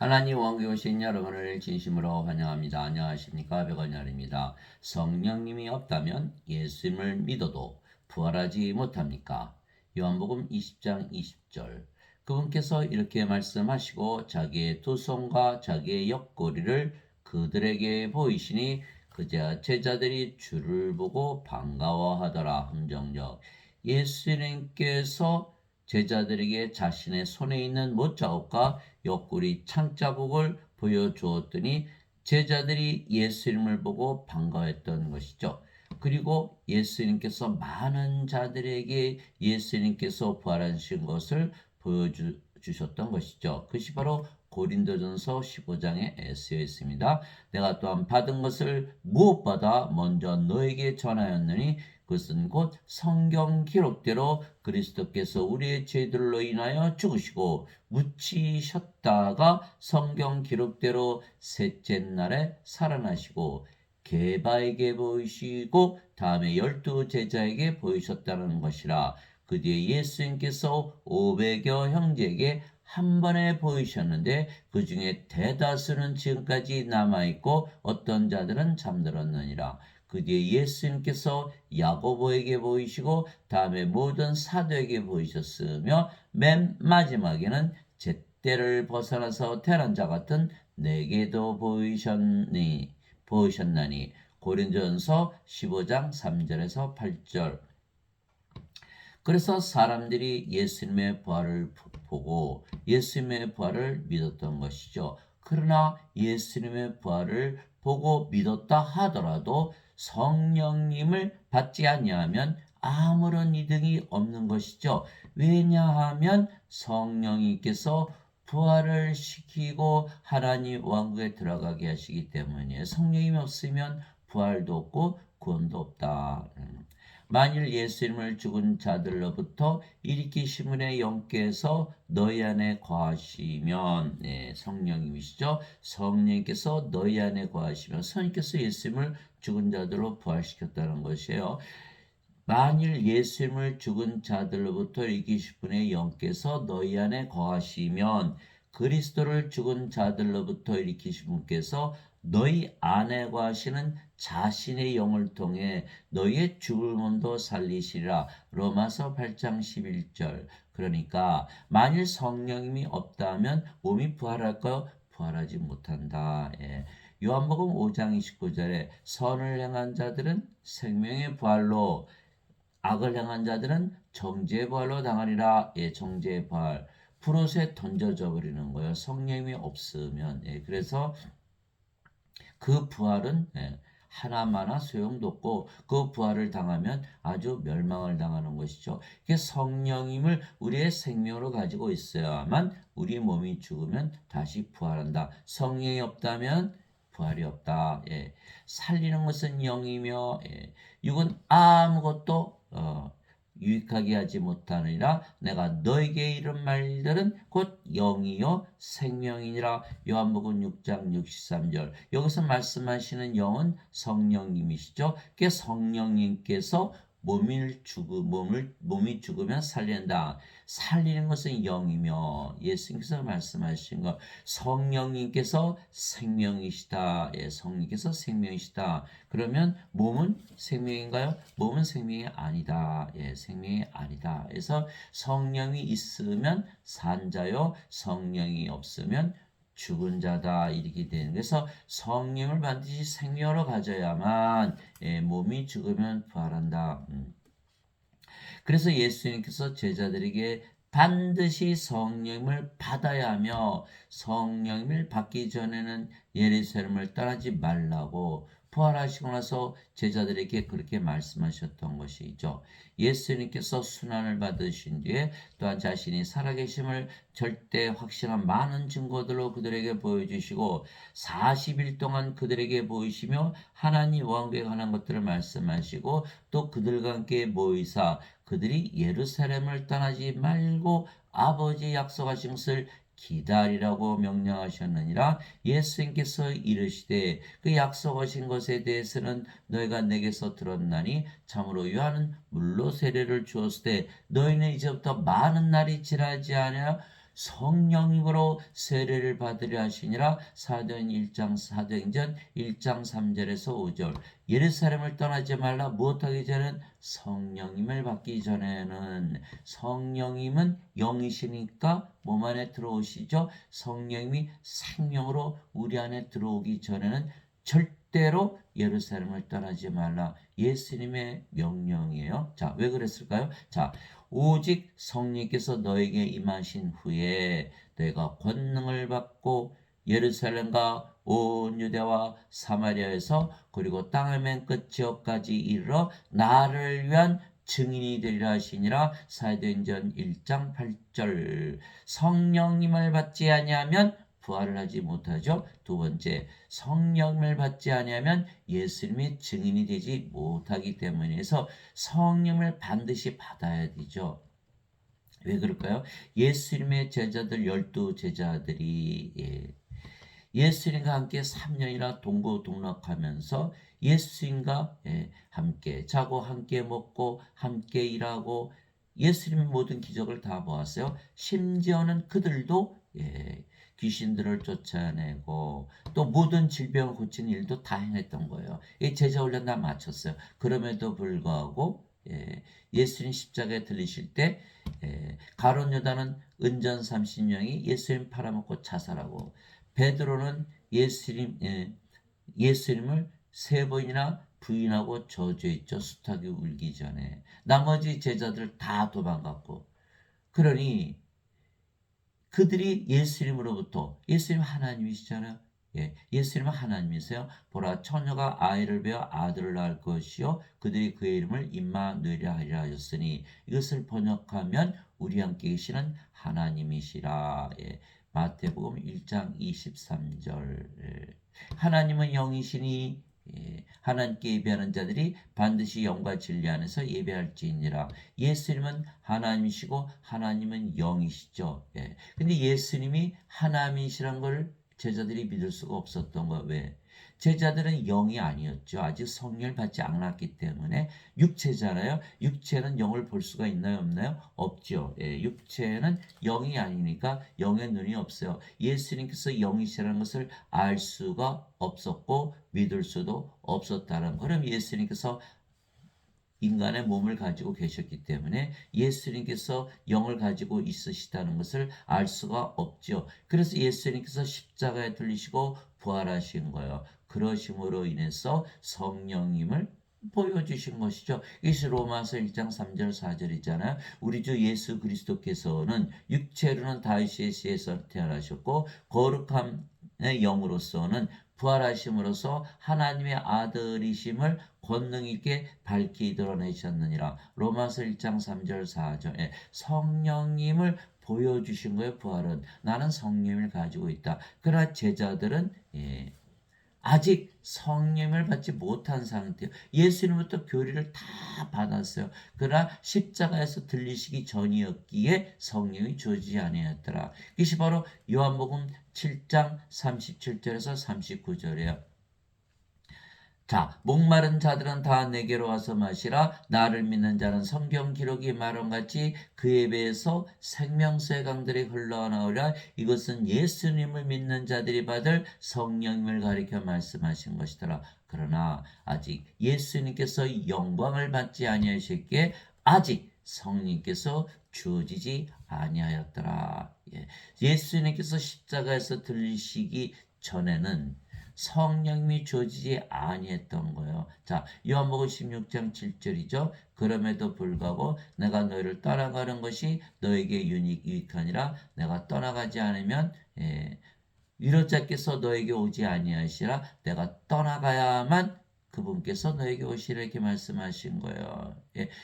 하나님 왕국에 오신 여러분을 진심으로 환영합니다. 안녕하십니까? 백원열입니다. 성령님이 없다면 예수님을 믿어도 부활하지 못합니까? 요한복음 20장 20절. 그분께서 이렇게 말씀하시고 자기의 두 손과 자기의 옆구리를 그들에게 보이시니 그제야 제자들이 주를 보고 반가워하더라. 함정적. 예수님께서 제자들에게 자신의 손에 있는 못자국과 옆구리 창자국을 보여주었더니 제자들이 예수님을 보고 반가워했던 것이죠. 그리고 예수님께서 많은 자들에게 예수님께서 부활하신 것을 보여주셨던 것이죠. 그것이 바로 고린도전서 15장에 쓰여 있습니다. 내가 또한 받은 것을 무엇보다 먼저 너에게 전하였느니 그것은 곧 성경 기록대로 그리스도께서 우리의 죄들로 인하여 죽으시고 묻히셨다가 성경 기록대로 셋째 날에 살아나시고 게바에게 보이시고 다음에 12 제자에게 보이셨다는 것이라. 그 뒤에 예수님께서 500여 형제에게 한 번에 보이셨는데 그 중에 대다수는 지금까지 남아있고 어떤 자들은 잠들었느니라. 그 뒤에 예수님께서 야고보에게 보이시고 다음에 모든 사도에게 보이셨으며 맨 마지막에는 잿대를 벗어나서 태어난 자 같은 내게도 보이셨나니. 고린도전서 15장 3절에서 8절. 그래서 사람들이 예수님의 부활을 보고 예수님의 부활을 믿었던 것이죠. 그러나 예수님의 부활을 보고 믿었다 하더라도 성령님을 받지 아니하면 아무런 이득이 없는 것이죠. 왜냐하면 성령님께서 부활을 시키고 하나님 왕국에 들어가게 하시기 때문이에요. 성령님이 없으면 부활도 없고 구원도 없다. 만일 예수님을 죽은 자들로부터 일으키심의 영께서 너희 안에 거하시면, 성령님이시죠. 성령님께서 너희 안에 거하시면 성령께서 예수님을 죽은 자들로 부활시켰다는 것이에요. 만일 예수님을 죽은 자들로부터 이기실 분의 영께서 너희 안에 거하시면 그리스도를 죽은 자들로부터 일으키신 분께서 너희 안에 거하시는 자신의 영을 통해 너희의 죽을 몸도 살리시리라. 로마서 8장 11절. 그러니까 만일 성령님이 없다면 몸이 부활할까요? 부활하지 못한다. 요한복음 5장 29절에 선을 행한 자들은 생명의 부활로 악을 행한 자들은 정죄의 부활로 당하리라. 정죄의 부활. 불옷에 던져져 버리는 거예요. 성령이 없으면. 그래서 그 부활은 하나마나 소용도 없고 그 부활을 당하면 아주 멸망을 당하는 것이죠. 이게 성령님을 우리의 생명으로 가지고 있어야만 우리 몸이 죽으면 다시 부활한다. 성령이 없다면 부활이 없다. 살리는 것은 영이며 육은 아무것도 유익하게 하지 못하느니라. 내가 너에게 이른 말들은 곧 영이요 생명이니라. 요한복음 6장 63절. 여기서 말씀하시는 영은 성령님이시죠. 그 성령님께서 몸이 죽으면 살린다. 살리는 것은 영이며 예수님께서 말씀하신 것 성령님께서 생명이시다. 성령님께서 생명이시다. 그러면 몸은 생명인가요? 몸은 생명이 아니다. 생명이 아니다. 그래서 성령이 있으면 산 자요, 성령이 없으면 죽은 자다. 이렇게 되는. 그래서 성령을 반드시 생명으로 가져야만 몸이 죽으면 부활한다. 그래서 예수님께서 제자들에게 반드시 성령을 받아야 하며 성령을 받기 전에는 예루살렘을 떠나지 말라고 부활하시고 나서 제자들에게 그렇게 말씀하셨던 것이죠. 예수님께서 순환을 받으신 뒤에 또한 자신이 살아계심을 절대 확실한 많은 증거들로 그들에게 보여주시고 40일 동안 그들에게 보이시며 하나님 왕국에 관한 것들을 말씀하시고 또 그들과 함께 모이사 그들이 예루살렘을 떠나지 말고 아버지 약속하신 것을 기다리라고 명령하셨느니라. 예수님께서 이르시되 그 약속하신 것에 대해서는 너희가 내게서 들었나니 참으로 요한은 물로 세례를 주었을 때 너희는 이제부터 많은 날이 지나지 않아 성령님으로 세례를 받으려 하시니라. 사도행전 1장 3절에서 5절. 예루살렘을 떠나지 말라. 무엇하기 전에는 성령님을 받기 전에는. 성령님은 영이시니까 몸 안에 들어오시죠. 성령님이 생명으로 우리 안에 들어오기 전에는 절대로 예루살렘을 떠나지 말라. 예수님의 명령이에요. 자, 왜 그랬을까요? 자, 오직 성령께서 너에게 임하신 후에 너희가 권능을 받고 예루살렘과 온 유대와 사마리아에서 그리고 땅의 맨 끝 지역까지 이르러 나를 위한 증인이 되리라 하시니라. 사도행전 1장 8절. 성령님을 받지 아니하면 부활을 하지 못하죠. 두 번째, 성령을 받지 아니하면 예수님의 증인이 되지 못하기 때문에서 성령을 반드시 받아야 되죠. 왜 그럴까요? 예수님의 제자들 12제자들이 예수님과 함께 3년이나 동고동락하면서 예수님과 함께 자고 함께 먹고 함께 일하고 예수님의 모든 기적을 다 보았어요. 심지어는 그들도 귀신들을 쫓아내고 또 모든 질병을 고치는 일도 다 행했던 거예요. 이 제자 훈련 다 마쳤어요. 그럼에도 불구하고 예수님 십자가에 들리실 때 가룟 유다는 은전 30명이 예수님 팔아먹고 자살하고 베드로는 예수님을 3번이나 부인하고 저주했죠. 수탉이 울기 전에. 나머지 제자들 다 도망갔고. 그러니 그들이 예수님으로부터, 예수님 하나님이시잖아요. 예수님은 하나님이세요. 보라, 처녀가 아이를 베어 아들을 낳을 것이요 그들이 그의 이름을 임마누엘이라 하리라 하셨으니, 이것을 번역하면 우리 함께 계시는 하나님이시라. 마태복음 1장 23절. 하나님은 영이시니 하나님께 예배하는 자들이 반드시 영과 진리 안에서 예배할지니라. 예수님은 하나님이시고 하나님은 영이시죠. 근데 예수님이 하나님이시란 걸 제자들이 믿을 수가 없었던 거예요. 왜? 제자들은 영이 아니었죠. 아직 성령을 받지 않았기 때문에. 육체잖아요. 육체는 영을 볼 수가 있나요? 없나요? 없죠. 육체는 영이 아니니까 영의 눈이 없어요. 예수님께서 영이시라는 것을 알 수가 없었고 믿을 수도 없었다는. 그럼 예수님께서 인간의 몸을 가지고 계셨기 때문에 예수님께서 영을 가지고 있으시다는 것을 알 수가 없죠. 그래서 예수님께서 십자가에 들리시고 부활하신 거예요. 그러심으로 인해서 성령님을 보여주신 것이죠. 이것이 로마서 1장 3절 4절이잖아요. 우리 주 예수 그리스도께서는 육체로는 다윗의 씨에서 태어나셨고 거룩함의 영으로서는 부활하심으로써 하나님의 아들이심을 권능 있게 밝히 드러내셨느니라. 로마서 1장 3절 4절. 성령님을 보여주신 거예요. 부활은. 나는 성령을 가지고 있다. 그러나 제자들은 아직 성령을 받지 못한 상태예요. 예수님부터 교리를 다 받았어요. 그러나 십자가에서 들리시기 전이었기에 성령이 주어지지 아니었더라. 이것이 바로 요한복음 7장 37절에서 39절이에요. 자, 목마른 자들은 다 내게로 와서 마시라. 나를 믿는 자는 성경 기록이 말한 같이 그의 배에서 생명수의 강들이 흘러나오리라. 이것은 예수님을 믿는 자들이 받을 성령님을 가리켜 말씀하신 것이더라. 그러나 아직 예수님께서 영광을 받지 아니하셨기에 아직 성령께서 주어지지 아니하였더라. 예수님께서 십자가에서 들리시기 전에는 성령님이 주어지지 아니했던 거예요. 자, 요한복음 16장 7절이죠. 그럼에도 불구하고 내가 너희를 떠나가는 것이 너에게 유익하니라. 내가 떠나가지 않으면 위로자께서 너에게 오지 아니하시라. 내가 떠나가야만 그분께서 너에게 오시라 이렇게 말씀하신 거예요.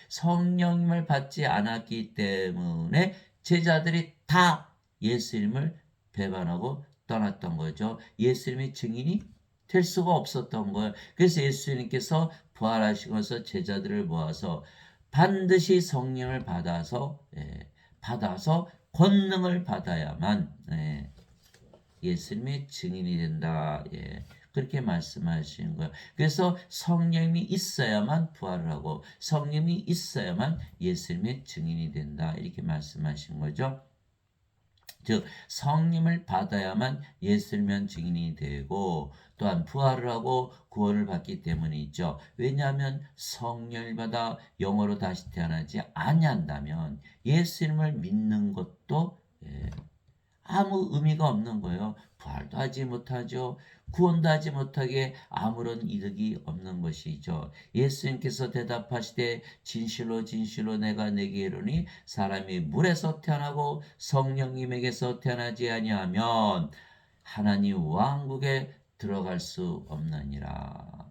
성령님을 받지 않았기 때문에 제자들이 다 예수님을 배반하고 떠났던 거죠. 예수님의 증인이 될 수가 없었던 거예요. 그래서 예수님께서 부활하시면서 제자들을 모아서 반드시 성령을 받아서 권능을 받아야만 예수님의 증인이 된다. 그렇게 말씀하시는 거예요. 그래서 성령이 있어야만 부활을 하고 성령이 있어야만 예수님의 증인이 된다. 이렇게 말씀하신 거죠. 즉 성령을 받아야만 예수님의 증인이 되고 또한 부활을 하고 구원을 받기 때문이죠. 왜냐하면 성령을 받아 영으로 다시 태어나지 아니한다면 예수님을 믿는 것도 아무 의미가 없는 거예요. 부활도 하지 못하죠. 구원도 하지 못하게 아무런 이득이 없는 것이죠. 예수님께서 대답하시되 진실로 진실로 내가 내게 이르니 사람이 물에서 태어나고 성령님에게서 태어나지 아니하면 하나님 왕국에 들어갈 수 없느니라.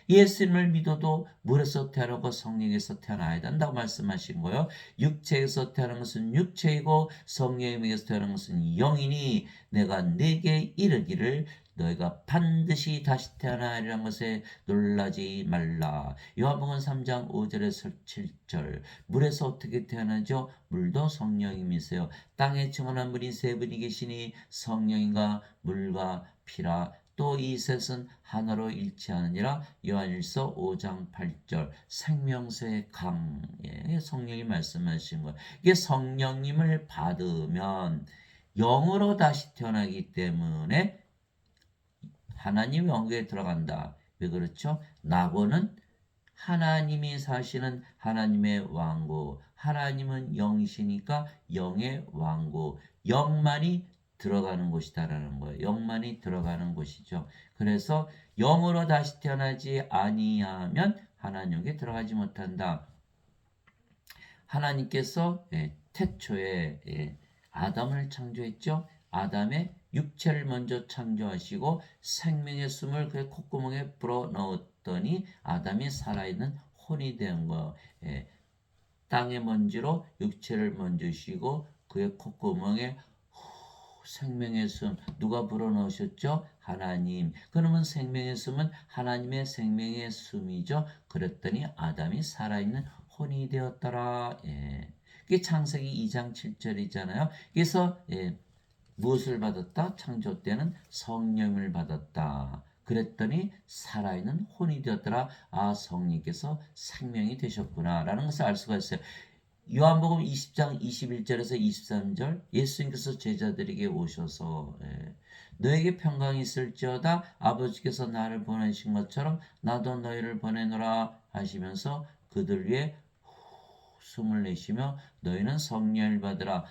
예수님을 믿어도 물에서 태어나고 성령에서 태어나야 된다고 말씀하신 거예요. 육체에서 태어난 것은 육체이고 성령에게서 태어난 것은 영이니 내가 네게 이르기를 너희가 반드시 다시 태어나리라는 것에 놀라지 말라. 요한복음 3장 5절에서 7절. 물에서 어떻게 태어나죠? 물도 성령님이세요. 땅에 증언한 분이 세 분이 계시니 성령인가 물과 피라. 또 이 셋은 하나로 일치하느니라. 요한일서 5장 8절. 생명수의 강. 성령이 말씀하신 거예요. 이게 성령님을 받으면 영으로 다시 태어나기 때문에 하나님 영국에 들어간다. 왜 그렇죠? 낙원은 하나님이 사시는 하나님의 왕국. 하나님은 영이시니까 영의 왕국. 영만이 들어가는 곳이다라는 거예요. 영만이 들어가는 곳이죠. 그래서 영으로 다시 태어나지 아니하면 하나님께 들어가지 못한다. 하나님께서 태초에 아담을 창조했죠. 아담의 육체를 먼저 창조하시고 생명의 숨을 그의 콧구멍에 불어넣었더니 아담이 살아있는 혼이 된 거. 땅의 먼지로 육체를 먼저 쉬고 그의 콧구멍에 생명의 숨 누가 불어넣으셨죠? 하나님. 그러면 생명의 숨은 하나님의 생명의 숨이죠. 그랬더니 아담이 살아있는 혼이 되었더라. 이게 창세기 2장 7절이잖아요. 그래서 무엇을 받았다? 창조 때는 성령을 받았다. 그랬더니 살아있는 혼이 되었더라. 아, 성령께서 생명이 되셨구나 라는 것을 알 수가 있어요. 요한복음 20장 21절에서 23절 예수님께서 제자들에게 오셔서 너에게 평강이 있을지어다 아버지께서 나를 보내신 것처럼 나도 너희를 보내노라 하시면서 그들 위에 숨을 내쉬며 너희는 성령을 받으라.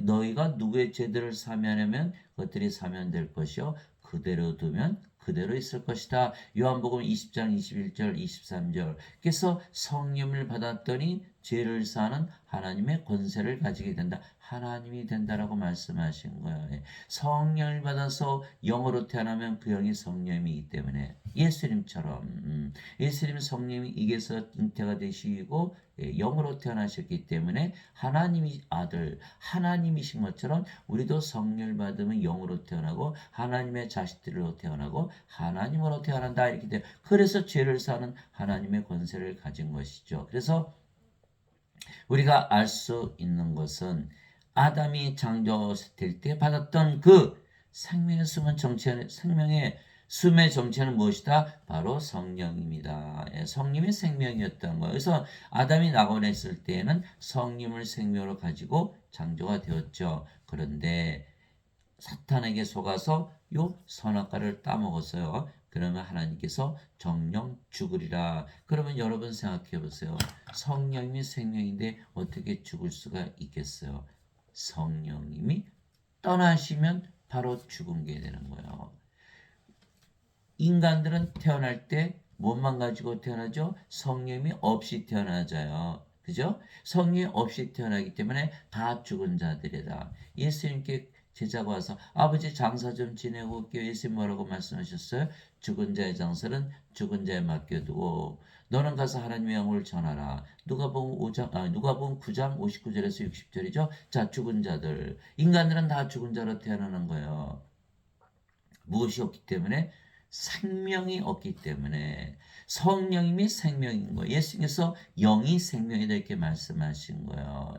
너희가 누구의 죄들을 사면하면 그것들이 사면될 것이요 그대로 두면 그대로 있을 것이다. 요한복음 20장 21절 23절. 그래서 성령을 받았더니 죄를 사는 하나님의 권세를 가지게 된다. 하나님이 된다라고 말씀하신 거예요. 성령을 받아서 영으로 태어나면 그 영이 성령이기 때문에 예수님처럼 예수님 성령이 이게서 잉태가 되시고 영으로 태어나셨기 때문에 하나님이 아들 하나님이신 것처럼 우리도 성령을 받으면 영으로 태어나고 하나님의 자식들로 태어나고 하나님으로 태어난다 이렇게 돼요. 그래서 죄를 사는 하나님의 권세를 가진 것이죠. 그래서 우리가 알 수 있는 것은 아담이 창조될 때 받았던 그 생명의 숨은 생명의 숨의 정체는 무엇이다? 바로 성령입니다. 성령이 생명이었던 거예요. 그래서 아담이 낙원했을 때에는 성령을 생명으로 가지고 창조가 되었죠. 그런데 사탄에게 속아서 요 선악과를 따먹었어요. 그러면 하나님께서 정령 죽으리라. 그러면 여러분 생각해 보세요. 성령님이 생명인데 어떻게 죽을 수가 있겠어요? 성령님이 떠나시면 바로 죽은 게 되는 거예요. 인간들은 태어날 때 몸만 가지고 태어나죠. 성령이 없이 태어나져요. 그죠? 성령이 없이 태어나기 때문에 다 죽은 자들이다. 예수님께 제자가 와서 아버지 장사 좀 지내고 올게요. 예수님 뭐라고 말씀하셨어요? 죽은 자의 장사는 죽은 자에 맡겨두고 너는 가서 하나님의 영을 전하라. 누가복음 9장 59절에서 60절이죠. 자, 죽은 자들. 인간들은 다 죽은 자로 태어나는 거예요. 무엇이 없기 때문에? 생명이 없기 때문에 성령님이 생명인 거예요. 예수님께서 영이 생명이다 이렇게 말씀하신 거예요.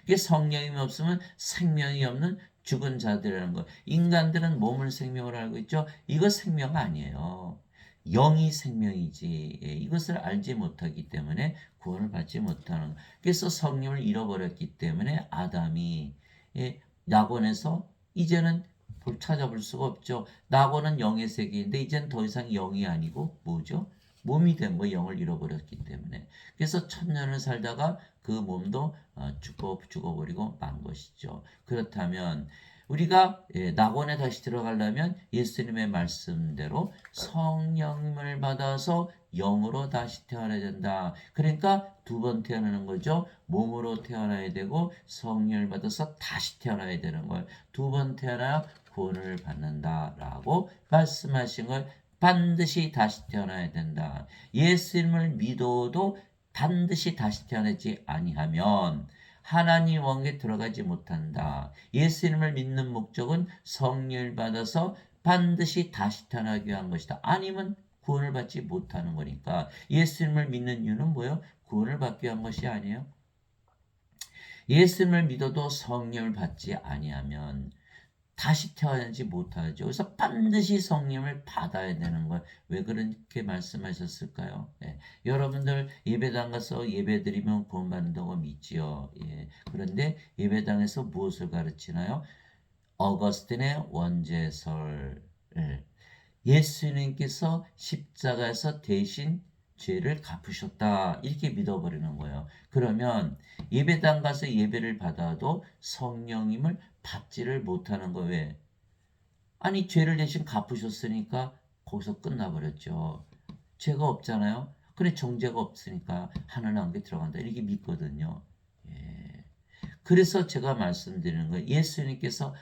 이게 성령이 없으면 생명이 없는 죽은 자들이라는 거. 인간들은 몸을 생명으로 알고 있죠. 이거 생명 아니에요. 영이 생명이지. 이것을 알지 못하기 때문에 구원을 받지 못하는. 그래서 성령을 잃어버렸기 때문에 아담이 낙원에서 이제는 찾아볼 수가 없죠. 낙원은 영의 세계인데 이제는 더 이상 영이 아니고 뭐죠? 몸이 된 거 영을 잃어버렸기 때문에. 그래서 천년을 살다가 그 몸도 죽어버리고 만 것이죠. 그렇다면 우리가 낙원에 다시 들어가려면 예수님의 말씀대로 성령을 받아서 영으로 다시 태어나야 된다. 그러니까 두 번 태어나는 거죠. 몸으로 태어나야 되고 성령을 받아서 다시 태어나야 되는 걸. 두 번 태어나야 구원을 받는다라고 말씀하신 걸 반드시 다시 태어나야 된다. 예수님을 믿어도 반드시 다시 태어나지 아니하면 하나님 왕국에 들어가지 못한다. 예수님을 믿는 목적은 성령을 받아서 반드시 다시 태어나기 위한 것이다. 아니면 구원을 받지 못하는 거니까 예수님을 믿는 이유는 뭐예요? 구원을 받기 위한 것이 아니에요. 예수님을 믿어도 성령을 받지 아니하면 다시 태어나지 못하죠. 그래서 반드시 성령을 받아야 되는 걸 왜 그렇게 말씀하셨을까요? 여러분들 예배당 가서 예배드리면 구원받는다고 믿지요. 그런데 예배당에서 무엇을 가르치나요? 어거스틴의 원죄설. 예수님께서 십자가에서 대신 죄를 갚으셨다. 이렇게 믿어버리는 거예요. 그러면 예배당 가서 예배를 받아도 성령님을 받지를 못하는 거 왜? 아니 죄를 대신 갚으셨으니까 거기서 끝나버렸죠. 죄가 없잖아요. 그래 정죄가 없으니까 하나님 왕국에 들어간다. 이렇게 믿거든요. 그래서 제가 말씀드리는 거예요. 예수님께서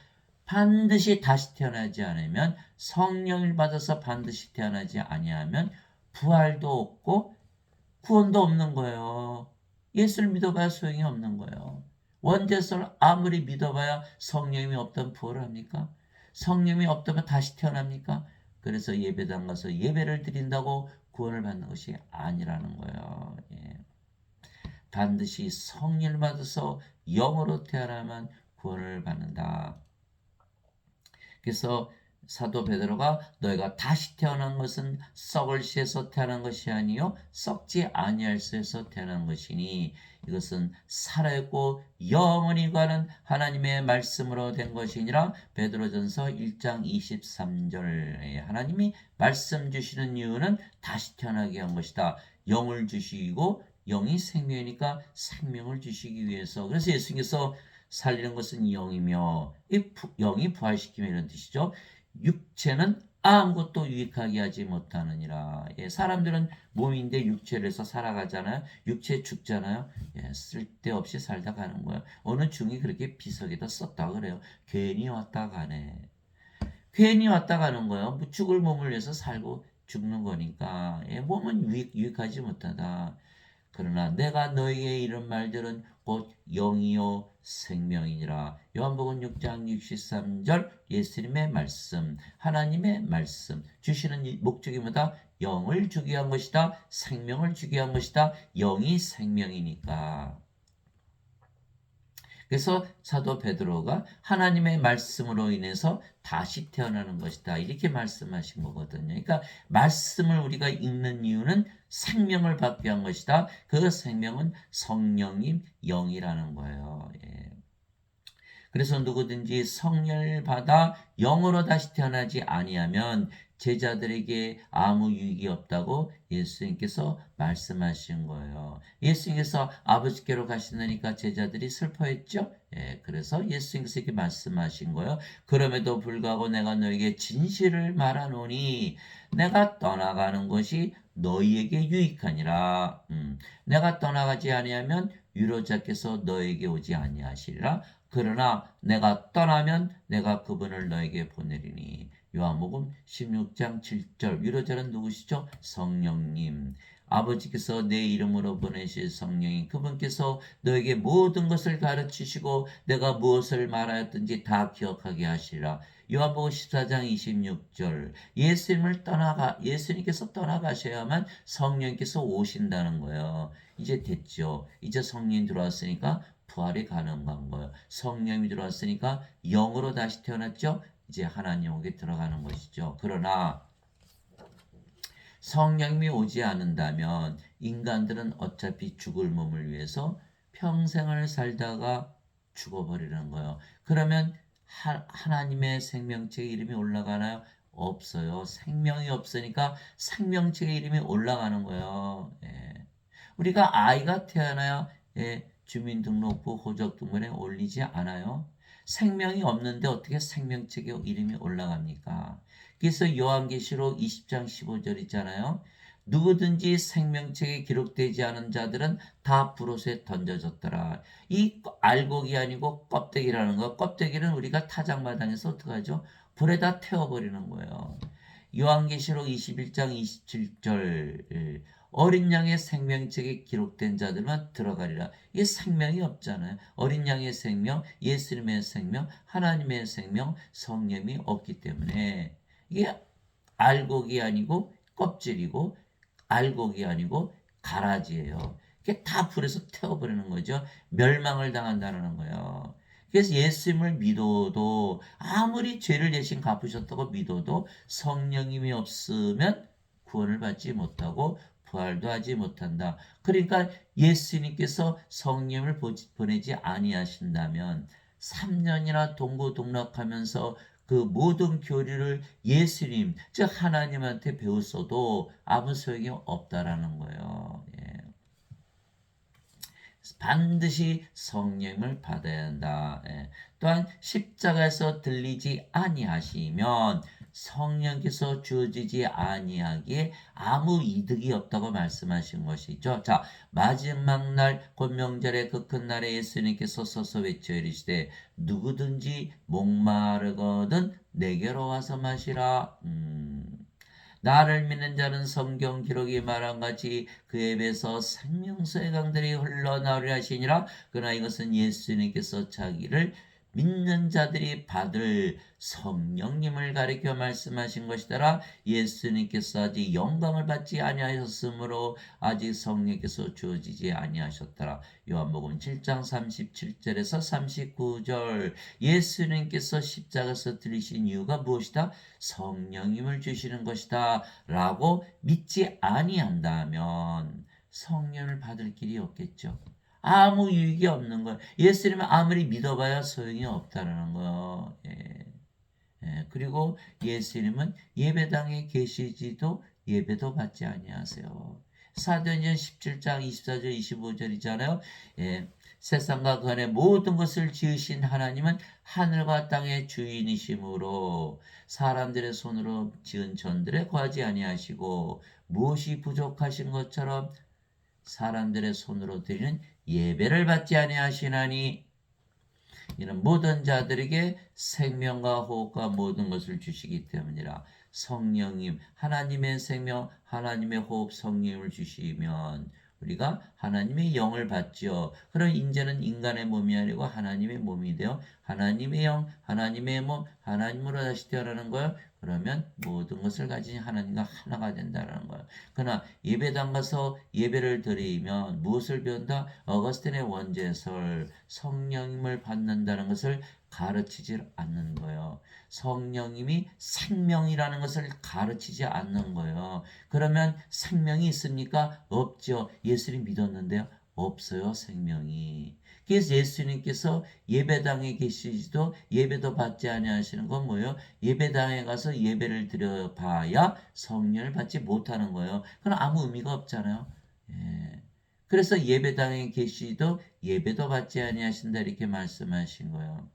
반드시 다시 태어나지 않으면 성령을 받아서 반드시 태어나지 아니하면 부활도 없고 구원도 없는 거예요. 예수를 믿어봐야 소용이 없는 거예요. 원죄설 아무리 믿어봐야 성령이 없다면 부활을 합니까? 성령이 없다면 다시 태어납니까? 그래서 예배당 가서 예배를 드린다고 구원을 받는 것이 아니라는 거예요. 반드시 성령을 받아서 영으로 태어나면 구원을 받는다. 그래서 사도 베드로가 너희가 다시 태어난 것은 썩을 씨에서 태어난 것이 아니요 썩지 아니할 씨에서 태어난 것이니 이것은 살아있고 영원히 가는 하나님의 말씀으로 된 것이니라. 베드로전서 1장 23절에 하나님이 말씀 주시는 이유는 다시 태어나게 한 것이다. 영을 주시고 영이 생명이니까 생명을 주시기 위해서. 그래서 예수님께서 살리는 것은 영이며 영이 부활시키며 이런 뜻이죠. 육체는 아무것도 유익하게 하지 못하느니라. 사람들은 몸인데 육체를 해서 살아가잖아요. 육체 죽잖아요. 쓸데없이 살다 가는 거예요. 어느 중이 그렇게 비석에다 썼다 그래요. 괜히 왔다 가네. 괜히 왔다 가는 거예요. 뭐 죽을 몸을 위해서 살고 죽는 거니까. 몸은 유익하지 못하다. 그러나 내가 너희에게 이런 말들은 곧 영이요 생명이니라. 요한복음 6장 63절 예수님의 말씀, 하나님의 말씀 주시는 목적이 뭐다? 영을 주기 위한 것이다. 생명을 주기 위한 것이다. 영이 생명이니까. 그래서 사도 베드로가 하나님의 말씀으로 인해서 다시 태어나는 것이다. 이렇게 말씀하신 거거든요. 그러니까 말씀을 우리가 읽는 이유는 생명을 받기 위한 것이다. 그 생명은 성령님 영이라는 거예요. 그래서 누구든지 성령을 받아 영으로 다시 태어나지 아니하면 제자들에게 아무 유익이 없다고 예수님께서 말씀하신 거예요. 예수님께서 아버지께로 가시느니까 제자들이 슬퍼했죠. 그래서 예수님께서 이렇게 말씀하신 거예요. 그럼에도 불구하고 내가 너에게 진실을 말하노니 내가 떠나가는 것이 너희에게 유익하니라. 내가 떠나가지 아니하면 위로자께서 너에게 오지 아니하시리라. 그러나 내가 떠나면 내가 그분을 너에게 보내리니. 요한복음 16장 7절. 위로자는 누구시죠? 성령님. 아버지께서 내 이름으로 보내실 성령이 그분께서 너에게 모든 것을 가르치시고 내가 무엇을 말하였든지 다 기억하게 하시리라. 요한복음 14장 26절. 예수님께서 떠나가셔야만 성령께서 오신다는 거예요. 이제 됐죠. 이제 성령이 들어왔으니까 부활이 가능한 거예요. 성령이 들어왔으니까 영으로 다시 태어났죠. 이제 하나님 옥에 들어가는 것이죠. 그러나 성령이 오지 않는다면 인간들은 어차피 죽을 몸을 위해서 평생을 살다가 죽어버리는 거예요. 그러면 하나님의 생명책의 이름이 올라가나요? 없어요. 생명이 없으니까 생명책의 이름이 올라가는 거예요. 예. 우리가 아이가 태어나야 예, 주민등록부 호적등본에 올리지 않아요. 생명이 없는데 어떻게 생명책에 이름이 올라갑니까? 그래서 요한계시록 20장 15절 있잖아요. 누구든지 생명책에 기록되지 않은 자들은 다 불옷에 던져졌더라. 이 알곡이 아니고 껍데기라는 거. 껍데기는 우리가 타작마당에서 어떡하죠? 불에다 태워버리는 거예요. 요한계시록 21장 27절 어린 양의 생명책에 기록된 자들만 들어가리라. 이게 생명이 없잖아요. 어린 양의 생명, 예수님의 생명, 하나님의 생명, 성령이 없기 때문에 이게 알곡이 아니고 껍질이고 알곡이 아니고 가라지예요. 이게 다 불에서 태워버리는 거죠. 멸망을 당한다는 거예요. 그래서 예수님을 믿어도 아무리 죄를 대신 갚으셨다고 믿어도 성령님이 없으면 구원을 받지 못하고 부활도 하지 못한다. 그러니까 예수님께서 성령을 보내지 아니하신다면 3년이나 동고동락하면서 그 모든 교리를 예수님, 즉 하나님한테 배웠어도 아무 소용이 없다라는 거예요. 예. 반드시 성령을 받아야 한다. 예. 또한 십자가에서 들리지 아니하시면 성령께서 주어지지 아니하기에 아무 이득이 없다고 말씀하신 것이죠. 자, 마지막 날 곧 명절의 그 큰 날에 예수님께서 서서 외쳐 이르시되 누구든지 목마르거든 내게로 와서 마시라. 나를 믿는 자는 성경 기록이 말한 같이 그의 입에서 생명수의 강들이 흘러나오리라 하시니라. 그러나 이것은 예수님께서 자기를 믿는 자들이 받을 성령님을 가리켜 말씀하신 것이더라. 예수님께서 아직 영광을 받지 아니하셨으므로 아직 성령께서 주어지지 아니하셨더라. 요한복음 7장 37절에서 39절. 예수님께서 십자가에서 들리신 이유가 무엇이다? 성령님을 주시는 것이다 라고 믿지 아니한다면 성령을 받을 길이 없겠죠. 아무 유익이 없는 거예요. 예수님을 아무리 믿어봐야 소용이 없다는 거예요. 예. 예. 그리고 예수님은 예배당에 계시지도 예배도 받지 아니하세요. 사도행전 17장 24절 25절이잖아요. 예. 세상과 그 안에 모든 것을 지으신 하나님은 하늘과 땅의 주인이시므로 사람들의 손으로 지은 전들에 거하지 아니하시고 무엇이 부족하신 것처럼 사람들의 손으로 드리는 예배를 받지 아니하시나니 이는 모든 자들에게 생명과 호흡과 모든 것을 주시기 때문이라. 성령님, 하나님의 생명, 하나님의 호흡, 성령을 주시면 우리가 하나님의 영을 받죠. 그럼 이제는 인간의 몸이 아니고 하나님의 몸이 되어 하나님의 영, 하나님의 몸, 하나님으로 다시 태어나는 거예요. 그러면 모든 것을 가진 하나님과 하나가 된다는 거예요. 그러나 예배당 가서 예배를 드리면 무엇을 배운다? 어거스틴의 원죄설, 성령님을 받는다는 것을 가르치지 않는 거예요. 성령님이 생명이라는 것을 가르치지 않는 거예요. 그러면 생명이 있습니까? 없죠. 예수님 믿었는데요. 없어요, 생명이. 그래서 예수님께서 예배당에 계시지도 예배도 받지 아니하시는 건 뭐예요? 예배당에 가서 예배를 드려 봐야 성령을 받지 못하는 거예요. 그럼 아무 의미가 없잖아요. 예. 그래서 예배당에 계시도 예배도 받지 아니하신다 이렇게 말씀하신 거예요.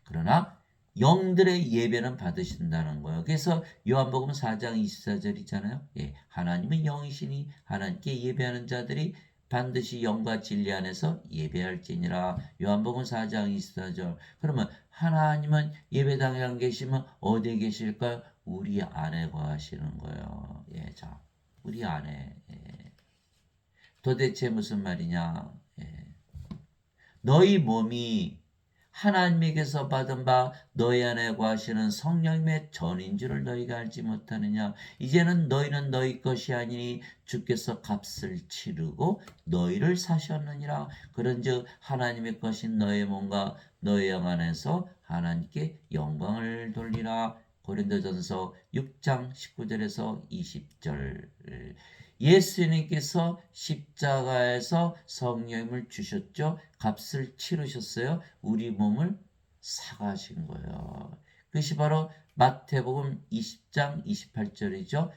그러나 영들의 예배는 받으신다는 거예요. 그래서 요한복음 4장 24절 있잖아요. 예, 하나님은 영이시니 하나님께 예배하는 자들이 반드시 영과 진리 안에서 예배할지니라. 요한복음 4장 24절. 그러면 하나님은 예배당에 안 계시면 어디에 계실까요? 우리 안에 거하시는 거예요. 예, 자, 우리 안에. 예. 도대체 무슨 말이냐? 예. 너희 몸이 하나님에게서 받은 바 너희 안에 거하시는 성령님의 전인 줄을 너희가 알지 못하느냐. 이제는 너희는 너희 것이 아니니 주께서 값을 치르고 너희를 사셨느니라. 그런즉 하나님의 것인 너의 몸과 너의 영 안에서 하나님께 영광을 돌리라. 고린도전서 6장 19절에서 20절. 예수님께서 십자가에서 성령님을 주셨죠. 값을 치르셨어요. 우리 몸을 사가신 거예요. 그것이 바로 마태복음 20장 28절이죠.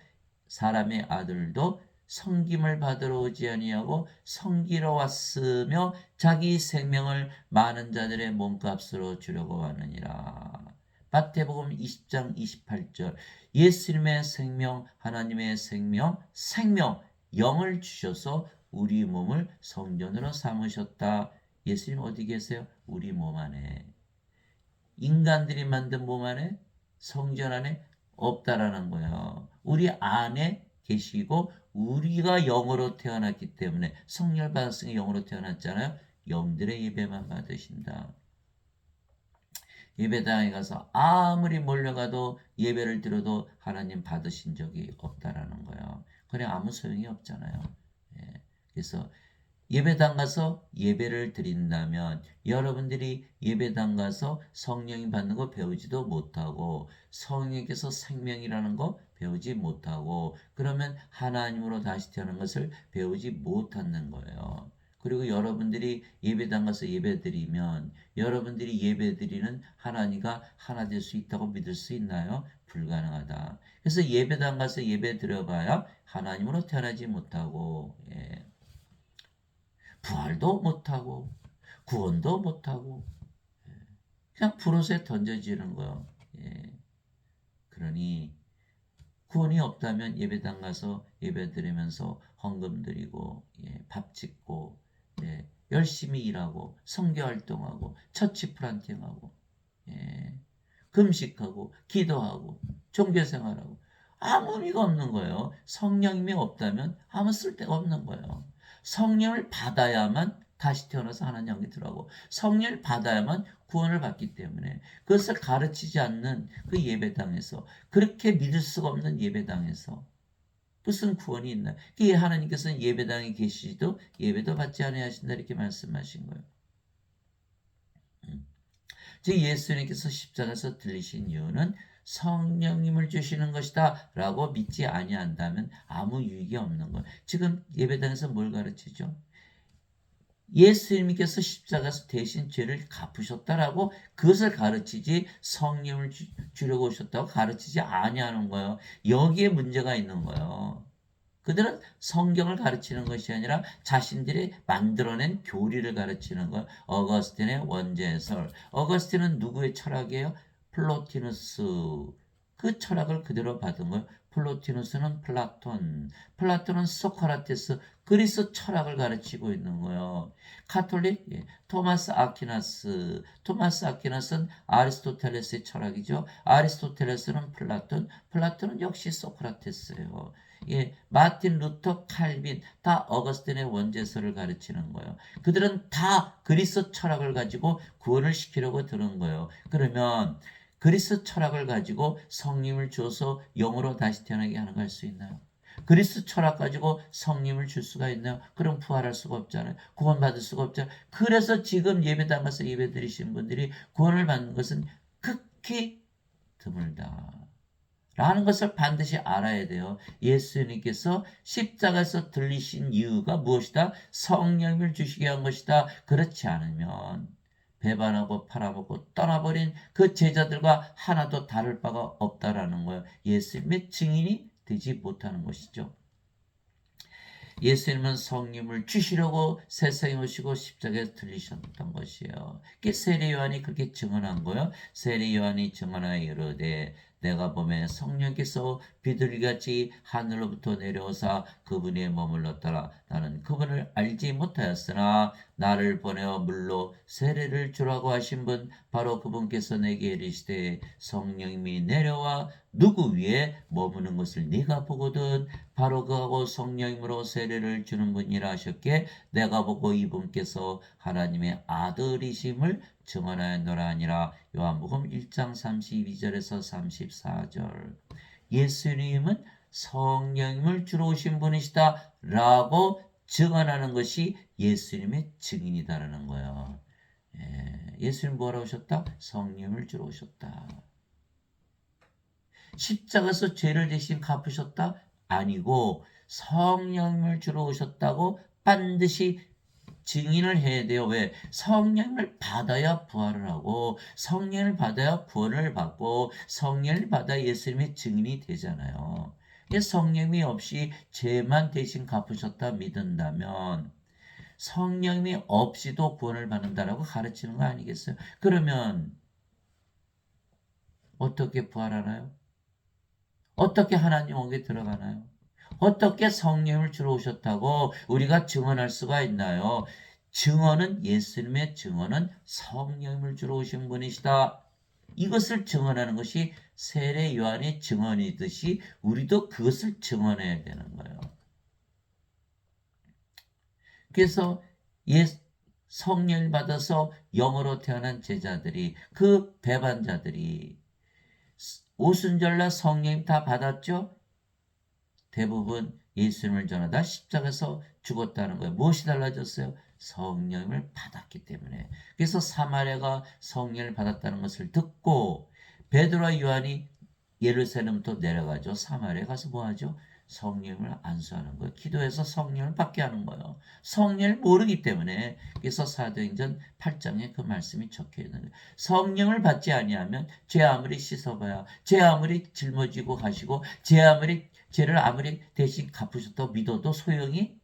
사람의 아들도 섬김을 받으러 오지 아니하고 섬기러 왔으며 자기 생명을 많은 자들의 몸값으로 주려고 하느니라. 마태복음 20장 28절. 예수님의 생명, 하나님의 생명, 영을 주셔서 우리 몸을 성전으로 삼으셨다. 예수님 어디 계세요? 우리 몸 안에. 인간들이 만든 몸 안에, 성전 안에 없다라는 거예요. 우리 안에 계시고 우리가 영으로 태어났기 때문에 성령을 받았으니 영으로 태어났잖아요. 영들의 예배만 받으신다. 예배당에 가서 아무리 몰려가도 예배를 드려도 하나님 받으신 적이 없다라는 거예요. 그냥 아무 소용이 없잖아요. 예. 그래서 예배당 가서 예배를 드린다면 여러분들이 예배당 가서 성령이 받는 거 배우지도 못하고 성령께서 생명이라는 거 배우지 못하고 그러면 하나님으로 다시 태어난 것을 배우지 못하는 거예요. 그리고 여러분들이 예배당 가서 예배 드리면 여러분들이 예배 드리는 하나님과 하나 될 수 있다고 믿을 수 있나요? 불가능하다. 그래서 예배당 가서 예배 드려봐야 하나님으로 태어나지 못하고 부활도 못하고 구원도 못하고 그냥 불옷에 던져지는 거예요. 그러니 구원이 없다면 예배당 가서 예배 드리면서 헌금 드리고 밥 짓고 열심히 일하고 선교 활동하고 처치 플란팅하고 금식하고 기도하고 종교 생활하고 아무 의미가 없는 거예요. 성령님이 없다면 아무 쓸데가 없는 거예요. 성령을 받아야만 다시 태어나서 하나님 영이 들어가고 성령을 받아야만 구원을 받기 때문에 그것을 가르치지 않는 그 예배당에서 그렇게 믿을 수가 없는 예배당에서 무슨 구원이 있나? 그 하나님께서는 예배당에 계시지도 예배도 받지 아니하신다 이렇게 말씀하신 거예요. 즉 예수님께서 십자가에서 들리신 이유는 성령님을 주시는 것이다 라고 믿지 아니한다면 아무 유익이 없는 거예요. 지금 예배당에서 뭘 가르치죠? 예수님께서 십자가에서 대신 죄를 갚으셨다라고 그것을 가르치지 성령을 주려고 오셨다고 가르치지 아니하는 거예요. 여기에 문제가 있는 거예요. 그들은 성경을 가르치는 것이 아니라 자신들이 만들어낸 교리를 가르치는 거예요. 어거스틴의 원죄설. 어거스틴은 누구의 철학이에요? 플로티누스. 그 철학을 그대로 받은 거예요. 플로티누스는 플라톤. 플라톤은 소크라테스. 그리스 철학을 가르치고 있는 거예요. 카톨릭 토마스 아퀴나스. 토마스 아퀴나스는 아리스토텔레스의 철학이죠. 아리스토텔레스는 플라톤. 플라톤은 역시 소크라테스예요. 마틴 루터 칼빈 다 어거스틴의 원죄설을 가르치는 거예요. 그들은 다 그리스 철학을 가지고 구원을 시키려고 드는 거예요. 그러면 그리스 철학을 가지고 성령을 줘서 영으로 다시 태어나게 하는 거 할 수 있나요? 그리스 철학 가지고 성령을 줄 수가 있나요? 그럼 부활할 수가 없잖아요. 구원받을 수가 없잖아요. 그래서 지금 예배당 가서 예배 드리신 분들이 구원을 받는 것은 극히 드물다. 라는 것을 반드시 알아야 돼요. 예수님께서 십자가에서 들리신 이유가 무엇이다? 성령을 주시게 한 것이다. 그렇지 않으면 배반하고 팔아먹고 떠나버린 그 제자들과 하나도 다를 바가 없다라는 거예요. 예수님의 증인이 되지 못하는 것이죠. 예수님은 성령을 주시려고 세상에 오시고 십자가에 들리셨던 것이에요. 세례 요한이 그렇게 증언한 거예요. 세례 요한이 증언하여 이르되 내가 보매 성령께서 비둘기같이 하늘로부터 내려오사 그분에 머물렀더라. 나는 그분을 알지 못하였으나 나를 보내어 물로 세례를 주라고 하신 분 바로 그분께서 내게 이르시되 성령님이 내려와 누구 위에 머무는 것을 네가 보거든 바로 그하고 성령님으로 세례를 주는 분이라 하셨기에 내가 보고 이분께서 하나님의 아들이심을 증언하였노라 하니라. 요한복음 1장 32절에서 34절. 예수님은 성령님을 주로 오신 분이시다 라고 증언하는 것이 예수님의 증인이다라는 거예요. 예수님 뭐라고 오셨다? 성령을 주로 오셨다. 십자가에서 죄를 대신 갚으셨다? 아니고 성령님을 주러 오셨다고 반드시 증인을 해야 돼요. 왜? 성령을 받아야 부활을 하고 성령을 받아야 구원을 받고 성령을 받아야 예수님의 증인이 되잖아요. 성령이 없이 죄만 대신 갚으셨다 믿는다면 성령이 없이도 구원을 받는다라고 가르치는 거 아니겠어요? 그러면 어떻게 부활하나요? 어떻게 하나님 옥에 들어가나요? 어떻게 성령을 주러 오셨다고 우리가 증언할 수가 있나요? 증언은 예수님의 증언은 성령을 주러 오신 분이시다. 이것을 증언하는 것이 세례 요한의 증언이듯이 우리도 그것을 증언해야 되는 거예요. 그래서 성령을 받아서 영으로 태어난 제자들이 그 배반자들이 오순절날 성령 다 받았죠? 대부분 예수님을 전하다 십자가에서 죽었다는 거예요. 무엇이 달라졌어요? 성령을 받았기 때문에. 그래서 사마리아가 성령을 받았다는 것을 듣고 베드로와 요한이 예루살렘부터 내려가죠. 사마리아에 가서 뭐하죠? 성령을 안수하는 거예요. 기도해서 성령을 받게 하는 거예요. 성령을 모르기 때문에. 그래서 사도행전 8장에 그 말씀이 적혀 있는 거예요. 성령을 받지 아니하면 죄 아무리 씻어봐야, 죄 아무리 짊어지고 가시고, 죄를 아무리 대신 갚으셨다고 믿어도 소용이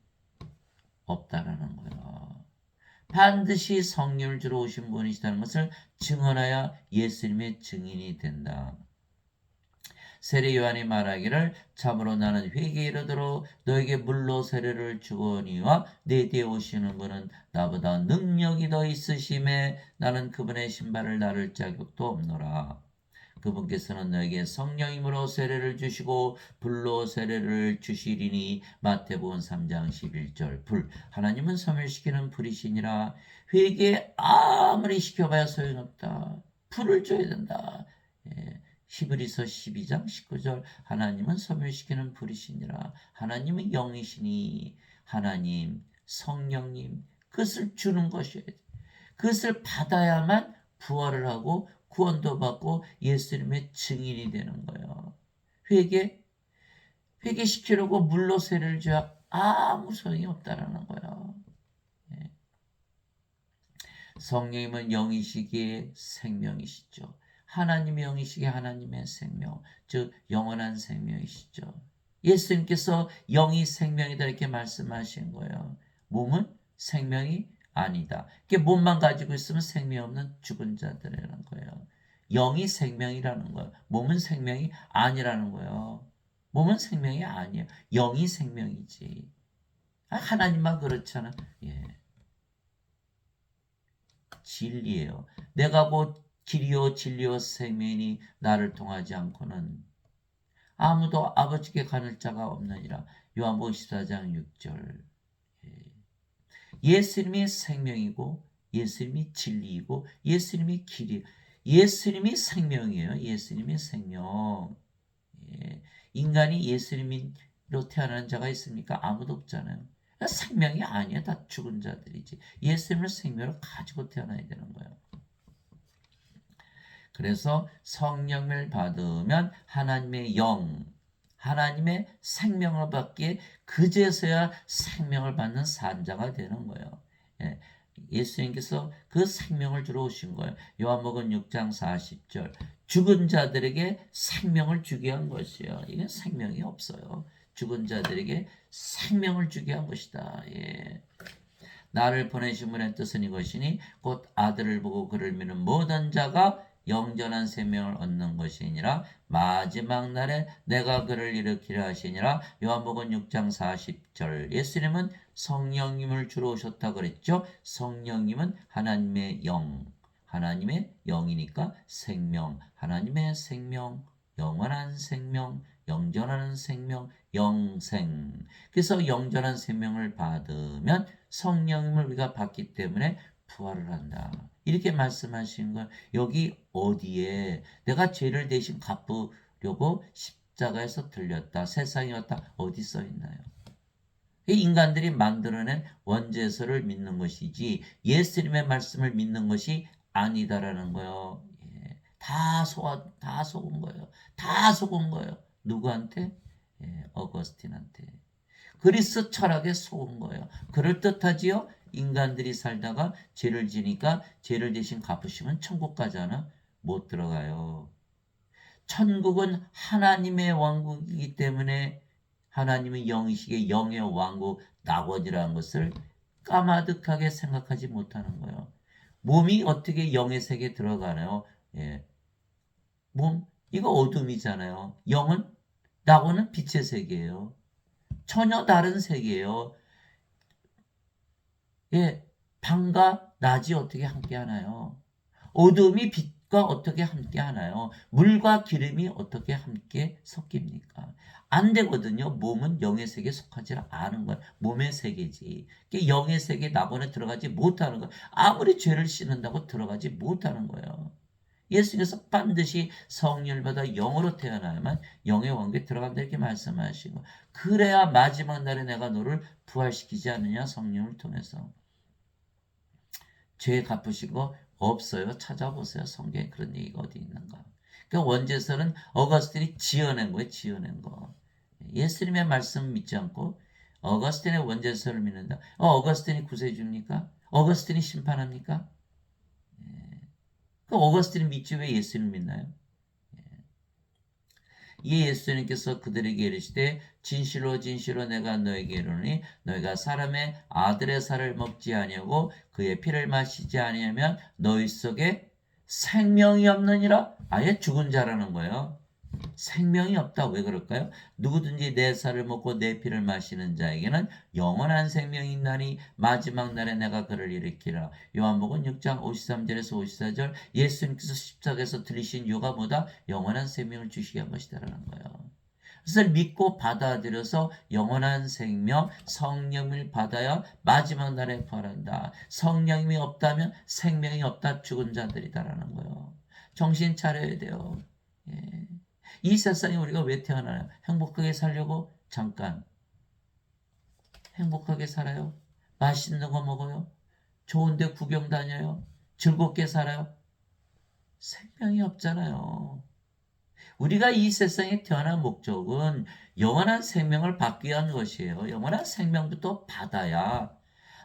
없다라는 거예요. 반드시 성령을 주러 오신 분이시다는 것을 증언하여 예수님의 증인이 된다. 세례 요한이 말하기를 참으로 나는 회개에 이르도록 너에게 물로 세례를 주거니와 내 뒤에 오시는 분은 나보다 능력이 더 있으심에 나는 그분의 신발을 나를 자격도 없노라. 그분께서는 너에게 성령님으로 세례를 주시고 불로 세례를 주시리니 마태복음 3장 11절. 불 하나님은 소멸시키는 불이시니라. 회개 아무리 시켜봐야 소용없다. 불을 줘야 된다. 예. 히브리서 12장 19절. 하나님은 소멸시키는 불이시니라. 하나님은 영이시니 하나님 성령님 그것을 주는 것이어야 돼. 그것을 받아야만 부활을 하고 구원도 받고 예수님의 증인이 되는 거예요. 회개시키려고 물로 세례를 줘야 아무 소용이 없다라는 거예요. 예. 성령님은 영이시기에 생명이시죠. 하나님의 영이시기에 하나님의 생명, 즉 영원한 생명이시죠. 예수님께서 영이 생명이다 이렇게 말씀하신 거예요. 몸은 생명이 아니다. 이게 몸만 가지고 있으면 생명 없는 죽은 자들이라는 거예요. 영이 생명이라는 거예요. 몸은 생명이 아니라는 거예요. 몸은 생명이 아니에요. 영이 생명이지. 하나님만 그렇잖아. 예. 진리예요. 내가 곧 길이요 진리요 생명이니 나를 통하지 않고는 아무도 아버지께 가는 자가 없느니라. 요한복음 14장 6절. 예수님이 생명이고 예수님이 진리이고 예수님이 길이 예수님이 생명이에요. 예수님이 생명. 예. 인간이 예수님으로 태어난 자가 있습니까? 아무도 없잖아요. 생명이 아니야. 다 죽은 자들이지. 예수님을 생명으로 가지고 태어나야 되는 거예요. 그래서 성령을 받으면 하나님의 영, 하나님의 생명을 받기에 그제서야 생명을 받는 산자가 되는 거예요. 예. 예수님께서 그 생명을 주러 오신 거예요. 요한복음 6장 40절. 죽은 자들에게 생명을 주게 한 것이에요. 이게 생명이 없어요. 죽은 자들에게 생명을 주게 한 것이다. 예. 나를 보내신 분의 뜻은 이것이니 곧 아들을 보고 그를 믿는 모든 자가 영전한 생명을 얻는 것이니라. 마지막 날에 내가 그를 일으키려 하시니라. 요한복음 6장 40절. 예수님은 성령님을 주러 오셨다 그랬죠. 성령님은 하나님의 영, 하나님의 영이니까 생명, 하나님의 생명, 영원한 생명, 영전하는 생명, 영생. 그래서 영전한 생명을 받으면 성령님을 우리가 받기 때문에 부활을 한다. 이렇게 말씀하신 건 여기 어디에 내가 죄를 대신 갚으려고 십자가에서 들렸다. 세상에 왔다. 어디 써 있나요? 인간들이 만들어낸 원죄서를 믿는 것이지 예수님의 말씀을 믿는 것이 아니다라는 거예요. 예. 다 속은 거예요. 다 속은 거예요. 누구한테? 예, 어거스틴한테. 그리스 철학에 속은 거예요. 그럴듯하지요? 인간들이 살다가 죄를 지니까 죄를 대신 갚으시면 천국 가잖아. 못 들어가요. 천국은 하나님의 왕국이기 때문에 하나님의 영이시기에 영의 왕국 낙원이라는 것을 까마득하게 생각하지 못하는 거예요. 몸이 어떻게 영의 세계에 들어가나요? 예. 몸, 이거 어둠이잖아요. 영은, 낙원은 빛의 세계예요. 전혀 다른 세계예요. 예, 밤과 낮이 어떻게 함께 하나요? 어둠이 빛과 어떻게 함께 하나요? 물과 기름이 어떻게 함께 섞입니까? 안 되거든요. 몸은 영의 세계에 속하지 않은 거예요. 몸의 세계지. 영의 세계 낙원에 들어가지 못하는 거예요. 아무리 죄를 씻는다고 들어가지 못하는 거예요. 예수님께서 반드시 성령을 받아 영으로 태어나야만 영의 왕국에 들어간다 이렇게 말씀하시고, 그래야 마지막 날에 내가 너를 부활시키지 않느냐, 성령을 통해서. 죄 갚으신 거 없어요. 찾아보세요. 성경에 그런 얘기가 어디 있는가. 그 원제설은 어거스틴이 지어낸 거예요. 지어낸 거. 예수님의 말씀 믿지 않고 어거스틴의 원제설을 믿는다. 어거스틴이 구세주입니까? 어거스틴이 심판합니까? 그 어거스틴을 믿지 왜 예수님을 믿나요? 이에 예수님께서 그들에게 이르시되 진실로 진실로 내가 너에게 이르노니 너희가 사람의 아들의 살을 먹지 아니하고 그의 피를 마시지 아니하면 너희 속에 생명이 없느니라. 아예 죽은 자라는 거예요. 생명이 없다. 왜 그럴까요? 누구든지 내 살을 먹고 내 피를 마시는 자에게는 영원한 생명이 있나니 마지막 날에 내가 그를 일으키라. 요한복음 6장 53절에서 54절, 예수님께서 십자가에서 들리신 이유가 뭐다? 영원한 생명을 주시게 한 것이다라는 거예요. 그것을 믿고 받아들여서 영원한 생명, 성령을 받아야 마지막 날에 부활한다. 성령이 없다면 생명이 없다. 죽은 자들이다라는 거예요. 정신 차려야 돼요. 예. 이 세상에 우리가 왜 태어나요? 행복하게 살려고? 잠깐. 행복하게 살아요? 맛있는 거 먹어요? 좋은데 구경 다녀요? 즐겁게 살아요? 생명이 없잖아요. 우리가 이 세상에 태어난 목적은 영원한 생명을 받기 위한 것이에요. 영원한 생명부터 받아야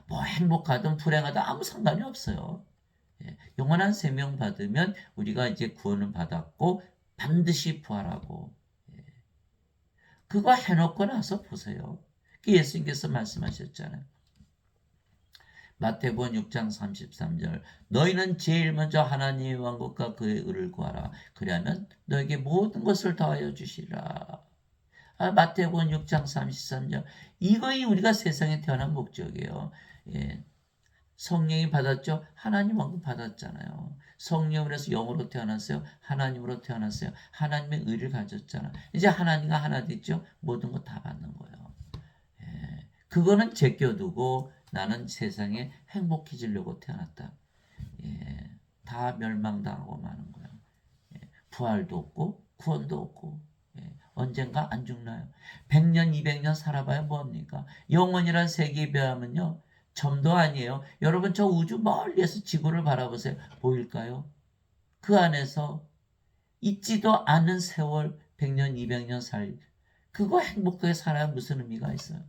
뭐 행복하든 불행하든 아무 상관이 없어요. 영원한 생명 받으면 우리가 이제 구원을 받았고 반드시 부활하고, 그거 해놓고 나서 보세요. 예수님께서 말씀하셨잖아요. 마태복음 6장 33절, 너희는 제일 먼저 하나님의 왕국과 그의 의를 구하라. 그리하면 너에게 모든 것을 더하여 주시리라. 마태복음 6장 33절, 이거이 우리가 세상에 태어난 목적이에요. 예. 성령이 받았죠? 하나님 왕국 받았잖아요. 성령을 해서 영으로 태어났어요. 하나님으로 태어났어요. 하나님의 의를 가졌잖아. 이제 하나님과 하나 됐죠? 모든 거 다 받는 거예요. 예. 그거는 제껴두고 나는 세상에 행복해지려고 태어났다. 예. 다 멸망당하고 마는 거예요. 예. 부활도 없고 구원도 없고, 예. 언젠가 안 죽나요? 100년 200년 살아봐야 뭐합니까? 영원이란 세계에 비하면요 점도 아니에요. 여러분 저 우주 멀리에서 지구를 바라보세요. 보일까요? 그 안에서 있지도 않은 세월 100년 200년 살, 그거 행복하게 살아야 무슨 의미가 있어요?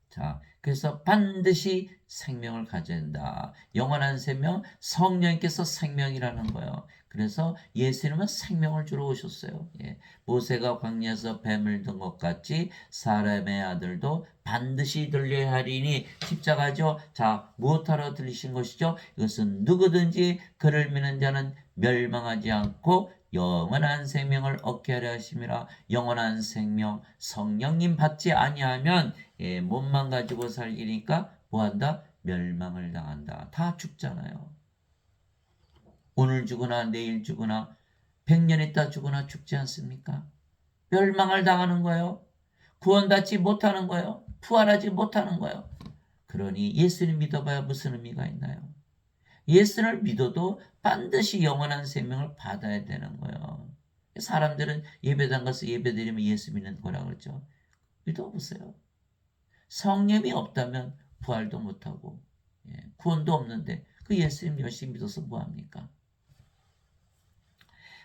자, 그래서 반드시 생명을 가져야 된다. 영원한 생명, 성령께서 생명이라는 거예요. 그래서 예수님은 생명을 주러 오셨어요. 예. 모세가 광야에서 뱀을 든 것 같이 사람의 아들도 반드시 들려야 하리니, 십자가죠. 자, 무엇하러 들리신 것이죠? 이것은 누구든지 그를 믿는 자는 멸망하지 않고 영원한 생명을 얻게 하려 하심이라. 영원한 생명, 성령님 받지 아니하면, 몸만 가지고 살기니까 뭐한다? 멸망을 당한다. 다 죽잖아요. 오늘 죽으나 내일 죽으나 100년 있다 죽으나 죽지 않습니까? 멸망을 당하는 거예요. 구원받지 못하는 거예요. 부활하지 못하는 거예요. 그러니 예수님 믿어봐야 무슨 의미가 있나요? 예수를 믿어도 반드시 영원한 생명을 받아야 되는 거예요. 사람들은 예배당 가서 예배드리면 예수 믿는 거라고 그러죠. 믿어보세요. 성령이 없다면 부활도 못하고, 구원도 없는데 그 예수님 열심히 믿어서 뭐합니까?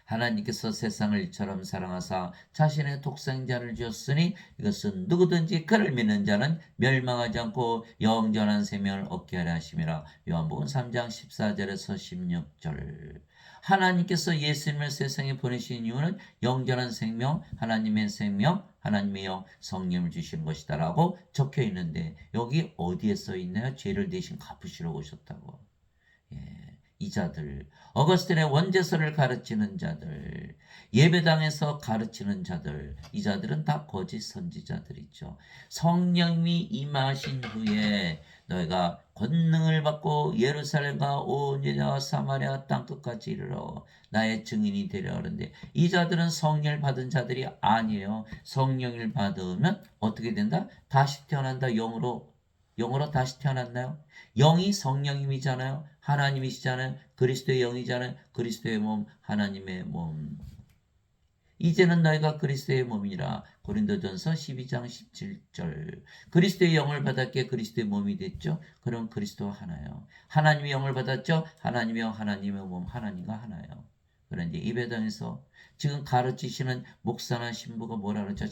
하나님께서 세상을 이처럼 사랑하사 자신의 독생자를 주었으니 이것은 누구든지 그를 믿는 자는 멸망하지 않고 영원한 생명을 얻게 하려 하심이라. 요한복음 3장 14절에서 16절. 하나님께서 예수님을 세상에 보내신 이유는 영원한 생명, 하나님의 생명, 하나님의 영, 성령을 주신 것이다라고 적혀 있는데 여기 어디에 써 있나요? 죄를 대신 갚으시러 오셨다고. 예, 이 자들, 어거스틴의 원죄서를 가르치는 자들, 예배당에서 가르치는 자들, 이 자들은 다 거짓 선지자들이죠. 성령이 임하신 후에 너희가 권능을 받고 예루살렘과 온 유대와 사마리아 땅끝까지 이르러 나의 증인이 되려 하는데 이 자들은 성령을 받은 자들이 아니에요. 성령을 받으면 어떻게 된다? 다시 태어난다. 영으로 다시 태어났나요? 영이 성령님이잖아요. 하나님이시잖아요. 그리스도의 영이잖아요. 그리스도의 몸, 하나님의 몸. 이제는 너희가 그리스도의 몸이라. 고린도전서 12장 17절. 그리스도의 영을 받았기에 그리스도의 몸이 됐죠. 그럼 그리스도와 하나요. 하나님의 영을 받았죠. 하나님의 영, 하나님의 몸, 하나님과 하나요. 그런데 예배당에서 지금 가르치시는 목사나 신부가 뭐라 그러죠?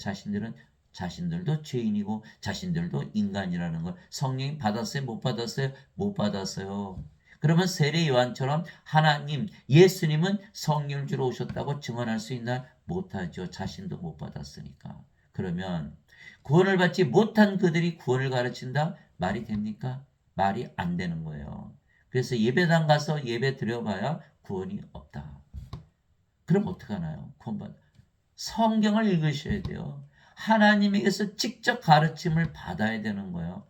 자신들도 죄인이고 자신들도 인간이라는 걸 성령이 받았어요? 못 받았어요? 못 받았어요. 그러면 세례 요한처럼 하나님, 예수님은 성령을 주러 오셨다고 증언할 수 있나? 못하죠. 자신도 못 받았으니까. 그러면 구원을 받지 못한 그들이 구원을 가르친다? 말이 됩니까? 말이 안 되는 거예요. 그래서 예배당 가서 예배 드려봐야 구원이 없다. 그럼 어떡하나요? 구원받 성경을 읽으셔야 돼요. 하나님에게서 직접 가르침을 받아야 되는 거예요.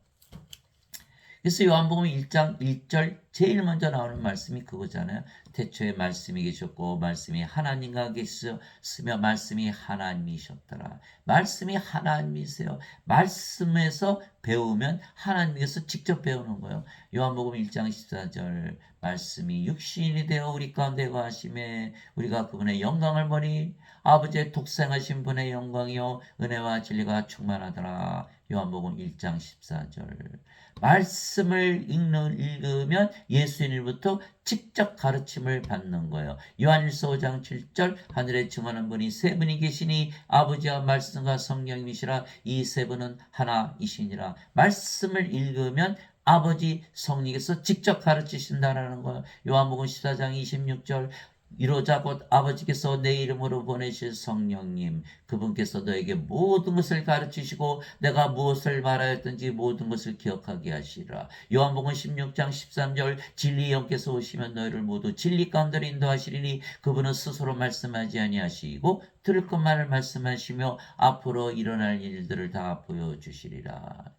그래서 요한복음 1장 1절 제일 먼저 나오는 말씀이 그거잖아요. 태초에 말씀이 계셨고 말씀이 하나님과 계셨으며 말씀이 하나님이셨더라. 말씀이 하나님이세요. 말씀에서 배우면 하나님께서 직접 배우는 거예요. 요한복음 1장 14절 말씀이 육신이 되어 우리 가운데 거하심에 우리가 그분의 영광을 보니 아버지의 독생하신 분의 영광이요 은혜와 진리가 충만하더라. 요한복음 1장 14절 말씀을 읽으면 예수님부터 직접 가르침을 받는 거예요. 요한일서 5장 7절 하늘에 증언한 분이 세 분이 계시니 아버지와 말씀과 성령이시라 이 세 분은 하나이시니라. 말씀을 읽으면 아버지 성령께서 직접 가르치신다라는 거예요. 요한복음 14장 26절 이로자 곧 아버지께서 내 이름으로 보내실 성령님 그분께서 너에게 모든 것을 가르치시고 내가 무엇을 말하였든지 모든 것을 기억하게 하시라. 요한복음 16장 13절 진리의 영께서 오시면 너희를 모두 진리 가운데로 인도하시리니 그분은 스스로 말씀하지 아니하시고 들을 것만을 말씀하시며 앞으로 일어날 일들을 다 보여주시리라.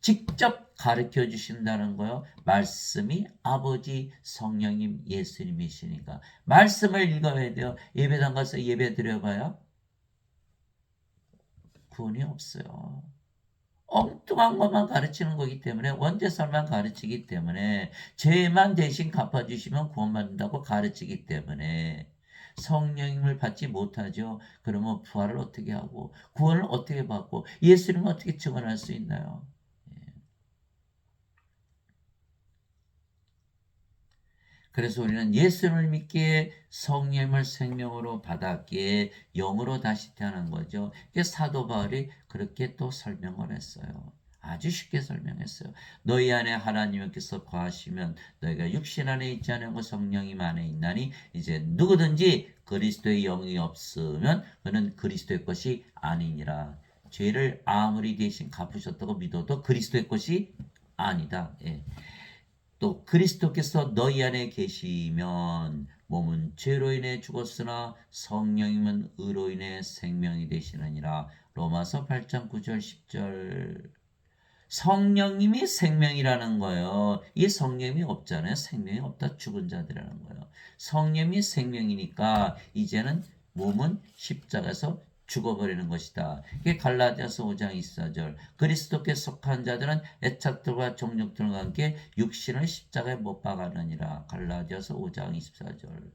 직접 가르쳐 주신다는 거요. 말씀이 아버지 성령님 예수님이시니까 말씀을 읽어야 돼요. 예배당 가서 예배 드려봐요. 구원이 없어요. 엉뚱한 것만 가르치는 거기 때문에 원죄설만 가르치기 때문에 죄만 대신 갚아주시면 구원받는다고 가르치기 때문에 성령님을 받지 못하죠. 그러면 부활을 어떻게 하고 구원을 어떻게 받고 예수님을 어떻게 증언할 수 있나요? 그래서 우리는 예수를 믿기에 성령을 생명으로 받았기에 영으로 다시 태어난 거죠. 사도 바울이 그렇게 또 설명을 했어요. 아주 쉽게 설명했어요. 너희 안에 하나님께서 거하시면 너희가 육신 안에 있지 않은 성령님 안에 있나니 이제 누구든지 그리스도의 영이 없으면 그는 그리스도의 것이 아니니라. 죄를 아무리 대신 갚으셨다고 믿어도 그리스도의 것이 아니다. 예. 또 그리스도께서 너희 안에 계시면 몸은 죄로 인해 죽었으나 성령님은 의로 인해 생명이 되시느니라. 로마서 8장 9절 10절. 성령님이 생명이라는 거예요. 이 성령이 없잖아요. 생명이 없다 죽은 자들이라는 거예요. 성령이 생명이니까 이제는 몸은 십자가에서 죽어버리는 것이다. 이게 갈라디아서 5장 24절. 그리스도께 속한 자들은 애착들과 정욕들과 함께 육신을 십자가에 못 박았느니라. 갈라디아서 5장 24절.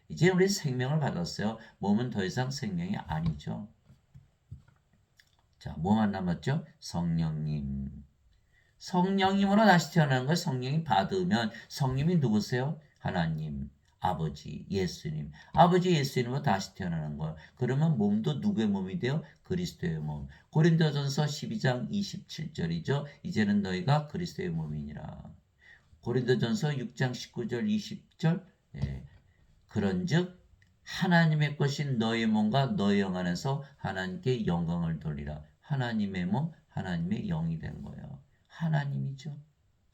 이제 우리 생명을 받았어요. 몸은 더 이상 생명이 아니죠. 자, 뭐만 남았죠? 성령님. 성령님으로 다시 태어나는 걸 성령이 받으면 성령이 누구세요? 하나님. 아버지 예수님. 아버지 예수님으로 다시 태어나는 거예요. 그러면 몸도 누구의 몸이 돼요? 그리스도의 몸. 고린도전서 12장 27절이죠. 이제는 너희가 그리스도의 몸이니라. 고린도전서 6장 19절 20절. 예. 그런즉 하나님의 것인 너희 몸과 너희 영 안에서 하나님께 영광을 돌리라. 하나님의 몸, 하나님의 영이 된 거예요. 하나님이죠.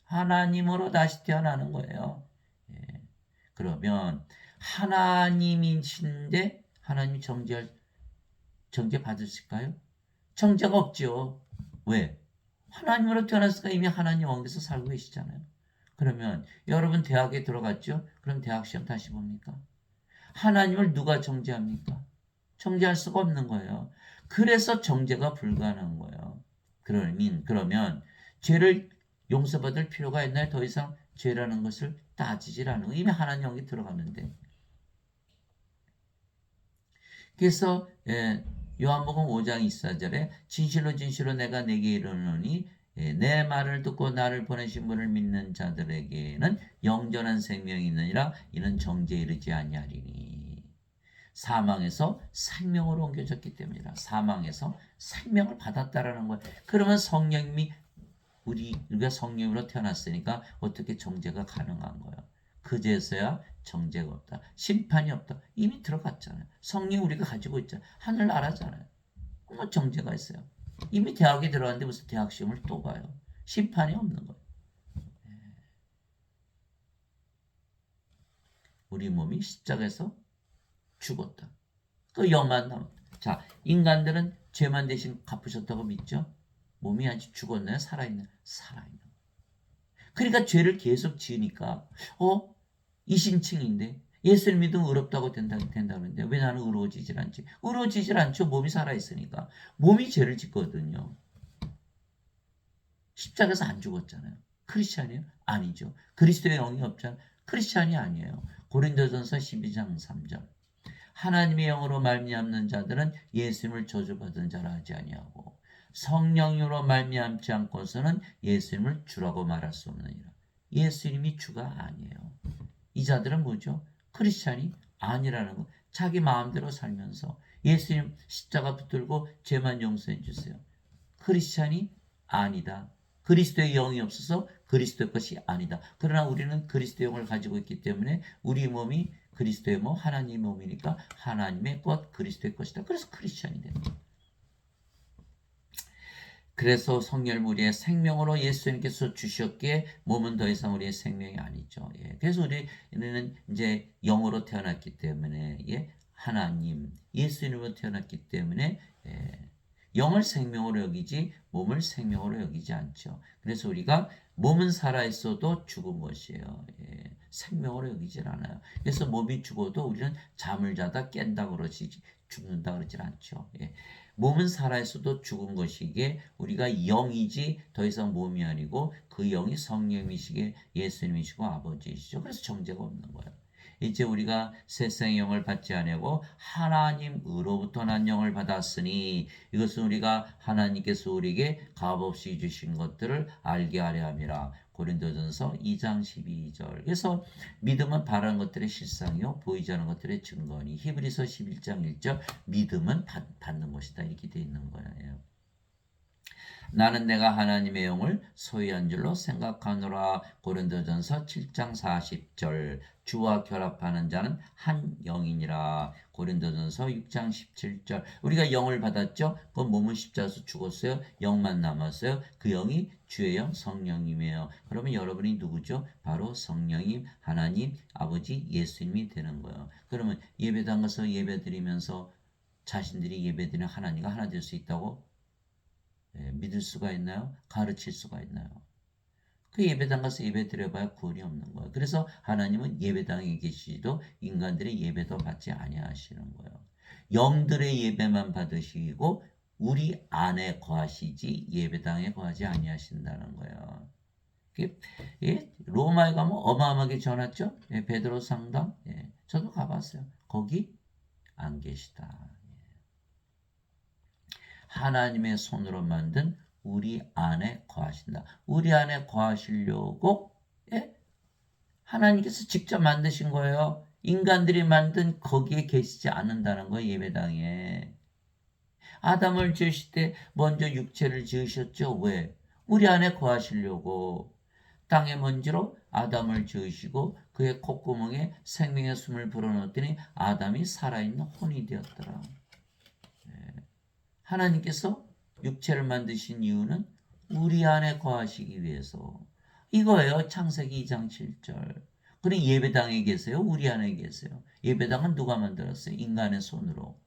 하나님으로 다시 태어나는 거예요. 예. 그러면 하나님이신데 하나님이 정죄 받으실까요? 정죄가 없죠. 왜? 하나님으로 태어났으니까 이미 하나님 왕에서 살고 계시잖아요. 그러면 여러분 대학에 들어갔죠? 그럼 대학 시험 다시 봅니까? 하나님을 누가 정죄합니까? 정죄할 수가 없는 거예요. 그래서 정죄가 불가능한 거예요. 그러면 죄를 용서받을 필요가 있나요? 더 이상 죄라는 것을 따지질 않은 거예요. 이미 하나님 영이 들어갔는데. 그래서 요한복음 5장 24절에 진실로 진실로 내가 내게 이르노니 내 말을 듣고 나를 보내신 분을 믿는 자들에게는 영전한 생명이 있느니라. 이는 정죄에 이르지 아니하리니. 사망에서 생명으로 옮겨졌기 때문이라. 사망에서 생명을 받았다라는 거예요. 그러면 성령님이 우리가 성령으로 태어났으니까 어떻게 정죄가 가능한 거예요? 그제서야 정죄가 없다. 심판이 없다. 이미 들어갔잖아요. 성령 우리가 가지고 있잖아요. 하늘나라잖아요. 뭐 정죄가 있어요. 이미 대학에 들어갔는데 무슨 대학 시험을 또 봐요. 심판이 없는 거예요. 우리 몸이 십자가에서 죽었다. 그 영만 남았다. 자, 인간들은 죄만 대신 갚으셨다고 믿죠? 몸이 아직 죽었나요? 살아있나요? 살아있는. 그러니까 죄를 계속 지으니까 이신칭인데 예수를 믿으면 의롭다고 된다는데 왜 나는 의로워지질 않지? 의로워지질 않죠. 몸이 살아있으니까. 몸이 죄를 짓거든요. 십자가에서 안 죽었잖아요. 크리스찬이에요? 아니죠. 그리스도의 영이 없잖아요. 크리스찬이 아니에요. 고린도전서 12장 3절. 하나님의 영으로 말미암는 자들은 예수님을 저주받은 자라 하지 아니하고 성령으로 말미암지 않고서는 예수님을 주라고 말할 수 없느니라. 예수님이 주가 아니에요. 이 자들은 뭐죠? 크리스찬이 아니라는 거. 자기 마음대로 살면서 예수님 십자가 붙들고 죄만 용서해 주세요. 크리스찬이 아니다. 그리스도의 영이 없어서 그리스도의 것이 아니다. 그러나 우리는 그리스도의 영을 가지고 있기 때문에 우리 몸이 그리스도의 몸, 하나님의 몸이니까 하나님의 것, 그리스도의 것이다. 그래서 크리스찬이 됩니다. 그래서 성결무리의 생명으로 예수님께서 주셨기에 몸은 더 이상 우리의 생명이 아니죠. 예. 그래서 우리는 이제 영으로 태어났기 때문에 하나님, 예수님으로 태어났기 때문에 영을 생명으로 여기지 몸을 생명으로 여기지 않죠. 그래서 우리가 몸은 살아있어도 죽은 것이에요. 생명으로 여기질 않아요. 그래서 몸이 죽어도 우리는 잠을 자다 깬다 그러지 죽는다 그러질 않죠. 몸은 살아있어도 죽은 것이기에 우리가 영이지 더 이상 몸이 아니고 그 영이 성령이시기에 예수님이시고 아버지이시죠. 그래서 정죄가 없는 거예요. 이제 우리가 세상의 영을 받지 아니하고 하나님으로부터 난 영을 받았으니 이것은 우리가 하나님께서 우리에게 값없이 주신 것들을 알게 하려 함이라. 고린도전서 2장 12절. 그래서 믿음은 바라는 것들의 실상이요 보이지 않는 것들의 증거니. 히브리서 11장 1절. 믿음은 받는 것이다. 이렇게 되어 있는 거예요. 나는 내가 하나님의 영을 소유한 줄로 생각하노라. 고린도전서 7장 40절. 주와 결합하는 자는 한 영이니라. 고린도전서 6장 17절. 우리가 영을 받았죠. 그 몸은 십자가에서 죽었어요. 영만 남았어요. 그 영이 주의 영 성령님이에요. 그러면 여러분이 누구죠? 바로 성령님, 하나님, 아버지, 예수님이 되는 거예요. 그러면 예배당 가서 예배드리면서 자신들이 예배드리는 하나님과 하나 될 수 있다고 믿을 수가 있나요? 가르칠 수가 있나요? 그 예배당 가서 예배 드려봐야 구원이 없는 거예요. 그래서 하나님은 예배당에 계시지도 인간들의 예배도 받지 아니하시는 거예요. 영들의 예배만 받으시고 우리 안에 거하시지 예배당에 거하지 아니하신다는 거예요. 로마에 가면 어마어마하게 전했죠. 베드로 상담. 저도 가봤어요. 거기 안 계시다. 하나님의 손으로 만든 우리 안에 거하신다. 우리 안에 거하시려고 하나님께서 직접 만드신 거예요. 인간들이 만든 거기에 계시지 않는다는 거예요. 예배당에. 아담을 지으실 때 먼저 육체를 지으셨죠. 왜? 우리 안에 거하시려고. 땅의 먼지로 아담을 지으시고 그의 콧구멍에 생명의 숨을 불어넣었더니 아담이 살아있는 혼이 되었더라. 하나님께서 육체를 만드신 이유는 우리 안에 거하시기 위해서. 이거예요. 창세기 2장 7절. 그럼 예배당에 계세요? 우리 안에 계세요? 예배당은 누가 만들었어요? 인간의 손으로.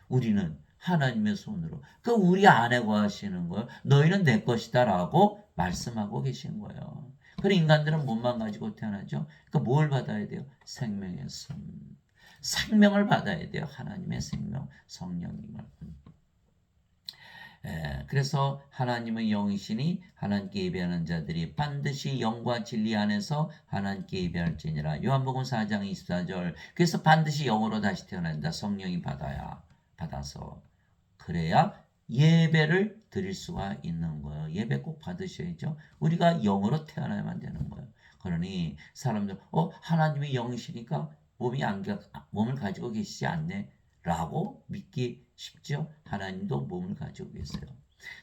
우리는 하나님의 손으로. 그 우리 안에 거하시는 거예요. 너희는 내 것이다 라고 말씀하고 계신 거예요. 그럼 인간들은 몸만 가지고 태어나죠. 그러니까 뭘 받아야 돼요? 생명의 손. 생명을 받아야 돼요. 하나님의 생명, 성령님을. 그래서 하나님의 영이시니 하나님께 예배하는 자들이 반드시 영과 진리 안에서 하나님께 예배할지니라. 요한복음 4장 24절. 그래서 반드시 영으로 다시 태어난다. 성령이 받아서 그래야 예배를 드릴 수가 있는 거예요. 예배 꼭 받으셔야죠. 우리가 영으로 태어나야만 되는 거예요. 그러니 사람들 하나님의 영이시니까 몸을 가지고 계시지 않네 라고 믿기 쉽죠. 하나님도 몸을 가지고 계세요.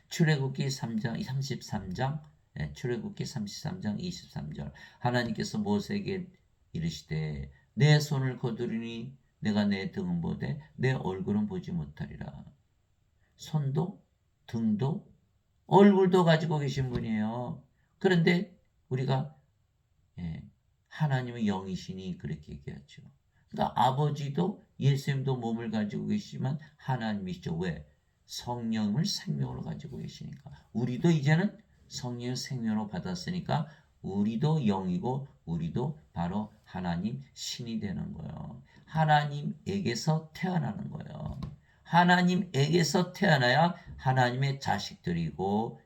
출애굽기 3장 33장 출애굽기 33장 23절. 하나님께서 모세에게 이르시되 내 손을 거두리니 내가 내 등은 보되 내 얼굴은 보지 못하리라. 손도 등도 얼굴도 가지고 계신 분이에요. 그런데 우리가 하나님의 영이시니 그렇게 얘기하죠. 그러니까 아버지도 예수님도 몸을 가지고 계시지만 하나님이시죠. 왜? 성령을 생명으로 가지고 계시니까. 우리도 이제는 성령을 생명으로 받았으니까 우리도 영이고 우리도 바로 하나님 신이 되는 거예요. 하나님에게서 태어나는 거예요. 하나님에게서 태어나야 하나님의 자식들이고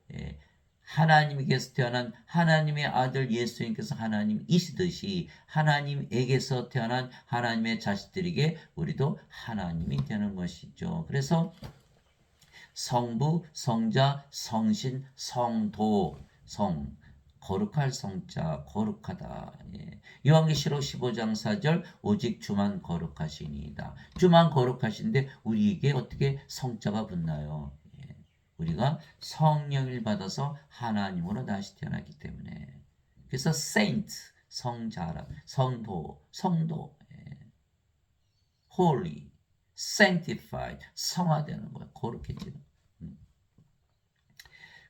하나님께서 태어난 하나님의 아들 예수님께서 하나님이시듯이 하나님에게서 태어난 하나님의 자식들에게 우리도 하나님이 되는 것이죠. 그래서 성부, 성자, 성신, 성도, 거룩할 성자, 거룩하다. 요한계시록 15장 4절 오직 주만 거룩하시니이다. 주만 거룩하신데 우리에게 어떻게 성자가 붙나요? 우리가 성령을 받아서 하나님으로 다시 태어났기 때문에. 그래서 saint, 성자라, 성도, holy, sanctified, 성화되는 거예요. 거룩해지는.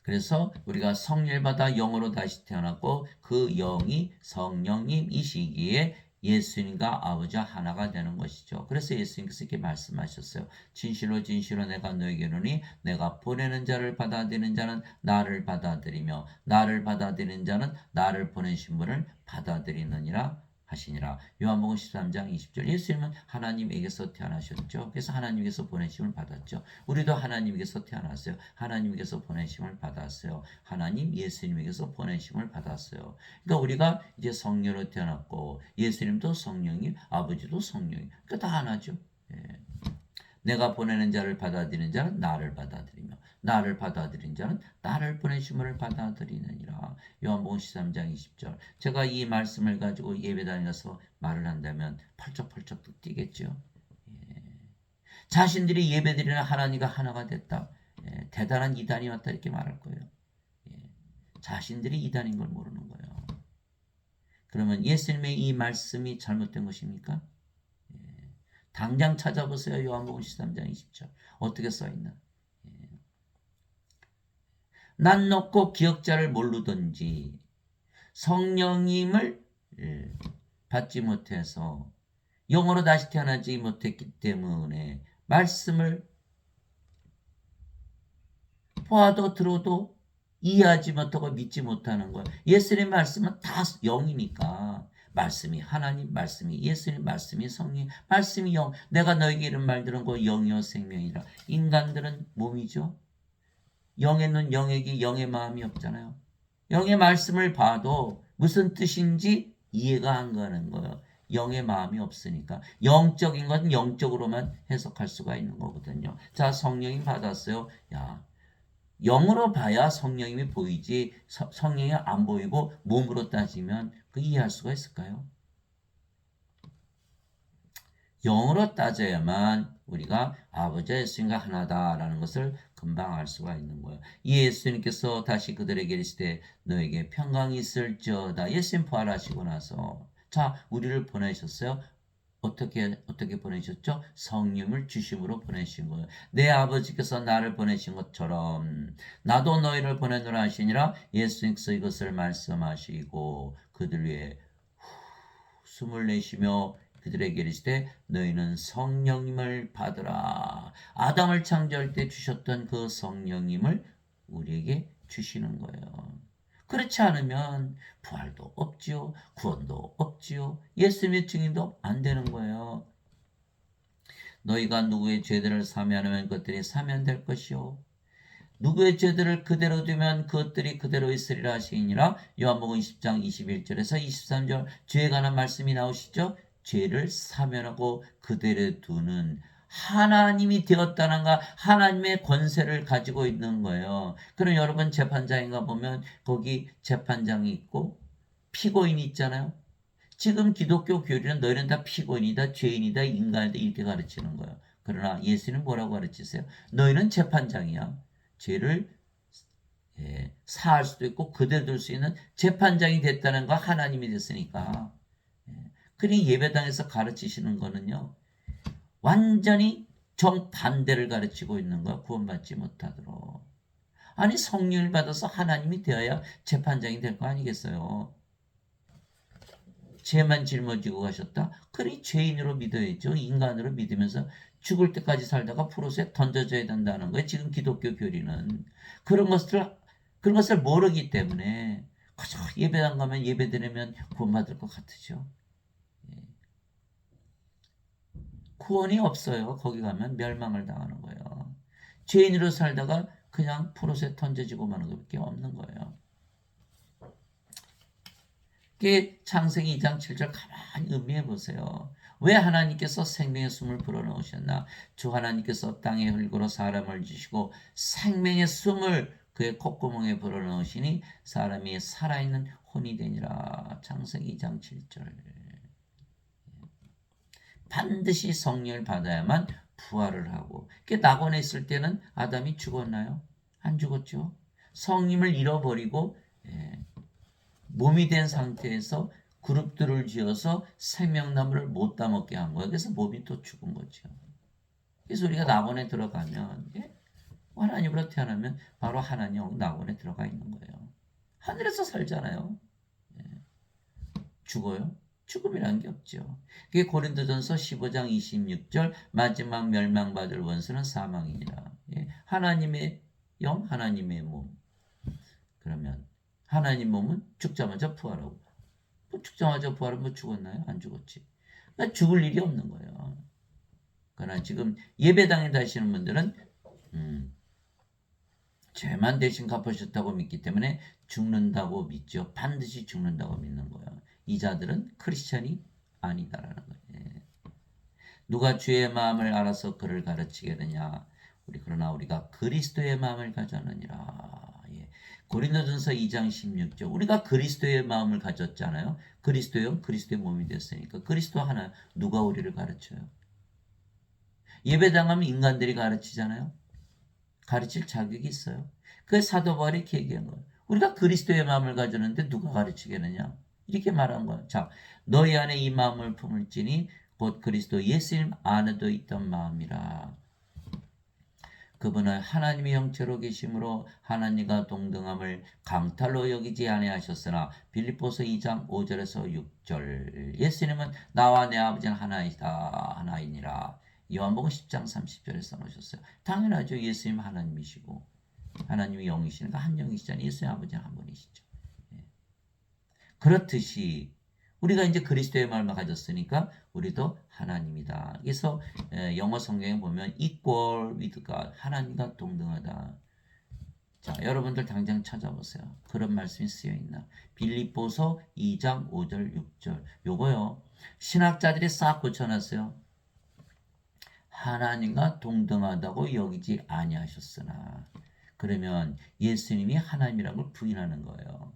그래서 우리가 성령을 받아 영으로 다시 태어났고 그 영이 성령님이시기에 예수님과 아버지와 하나가 되는 것이죠. 그래서 예수님께서 이렇게 말씀하셨어요. 진실로 진실로 내가 너에게 이르노니 내가 보내는 자를 받아들이는 자는 나를 받아들이며 나를 받아들이는 자는 나를 보내신 분을 받아들이느니라 하시니라. 요한복음 13장 20절. 예수님은 하나님에게서 태어나셨죠. 그래서 하나님께서 보내심을 받았죠. 우리도 하나님께서 태어났어요. 하나님께서 보내심을 받았어요. 하나님 예수님에게서 보내심을 받았어요. 그러니까 우리가 이제 성령으로 태어났고 예수님도 성령이 아버지도 성령이 그러니까 다 하나죠. 내가 보내는 자를 받아들이는 자는 나를 받아들이며 나를 받아들인 자는 나를 보내심을 받아들이느니라. 요한복음 13장 20절. 제가 이 말씀을 가지고 예배당에 가서 말을 한다면 펄쩍펄쩍 뛰겠죠. 자신들이 예배드리는 하나님과 하나가 됐다. 대단한 이단이 왔다 이렇게 말할 거예요. 자신들이 이단인 걸 모르는 거예요. 그러면 예수님의 이 말씀이 잘못된 것입니까? 당장 찾아보세요. 요한복음 13장 20절. 어떻게 써있나? 난 놓고 기억자를 모르든지 성령님을 받지 못해서 영으로 다시 태어나지 못했기 때문에 말씀을 보아도 들어도 이해하지 못하고 믿지 못하는 거예요. 예수님의 말씀은 다 영이니까 말씀이 하나님, 말씀이 예수님, 말씀이 성령, 말씀이 영. 내가 너에게 이런 말 들은 거 영이요 생명이라. 인간들은 몸이죠. 영에는 영에게 영의 마음이 없잖아요. 영의 말씀을 봐도 무슨 뜻인지 이해가 안 가는 거예요. 영의 마음이 없으니까. 영적인 건 영적으로만 해석할 수가 있는 거거든요. 자, 성령님 받았어요. 야, 영으로 봐야 성령님이 보이지 성령이 안 보이고 몸으로 따지면 그 이해할 수가 있을까요? 영으로 따져야만 우리가 아버지와 예수님과 하나다라는 것을 금방 알 수가 있는 거예요. 이 예수님께서 다시 그들에게 이르시되 너에게 평강이 있을지어다. 예수님 부활하시고 나서 자 우리를 보내셨어요. 어떻게 보내셨죠? 성령을 주심으로 보내신 거예요. 내 아버지께서 나를 보내신 것처럼 나도 너희를 보내노라 하시니라. 예수님께서 이것을 말씀하시고 그들 위해 숨을 내쉬며 그들에게 이르시되 너희는 성령님을 받으라. 아담을 창조할 때 주셨던 그 성령님을 우리에게 주시는 거예요. 그렇지 않으면 부활도 없지요. 구원도 없지요. 예수님의 증인도 안 되는 거예요. 너희가 누구의 죄들을 사면하면 그것들이 사면될 것이요. 누구의 죄들을 그대로 두면 그것들이 그대로 있으리라 하시니라. 요한복음 10장 21절에서 23절 죄에 관한 말씀이 나오시죠. 죄를 사면하고 그대로 두는 하나님이 되었다는가 하나님의 권세를 가지고 있는 거예요. 그럼 여러분 재판장인가 보면 거기 재판장이 있고 피고인이 있잖아요. 지금 기독교 교리는 너희는 다 피고인이다, 죄인이다, 인간이다 이렇게 가르치는 거예요. 그러나 예수는 뭐라고 가르치세요? 너희는 재판장이야. 죄를 사할 수도 있고 그대로 둘 수 있는 재판장이 됐다는 거 하나님이 됐으니까. 그러니 예배당에서 가르치시는 거는요. 완전히 정반대를 가르치고 있는 거야. 구원받지 못하도록. 아니 성령을 받아서 하나님이 되어야 재판장이 될 거 아니겠어요. 죄만 짊어지고 가셨다? 그러니 죄인으로 믿어야죠. 인간으로 믿으면서 죽을 때까지 살다가 프로스에 던져져야 된다는 거예요. 지금 기독교 교리는. 그런 것을 모르기 때문에 그저 예배당 가면 예배 드리면 구원받을 것 같으죠. 구원이 없어요. 거기 가면 멸망을 당하는 거예요. 죄인으로 살다가 그냥 프로스에 던져지고 마는 것밖에 없는 거예요. 창세기 2장 7절 가만히 음미해 보세요. 왜 하나님께서 생명의 숨을 불어넣으셨나? 주 하나님께서 땅의 흙으로 사람을 주시고 생명의 숨을 그의 콧구멍에 불어넣으시니 사람이 살아있는 혼이 되니라. 창세기 2장 7절. 반드시 성령을 받아야만 부활을 하고. 낙원에 있을 때는 아담이 죽었나요? 안 죽었죠. 성령을 잃어버리고 몸이 된 상태에서 그룹들을 지어서 생명나무를 못 따먹게 한 거예요. 그래서 몸이 또 죽은 거죠. 그래서 우리가 낙원에 들어가면 하나님으로 태어나면 바로 하나님 낙원에 들어가 있는 거예요. 하늘에서 살잖아요. 죽어요? 죽음이란 게 없죠. 그게 고린도전서 15장 26절 마지막 멸망받을 원수는 사망이니라. 하나님의 영, 하나님의 몸. 그러면 하나님 몸은 죽자마자 부활하고 죽자마자 부활하면 죽었나요? 안 죽었지. 그러니까 죽을 일이 없는 거예요. 그러나 지금 예배당에 다니시는 분들은 죄만 대신 갚으셨다고 믿기 때문에 죽는다고 믿죠. 반드시 죽는다고 믿는 거예요. 이 자들은 크리스천이 아니다라는 거예요. 누가 주의 마음을 알아서 그를 가르치겠느냐. 그러나 우리가 그리스도의 마음을 가졌느니라. 고린도전서 2장 16절 우리가 그리스도의 마음을 가졌잖아요. 그리스도의 몸이 됐으니까 그리스도 하나 누가 우리를 가르쳐요? 예배당하면 인간들이 가르치잖아요. 가르칠 자격이 있어요. 그 사도 바울이 이렇게 얘기한 거예요. 우리가 그리스도의 마음을 가졌는데 누가 가르치겠느냐? 이렇게 말한 거예요. 자, 너희 안에 이 마음을 품을지니 곧 그리스도 예수님 안에도 있던 마음이라. 그분은 하나님의 형체로 계심으로 하나님과 동등함을 강탈로 여기지 아니하셨으나 빌립보서 2장 5절에서 6절 예수님은 나와 내 아버지는 하나이니라. 요한복음 10장 30절에 써놓으셨어요. 당연하죠. 예수님 하나님이시고 하나님이 영이시니까 한 영이시잖아요. 예수님 아버지는 한 분이시죠. 그렇듯이 우리가 이제 그리스도의 마음을 가졌으니까 우리도 하나님이다. 그래서 영어 성경에 보면 equal with God, 하나님과 동등하다. 자, 여러분들 당장 찾아보세요. 그런 말씀이 쓰여 있나? 빌립보서 2장 5절 6절. 요거요. 신학자들이 싹 고쳐놨어요. 하나님과 동등하다고 여기지 아니하셨으나. 그러면 예수님이 하나님이라고 부인하는 거예요.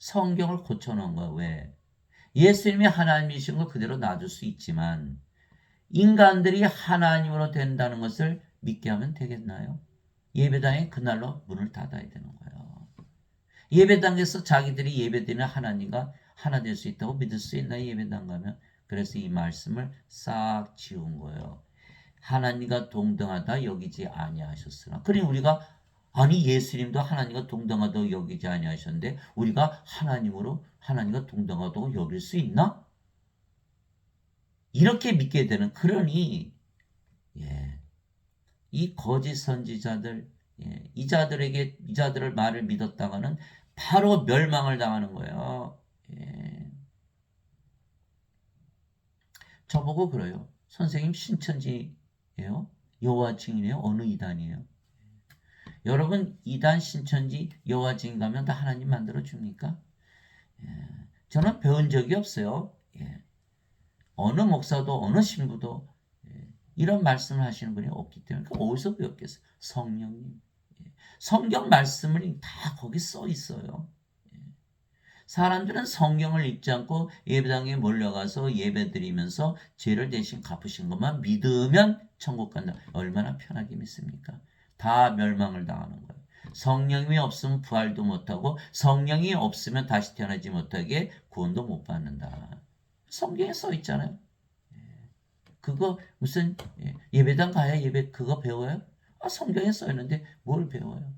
성경을 고쳐놓은 거예요. 왜? 예수님이 하나님이신 걸 그대로 놔둘 수 있지만 인간들이 하나님으로 된다는 것을 믿게 하면 되겠나요? 예배당에 그날로 문을 닫아야 되는 거예요. 예배당에서 자기들이 예배드리는 하나님과 하나 될 수 있다고 믿을 수 있나요? 예배당 가면. 그래서 이 말씀을 싹 지운 거예요. 하나님과 동등하다 여기지 아니하셨으나. 그러니 우리가 아니 예수님도 하나님과 동등하다고 여기지 아니하셨는데 우리가 하나님과 동등하다고 여길 수 있나? 이렇게 믿게 되는. 그러니 예, 이 거짓 선지자들, 예, 이자들을 말을 믿었다가는 바로 멸망을 당하는 거예요. 예. 저보고 그래요. 선생님 신천지예요? 여호와 증인이에요? 어느 이단이에요? 여러분 이단 신천지 여호와 증인 가면 다 하나님 만들어 줍니까? 예. 저는 배운 적이 없어요. 예. 어느 목사도 어느 신부도 예. 이런 말씀을 하시는 분이 없기 때문에 어디서 배웠겠어요? 성령님. 예. 성경 말씀을 다 거기 써 있어요. 예. 사람들은 성경을 읽지 않고 예배당에 몰려가서 예배드리면서 죄를 대신 갚으신 것만 믿으면 천국 간다. 얼마나 편하게 믿습니까? 다 멸망을 당하는 거예요. 성령이 없으면 부활도 못하고 성령이 없으면 다시 태어나지 못하게 구원도 못 받는다. 성경에 써 있잖아요. 그거 무슨 예배당 가야 예배 그거 배워요? 아, 성경에 써 있는데 뭘 배워요?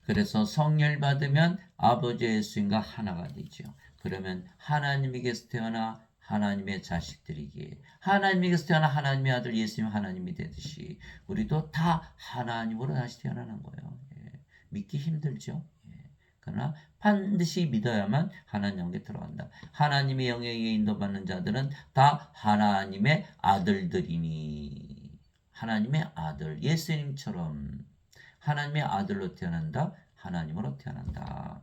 그래서 성령 받으면 아버지 예수님과 하나가 되죠. 그러면 하나님에게서 태어나 하나님의 자식들이기에 하나님에게서 태어나 하나님의 아들 예수님 하나님이 되듯이 우리도 다 하나님으로 다시 태어나는 거예요. 예. 믿기 힘들죠. 예. 그러나 반드시 믿어야만 하나님 영에 들어간다. 하나님의 영에 인도받는 자들은 다 하나님의 아들들이니 하나님의 아들 예수님처럼 하나님의 아들로 태어난다. 하나님으로 태어난다.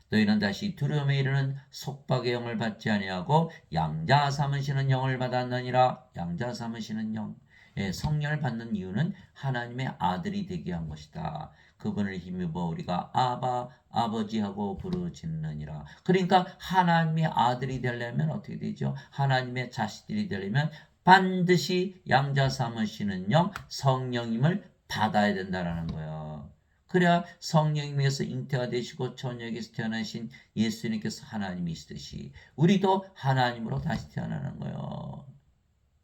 너희는 다시 두려움에 이르는 속박의 영을 받지 아니하고 양자 삼으시는 영을 받았느니라. 양자 삼으시는 영. 예, 성령을 받는 이유는 하나님의 아들이 되게 한 것이다. 그분을 힘입어 우리가 아바 아버지하고 부르짖느니라. 그러니까 하나님의 아들이 되려면 어떻게 되죠? 하나님의 자식들이 되려면 반드시 양자 삼으시는 영 성령님을 받아야 된다라는 거예요. 그래야 성령님에서 잉태가 되시고 처녀에게서 태어나신 예수님께서 하나님이시듯이 우리도 하나님으로 다시 태어나는 거예요.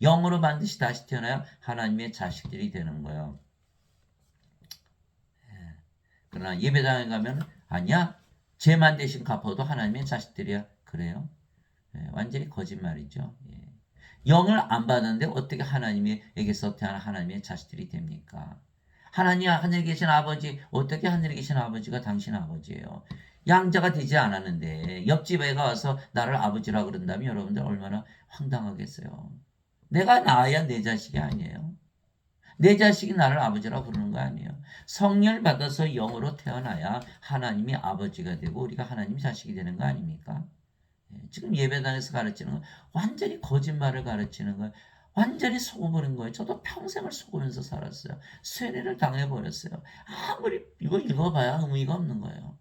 영으로 반드시 다시 태어나야 하나님의 자식들이 되는 거예요. 그러나 예배당에 가면 아니야. 죄만 대신 갚아도 하나님의 자식들이야. 그래요? 완전히 거짓말이죠. 영을 안 받았는데 어떻게 하나님에게서 태어난 하나님의 자식들이 됩니까? 하나님 하늘에 계신 아버지 어떻게 하늘에 계신 아버지가 당신 아버지예요. 양자가 되지 않았는데 옆집 애가 와서 나를 아버지라고 그런다면 여러분들 얼마나 황당하겠어요. 내가 낳아야 내 자식이 아니에요. 내 자식이 나를 아버지라고 부르는 거 아니에요. 성령을 받아서 영으로 태어나야 하나님이 아버지가 되고 우리가 하나님 자식이 되는 거 아닙니까? 지금 예배당에서 가르치는 건 완전히 거짓말을 가르치는 거예요. 완전히 속아버린 거예요. 저도 평생을 속으면서 살았어요. 쇠뇌를 당해버렸어요. 아무리 이거 읽어봐야 의미가 없는 거예요.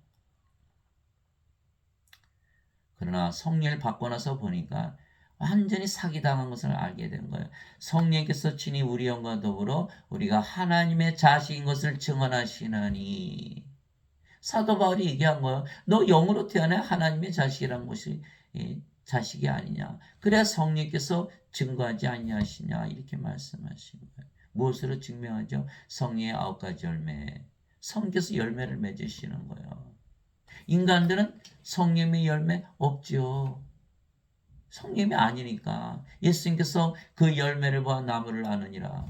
그러나 성령을 받고 나서 보니까 완전히 사기당한 것을 알게 된 거예요. 성령께서 친히 우리 영과 더불어 우리가 하나님의 자식인 것을 증언하시나니 사도 바울이 얘기한 거예요. 너 영으로 태어나 하나님의 자식이란 것이 자식이 아니냐. 그래야 성령께서 증거하지 아니하시냐 이렇게 말씀하신 거예요. 무엇으로 증명하죠? 성령의 9가지 열매. 성령께서 열매를 맺으시는 거예요. 인간들은 성령의 열매 없죠. 성령이 아니니까. 예수님께서 그 열매를 보아 나무를 아느니라.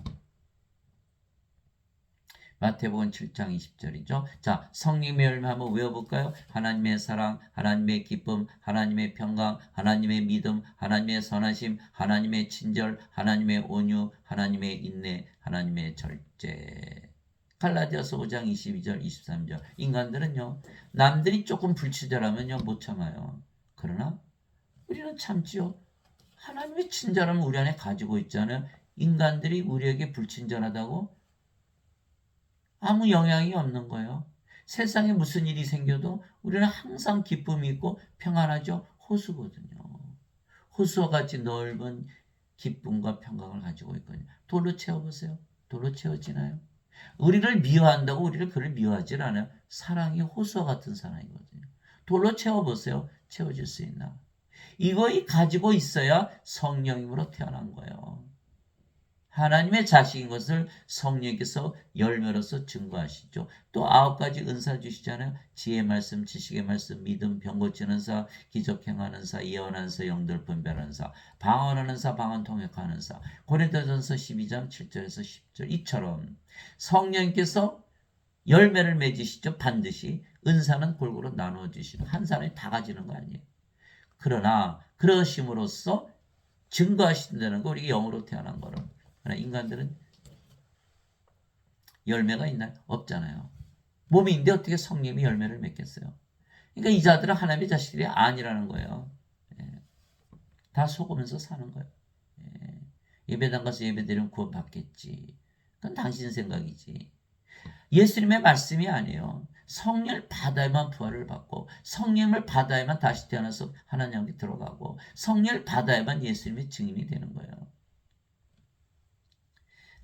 마태복음 7장 20절이죠. 자, 성령의 열매 한번 외워볼까요? 하나님의 사랑, 하나님의 기쁨, 하나님의 평강, 하나님의 믿음, 하나님의 선하심, 하나님의 친절, 하나님의 온유, 하나님의 인내, 하나님의 절제. 갈라디아서 5장 22절 23절. 인간들은요. 남들이 조금 불친절하면요. 못 참아요. 그러나 우리는 참지요. 하나님의 친절함을 우리 안에 가지고 있잖아요. 인간들이 우리에게 불친절하다고 아무 영향이 없는 거예요. 세상에 무슨 일이 생겨도 우리는 항상 기쁨이 있고 평안하죠. 호수거든요. 호수와 같이 넓은 기쁨과 평강을 가지고 있거든요. 돌로 채워보세요. 돌로 채워지나요? 우리를 미워한다고 우리를 그를 미워하질 않아요. 사랑이 호수와 같은 사랑이거든요. 돌로 채워보세요. 채워질 수 있나? 이거 가지고 있어야 성령님으로 태어난 거예요. 하나님의 자식인 것을 성령께서 열매로서 증거하시죠. 또 9가지 은사 주시잖아요. 지혜 말씀, 지식의 말씀, 믿음, 병 고치는 사, 기적 행하는 사, 예언하는 사, 영들 분별하는 사, 방언하는 사, 방언 통역하는 사. 고린도전서 12장 7절에서 10절. 이처럼 성령께서 열매를 맺으시죠. 반드시 은사는 골고루 나누어 주시는, 한 사람이 다 가지는 거 아니에요. 그러나 그러심으로써 증거하신다는 거, 우리가 영으로 태어난 거로. 그러나 인간들은 열매가 있나요? 없잖아요. 몸인데 어떻게 성령이 열매를 맺겠어요? 그러니까 이 자들은 하나님의 자식들이 아니라는 거예요. 예. 다 속으면서 사는 거예요. 예. 예배당 가서 예배드리면 구원받겠지. 그건 당신 생각이지. 예수님의 말씀이 아니에요. 성령을 받아야만 부활을 받고, 성령을 받아야만 다시 태어나서 하나님께 들어가고, 성령을 받아야만 예수님의 증인이 되는 거예요.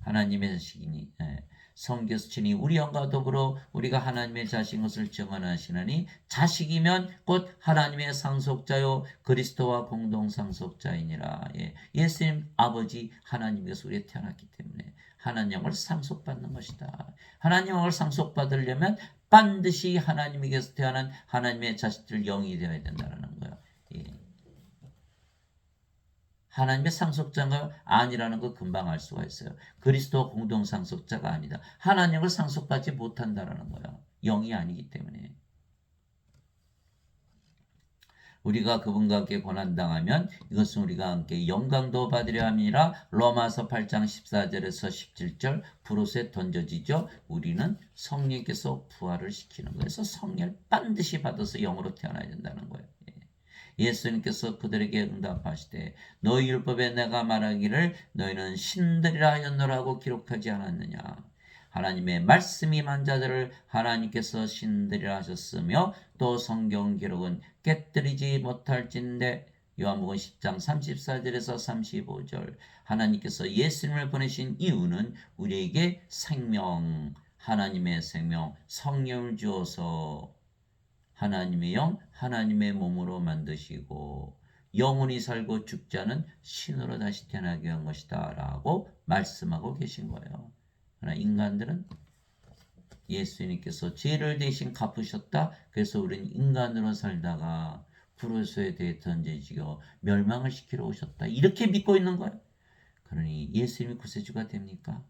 하나님의 자식이니, 성경에서 친히 우리 영과 더불어 우리가 하나님의 자식인 것을 증언하시나니, 자식이면 곧 하나님의 상속자요 그리스도와 공동 상속자이니라. 예수님 아버지 하나님께서 우리에 태어났기 때문에 하나님 영을 상속받는 것이다. 하나님 영을 상속받으려면 반드시 하나님에게서 태어난 하나님의 자식들 영이 되어야 된다는 거예요. 하나님의 상속자가 아니라는 거 금방 알 수가 있어요. 그리스도 공동 상속자가 아니다. 하나님을 상속받지 못한다라는 거예요. 영이 아니기 때문에. 우리가 그분과 함께 고난당하면 이것은 우리가 함께 영광도 받으려 함이라. 로마서 8장 14절에서 17절 브롯에 던져지죠. 우리는 성령께서 부활을 시키는 거예요. 그래서 성령을 반드시 받아서 영으로 태어나야 된다는 거예요. 예수님께서 그들에게 응답하시되 너희 율법에 내가 말하기를 너희는 신들이라 하였노라고 기록하지 않았느냐. 하나님의 말씀이 임한 자들을 하나님께서 신들이라 하셨으며 또 성경 기록은 깨뜨리지 못할진대. 요한복음 10장 34절에서 35절. 하나님께서 예수님을 보내신 이유는 우리에게 생명, 하나님의 생명, 성령을 주어서 하나님의 영, 하나님의 몸으로 만드시고 영원히 살고 죽지 않은 신으로 다시 태어나게 한 것이다 라고 말씀하고 계신 거예요. 그러나 인간들은 예수님께서 죄를 대신 갚으셨다. 그래서 우리는 인간으로 살다가 불호소에 대해 던져지고 멸망을 시키러 오셨다. 이렇게 믿고 있는 거예요. 그러니 예수님이 구세주가 됩니까?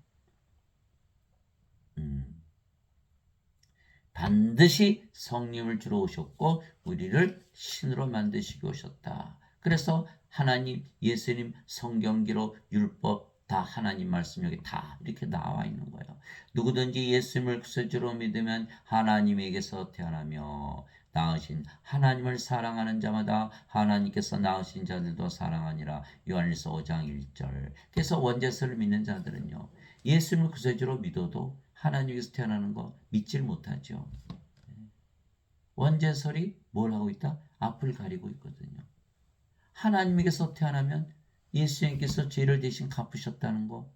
반드시 성령을 주러 오셨고 우리를 신으로 만드시고 오셨다. 그래서 하나님, 예수님, 성경기로 율법 다 하나님 말씀 여기 다 이렇게 나와 있는 거예요. 누구든지 예수님을 구세주로 믿으면 하나님에게서 태어나며 낳으신 하나님을 사랑하는 자마다 하나님께서 낳으신 자들도 사랑하니라. 요한일서 5장 1절. 그래서 원죄서를 믿는 자들은요, 예수님을 구세주로 믿어도 하나님께서 태어나는 거 믿질 못하죠. 원죄설이 뭘 하고 있다? 앞을 가리고 있거든요. 하나님에게서 태어나면 예수님께서 죄를 대신 갚으셨다는 거,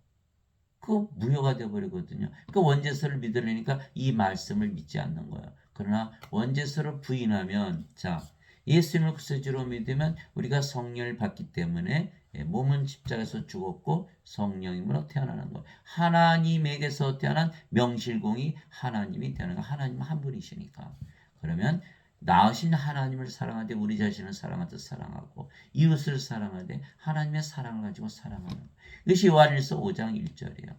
그거 무효가 되어버리거든요. 그 원죄설을 믿으려니까 이 말씀을 믿지 않는 거예요. 그러나 원죄설을 부인하면, 자, 예수님을 구세주로 믿으면 우리가 성령을 받기 때문에 몸은 십자가에서 죽었고 성령님으로 태어나는 것. 하나님에게서 태어난 명실공히 하나님이 되는 거. 하나님 한 분이시니까. 그러면 낳으신 하나님을 사랑하되 우리 자신을 사랑하듯 사랑하고 이웃을 사랑하되 하나님의 사랑을 가지고 사랑하는 것. 이것이 요한일서 5장 1절이에요.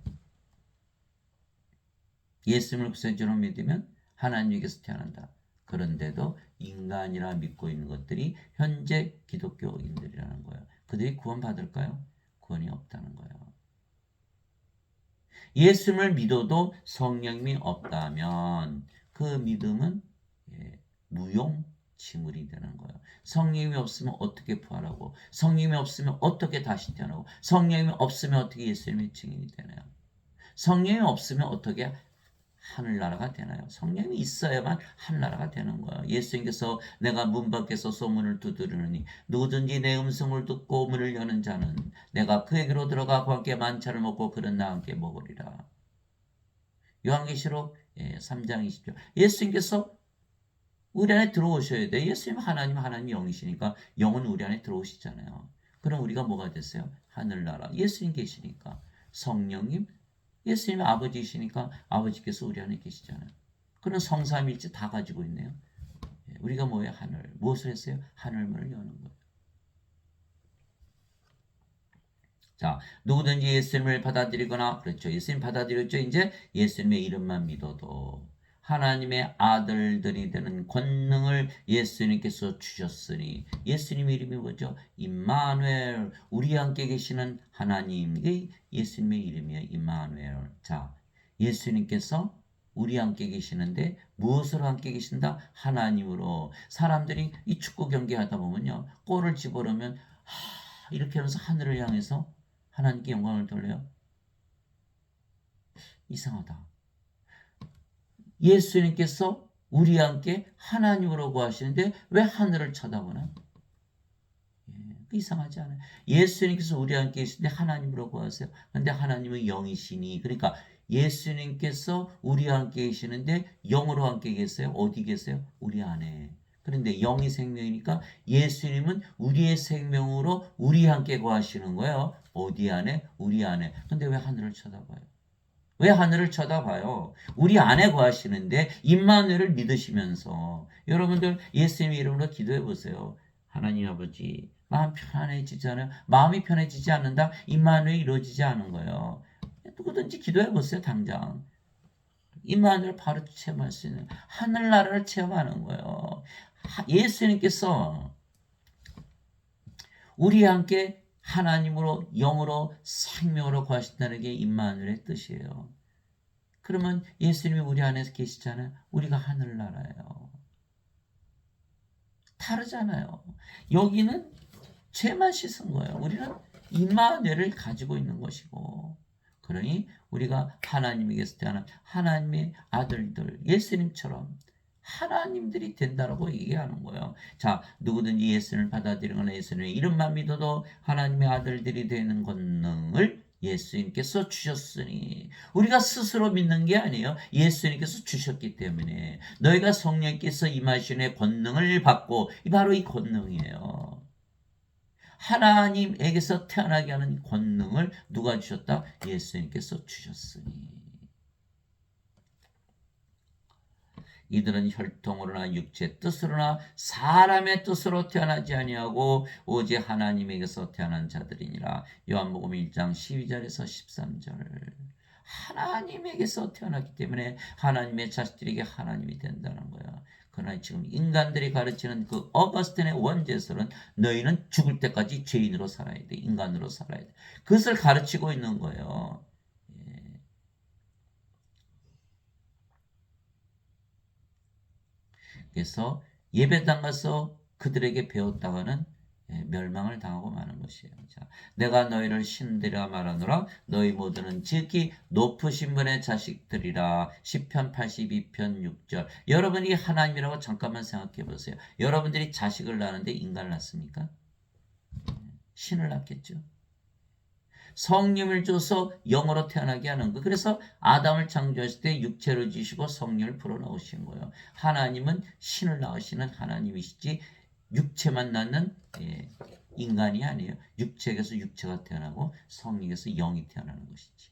예수님을 구세주로 믿으면 하나님에게서 태어난다. 그런데도 인간이라 믿고 있는 것들이 현재 기독교인들이라는 거예요. 그들이 구원받을까요? 구원이 없다는 거예요. 예수님을 믿어도 성령님이 없다면 그 믿음은 무용지물이 되는 거예요. 성령님이 없으면 어떻게 부활하고, 성령님이 없으면 어떻게 다시 태어나고, 성령님이 없으면 어떻게 예수님의 증인이 되나요? 성령이 없으면 어떻게 하늘나라가 되나요? 성령이 있어야만 하늘나라가 되는 거예요. 예수님께서 내가 문 밖에서 소문을 두드리느니 누구든지 내 음성을 듣고 문을 여는 자는 내가 그에게로 들어가 그와 함께 만찬을 먹고 그는 나와 함께 먹으리라. 요한계시록 3장 20절. 예수님께서 우리 안에 들어오셔야 돼. 예수님 하나님 영이시니까 영은 우리 안에 들어오시잖아요. 그럼 우리가 뭐가 됐어요? 하늘나라. 예수님 계시니까. 성령님, 예수님 아버지이시니까 아버지께서 우리 안에 계시잖아요. 그런 성삼일체 다 가지고 있네요. 우리가 뭐예요? 하늘. 무엇을 했어요? 하늘문을 여는 거예요. 자, 누구든지 예수님을 받아들이거나, 그렇죠. 예수님 받아들였죠. 이제 예수님의 이름만 믿어도 하나님의 아들들이 되는 권능을 예수님께서 주셨으니, 예수님 이름이 뭐죠? 임마누엘, 우리 함께 계시는 하나님의 예수님의 이름이에요. 임마누엘. 자, 예수님께서 우리 함께 계시는데 무엇으로 함께 계신다? 하나님으로. 사람들이 이 축구 경기 하다 보면요, 골을 집어넣으면 이렇게 하면서 하늘을 향해서 하나님께 영광을 돌려요. 이상하다. 예수님께서 우리 함께 하나님으로 구하시는데 왜 하늘을 쳐다보나? 이상하지 않아요? 예수님께서 우리 함께 계시는데 하나님으로 구하세요. 그런데 하나님은 영이시니, 그러니까 예수님께서 우리 함께 계시는데 영으로 함께 계세요. 어디 계세요? 우리 안에. 그런데 영이 생명이니까 예수님은 우리의 생명으로 우리 함께 거하시는 거예요. 어디 안에? 우리 안에. 근데 왜 하늘을 쳐다봐요? 왜 하늘을 쳐다봐요? 우리 안에 거하시는데 임마누엘을 믿으시면서 여러분들 예수님의 이름으로 기도해 보세요. 하나님 아버지, 마음 편안해지지 않아요? 마음이 편해지지 않는다? 임마누엘이 이루어지지 않은 거예요. 누구든지 기도해 보세요. 당장. 임마누엘 바로 체험할 수 있는 하늘나라를 체험하는 거예요. 예수님께서 우리 함께 하나님으로 영으로 생명으로 거하신다는 게 임마누엘의 뜻이에요. 그러면 예수님이 우리 안에서 계시잖아요. 우리가 하늘나라예요. 다르잖아요. 여기는 죄만 씻은 거예요. 우리는 임마누엘을 가지고 있는 것이고, 그러니 우리가 하나님에게서 태어난 하나님의 아들들, 예수님처럼 하나님들이 된다라고 얘기하는 거예요. 자, 누구든지 예수님을 받아들이거나 예수님의 이름만 믿어도 하나님의 아들들이 되는 권능을 예수님께서 주셨으니, 우리가 스스로 믿는 게 아니에요. 예수님께서 주셨기 때문에 너희가 성령께서 임하시는 권능을 받고, 바로 이 권능이에요. 하나님에게서 태어나게 하는 권능을 누가 주셨다? 예수님께서 주셨으니. 이들은 혈통으로나 육체의 뜻으로나 사람의 뜻으로 태어나지 아니하고 오직 하나님에게서 태어난 자들이니라. 요한복음 1장 12절에서 13절. 하나님에게서 태어났기 때문에 하나님의 자식들에게 하나님이 된다는 거야. 그러나 지금 인간들이 가르치는 그 어거스틴의 원죄설은 너희는 죽을 때까지 죄인으로 살아야 돼. 인간으로 살아야 돼. 그것을 가르치고 있는 거예요. 그래서 예배당 가서 그들에게 배웠다가는 멸망을 당하고 마는 것이에요. 자, 내가 너희를 신들이라 말하노라. 너희 모두는 지극히 높으신 분의 자식들이라. 시편 82편 6절. 여러분이 하나님이라고 잠깐만 생각해 보세요. 여러분들이 자식을 낳는데 인간을 낳습니까? 신을 낳겠죠. 성령을 줘서 영으로 태어나게 하는 거. 그래서 아담을 창조하실 때 육체를 지시고 성령을 불어넣으신 거예요. 하나님은 신을 낳으시는 하나님이시지 육체만 낳는 인간이 아니에요. 육체에서 육체가 태어나고 성령에서 영이 태어나는 것이지.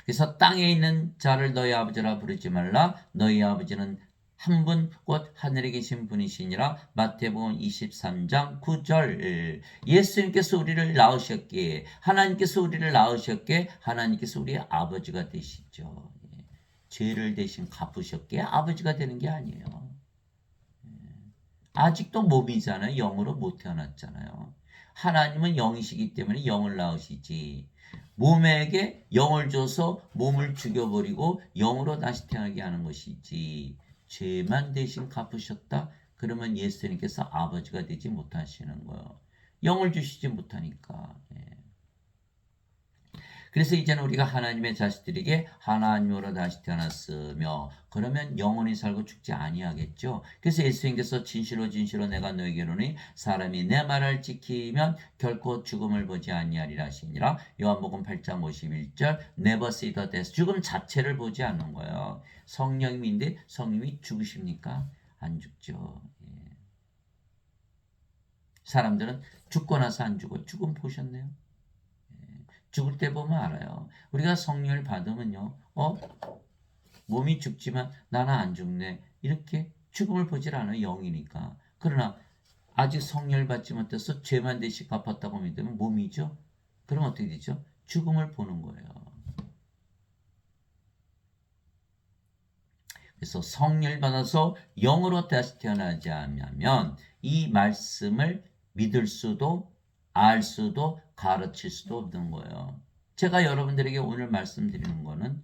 그래서 땅에 있는 자를 너희 아버지라 부르지 말라. 너희 아버지는 한 분 곧 하늘에 계신 분이시니라. 마태복음 23장 9절. 예수님께서 우리를 낳으셨기에, 하나님께서 우리를 낳으셨기에 하나님께서 우리의 아버지가 되시죠. 죄를 대신 갚으셨기에 아버지가 되는 게 아니에요. 아직도 몸이잖아요. 영으로 못 태어났잖아요. 하나님은 영이시기 때문에 영을 낳으시지, 몸에게 영을 줘서 몸을 죽여버리고 영으로 다시 태어나게 하는 것이지, 죄만 대신 갚으셨다? 그러면 예수님께서 아버지가 되지 못하시는 거예요. 영을 주시지 못하니까. 그래서 이제는 우리가 하나님의 자식들에게 하나님으로 다시 태어났으며 그러면 영원히 살고 죽지 아니하겠죠. 그래서 예수님께서 진실로 진실로 내가 너에게 이르노니 사람이 내 말을 지키면 결코 죽음을 보지 아니하리라 하시니라. 요한복음 8장 51절 Never see the death. 죽음 자체를 보지 않는 거예요. 성령님인데 성령이 죽으십니까? 안 죽죠. 예. 사람들은 죽고 나서 안 죽어요. 죽음 보셨네요. 죽을 때 보면 알아요. 우리가 성령을 받으면요. 몸이 죽지만 나는 안 죽네. 이렇게 죽음을 보질 않아요. 영이니까. 그러나 아직 성령을 받지 못해서 죄만 대신 갚았다고 믿으면 몸이죠. 그럼 어떻게 되죠? 죽음을 보는 거예요. 그래서 성령을 받아서 영으로 다시 태어나지 않으면 이 말씀을 믿을 수도 알 수도 가르칠 수도 없는 거예요. 제가 여러분들에게 오늘 말씀드리는 거는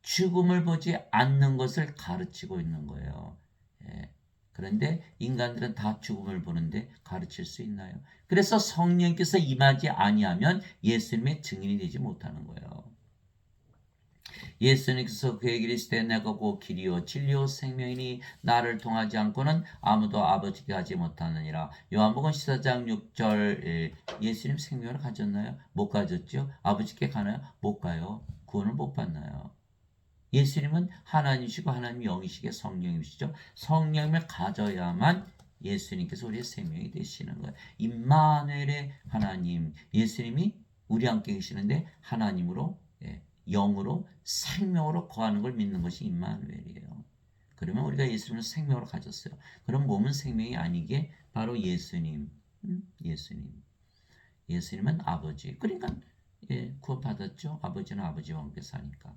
죽음을 보지 않는 것을 가르치고 있는 거예요. 예. 그런데 인간들은 다 죽음을 보는데 가르칠 수 있나요? 그래서 성령께서 임하지 아니하면 예수님의 증인이 되지 못하는 거예요. 예수님께서 그에게 이르시되 내가 곧 길이요 진리요 생명이니 나를 통하지 않고는 아무도 아버지께 가지 못하느니라. 요한복음 14장 6절 예수님 생명을 가졌나요? 못 가졌죠. 아버지께 가나요? 못 가요. 구원을 못 받나요? 예수님은 하나님이시고 하나님 영이시게 성령이시죠. 성령을 가져야만 예수님께서 우리의 생명이 되시는 거예요. 임마누엘의 하나님, 예수님이 우리 함께 계시는데 하나님으로 영으로 생명으로 거하는 걸 믿는 것이 임마누엘이에요. 그러면 우리가 예수님을 생명으로 가졌어요. 그럼 몸은 생명이 아니게 바로 예수님, 예수님은 아버지. 그러니까 구원받았죠. 아버지는 아버지와 함께 사니까.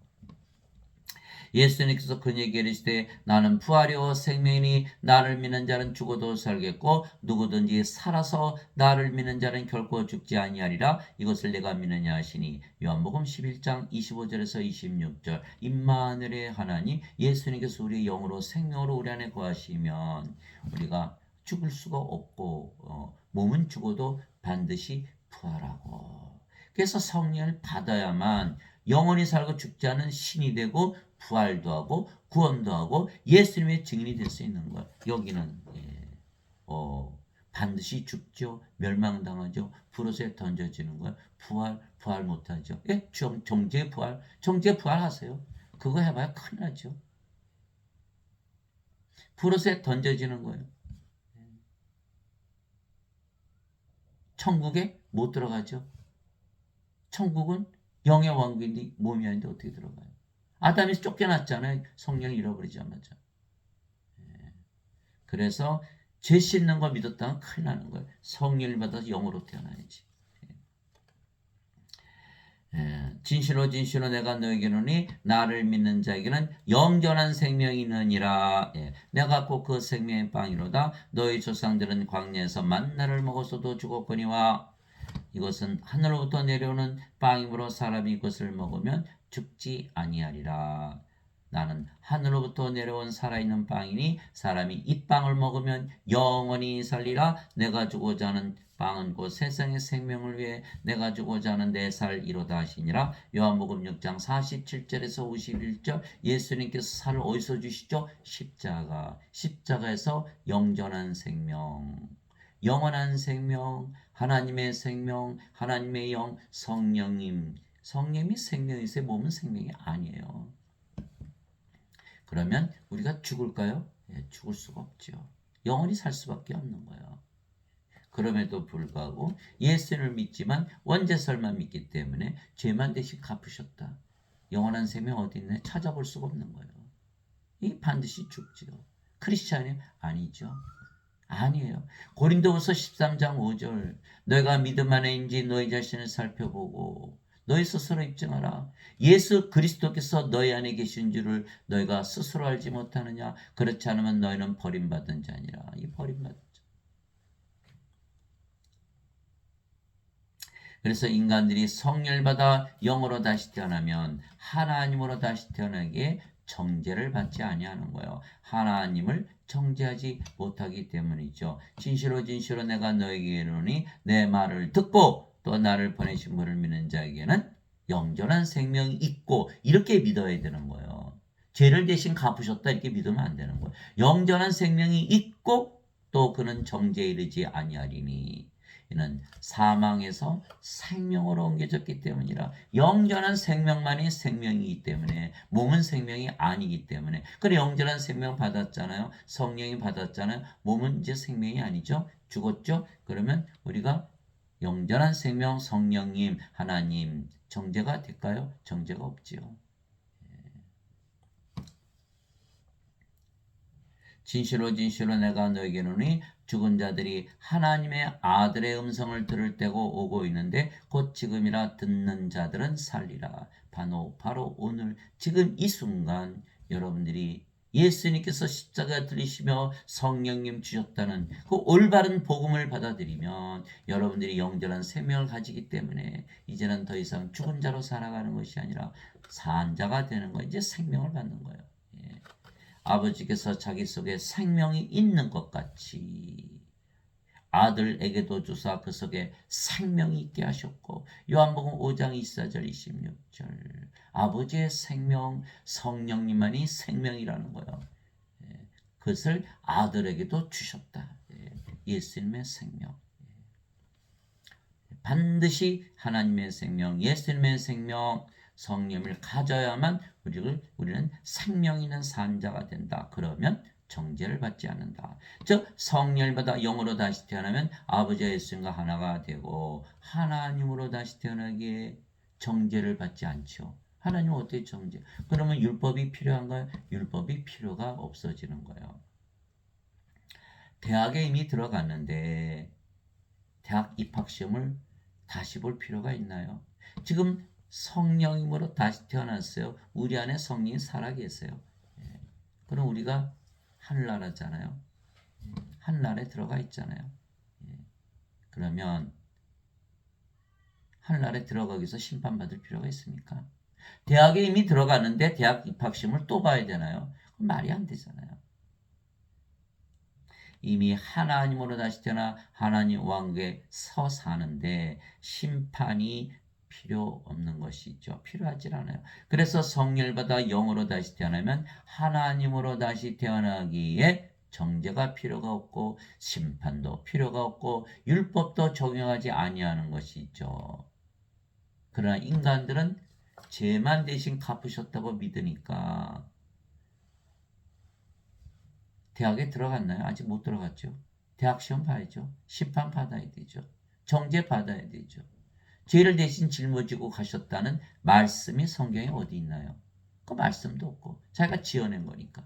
예수님께서 그에게 이르시되 나는 부활이요 생명이니 나를 믿는 자는 죽어도 살겠고 누구든지 살아서 나를 믿는 자는 결코 죽지 아니하리라. 이것을 내가 믿느냐 하시니. 요한복음 11장 25절에서 26절 임마누엘의 하나님 예수님께서 우리의 영으로 생명으로 우리 안에 거하시면 우리가 죽을 수가 없고 몸은 죽어도 반드시 부활하고 그래서 성령을 받아야만 영원히 살고 죽지 않은 신이 되고 부활도 하고 구원도 하고 예수님의 증인이 될 수 있는 거예요. 여기는 반드시 죽죠. 멸망당하죠. 불옷에 던져지는 거예요. 부활 못하죠. 정죄 부활하세요. 그거 해봐야 큰일 나죠. 불옷에 던져지는 거예요. 천국에 못 들어가죠. 천국은 영의 왕국인데 몸이 아닌데 어떻게 들어가요? 아담이 쫓겨났잖아요. 성령을 잃어버리자마자. 그래서 죄 씻는 거 믿었다면 큰일 나는 거예요. 성령을 받아서 영으로 태어나야지. 진실로 진실로 내가 너에게 이르노니 나를 믿는 자에게는 영전한 생명이 있느니라. 내가 곧 그 생명의 빵이로다. 너희 조상들은 광야에서 만나를 먹었어도 죽었거니와 이것은 하늘로부터 내려오는 빵이므로 사람이 이것을 먹으면 죽지 아니하리라. 나는 하늘로부터 내려온 살아있는 빵이니 사람이 이 빵을 먹으면 영원히 살리라. 내가 주고자 하는 빵은 곧 세상의 생명을 위해 내가 주고자 하는 내 살이로다 하시니라. 요한복음 6장 47절에서 51절 예수님께서 살을 어디서 주시죠? 십자가에서 영전한 생명, 영원한 생명, 하나님의 생명, 하나님의 영, 성령님이 생명이세요. 몸은 생명이 아니에요. 그러면 우리가 죽을까요? 죽을 수가 없죠. 영원히 살 수밖에 없는 거예요. 그럼에도 불구하고 예수를 믿지만 원죄설만 믿기 때문에 죄만 대신 갚으셨다. 영원한 생명 어디 있네? 찾아볼 수가 없는 거예요. 이 반드시 죽지요. 크리스찬이 아니죠. 아니에요. 고린도후서 13장 5절 너희가 믿음 안에 있는지 너희 자신을 살펴보고 너희 스스로 입증하라. 예수 그리스도께서 너희 안에 계신 줄을 너희가 스스로 알지 못하느냐. 그렇지 않으면 너희는 버림받은 자니라. 이 버림받은 자. 그래서 인간들이 성령을 받아 영으로 다시 태어나면 하나님으로 다시 태어나기에 정죄를 받지 아니하는 거예요. 하나님을 정죄하지 못하기 때문이죠. 진실로 진실로 내가 너에게 이르노니 내 말을 듣고 또 나를 보내신 분을 믿는 자에게는 영전한 생명이 있고 이렇게 믿어야 되는 거예요. 죄를 대신 갚으셨다 이렇게 믿으면 안 되는 거예요. 영전한 생명이 있고 또 그는 정죄에 이르지 아니하리니 이는 사망에서 생명으로 옮겨졌기 때문이라. 영전한 생명만이 생명이기 때문에 몸은 생명이 아니기 때문에. 그래 영전한 생명 받았잖아요. 성령이 받았잖아요. 몸은 이제 생명이 아니죠. 죽었죠. 그러면 우리가 영전한 생명 성령님 하나님 정죄가 될까요? 정죄가 없지요. 진실로 진실로 내가 너에게 이르노니 죽은 자들이 하나님의 아들의 음성을 들을 때가 오고 있는데 곧 지금이라 듣는 자들은 살리라. 바로 오늘 지금 이 순간 여러분들이 예수님께서 십자가 들리시며 성령님 주셨다는 그 올바른 복음을 받아들이면 여러분들이 영전한 생명을 가지기 때문에 이제는 더 이상 죽은 자로 살아가는 것이 아니라 산 자가 되는 거예요. 이제 생명을 받는 거예요. 예. 아버지께서 자기 속에 생명이 있는 것 같이 아들에게도 주사 그 속에 생명이 있게 하셨고 요한복음 5장 24절 26절 아버지의 생명 성령님만이 생명이라는 거예요. 그것을 아들에게도 주셨다. 예수님의 생명. 반드시 하나님의 생명, 예수님의 생명, 성령을 가져야만 우리는 생명 있는 산자가 된다. 그러면 정죄를 받지 않는다. 즉 성령을 받아 영으로 다시 태어나면 아버지와 예수님과 하나가 되고 하나님으로 다시 태어나기에 정죄를 받지 않죠. 하나님은 어떻게 정죄? 그러면 율법이 필요한가요? 율법이 필요가 없어지는 거예요. 대학에 이미 들어갔는데 대학 입학시험을 다시 볼 필요가 있나요? 지금 성령님으로 다시 태어났어요. 우리 안에 성령이 살아계세요. 그럼 우리가 하늘나라잖아요. 하늘나라에 들어가 있잖아요. 그러면 하늘나라에 들어가기 위해서 심판받을 필요가 있습니까? 대학에 이미 들어가는데 대학 입학시험을 또 봐야 되나요? 말이 안 되잖아요. 이미 하나님으로 다시 태어나 하나님 왕국에 서 사는데 심판이 필요 없는 것이죠. 필요하지 않아요. 그래서 성령을 받아 영으로 다시 태어나면 하나님으로 다시 태어나기에 정죄가 필요가 없고 심판도 필요가 없고 율법도 적용하지 아니하는 것이죠. 그러나 인간들은 죄만 대신 갚으셨다고 믿으니까 대학에 들어갔나요? 아직 못 들어갔죠. 대학 시험 봐야죠. 심판 받아야 되죠. 정죄 받아야 되죠. 죄를 대신 짊어지고 가셨다는 말씀이 성경에 어디 있나요? 그 말씀도 없고 자기가 지어낸 거니까.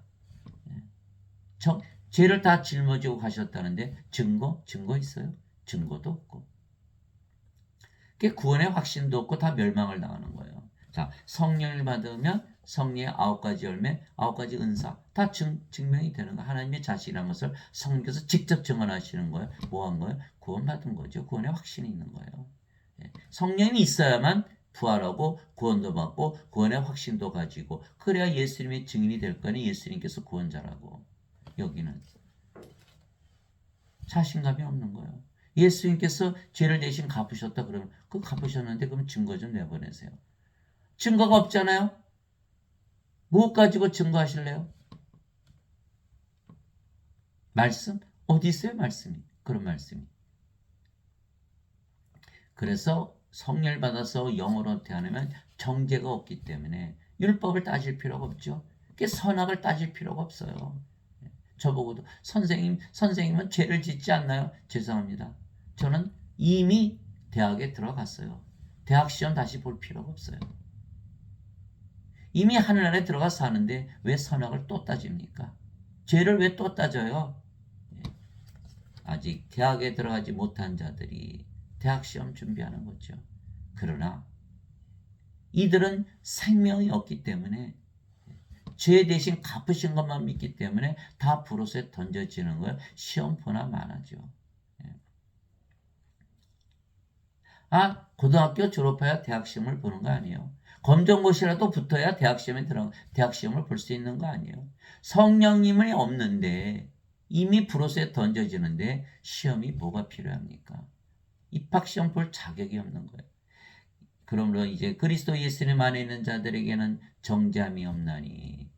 죄를 다 짊어지고 가셨다는데 증거 있어요? 증거도 없고. 그게 구원의 확신도 없고 다 멸망을 당하는 거예요. 자, 성령을 받으면 성령의 9가지 열매, 9가지 은사 다 증명이 되는 거. 하나님의 자식이라는 것을 성령께서 직접 증언하시는 거예요. 뭐 한 거예요? 구원받은 거죠. 구원의 확신이 있는 거예요. 성령이 있어야만 부활하고 구원도 받고 구원의 확신도 가지고 그래야 예수님의 증인이 될 거니 예수님께서 구원자라고. 여기는 자신감이 없는 거예요. 예수님께서 죄를 대신 갚으셨다 그러면 그 갚으셨는데 그럼 증거 좀 내보내세요. 증거가 없잖아요. 무엇 가지고 증거하실래요? 말씀? 어디 있어요? 말씀이. 그런 말씀이. 그래서 성령을 받아서 영으로 태어나면 정죄가 없기 때문에 율법을 따질 필요가 없죠. 선악을 따질 필요가 없어요. 저보고도 선생님은 죄를 짓지 않나요? 죄송합니다. 저는 이미 대학에 들어갔어요. 대학 시험 다시 볼 필요가 없어요. 이미 하늘나라에 들어가서 사는데 왜 선악을 또 따집니까? 죄를 왜 또 따져요? 아직 대학에 들어가지 못한 자들이 대학 시험 준비하는 거죠. 그러나 이들은 생명이 없기 때문에 죄 대신 갚으신 것만 믿기 때문에 다 불옷에 던져지는 거예요. 시험포나 만하죠. 고등학교 졸업해야 대학 시험을 보는 거 아니에요. 검정고시라도 붙어야 대학 시험을 볼 수 있는 거 아니에요. 성령님이 없는데 이미 불옷에 던져지는데 시험이 뭐가 필요합니까? 입학시험 볼 자격이 없는 거예요. 그러므로 이제 그리스도 예수님 안에 있는 자들에게는 정죄함이 없나니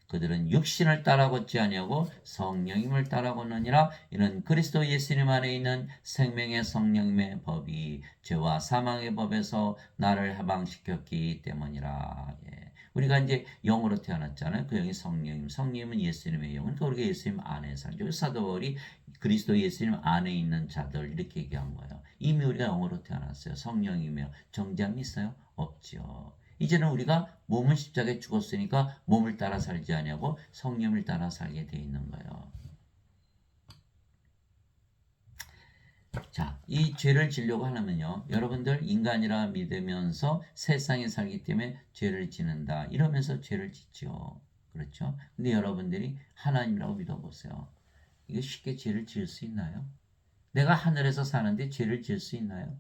그들은 육신을 따라 걷지 아니하고 성령님을 따라 걷느니라. 이는 그리스도 예수님 안에 있는 생명의 성령님의 법이 죄와 사망의 법에서 나를 해방시켰기 때문이라. 예. 우리가 이제 영으로 태어났잖아요. 그 영이 성령님, 성령님은 예수님의 영. 그러니까 우리가 예수님 안에 살죠. 사도 바울이 그리스도 예수님 안에 있는 자들 이렇게 얘기한 거예요. 이미 우리가 영으로 태어났어요. 성령이며 정죄함이 있어요? 없죠. 이제는 우리가 몸은 십자가에 죽었으니까 몸을 따라 살지 아니하고 성령을 따라 살게 돼 있는 거예요. 자, 이 죄를 지려고 하면요. 여러분들 인간이라 믿으면서 세상에 살기 때문에 죄를 지는다. 이러면서 죄를 짓죠. 그렇죠? 근데 여러분들이 하나님이라고 믿어보세요. 이게 쉽게 죄를 지을 수 있나요? 내가 하늘에서 사는데 죄를 지을 수 있나요?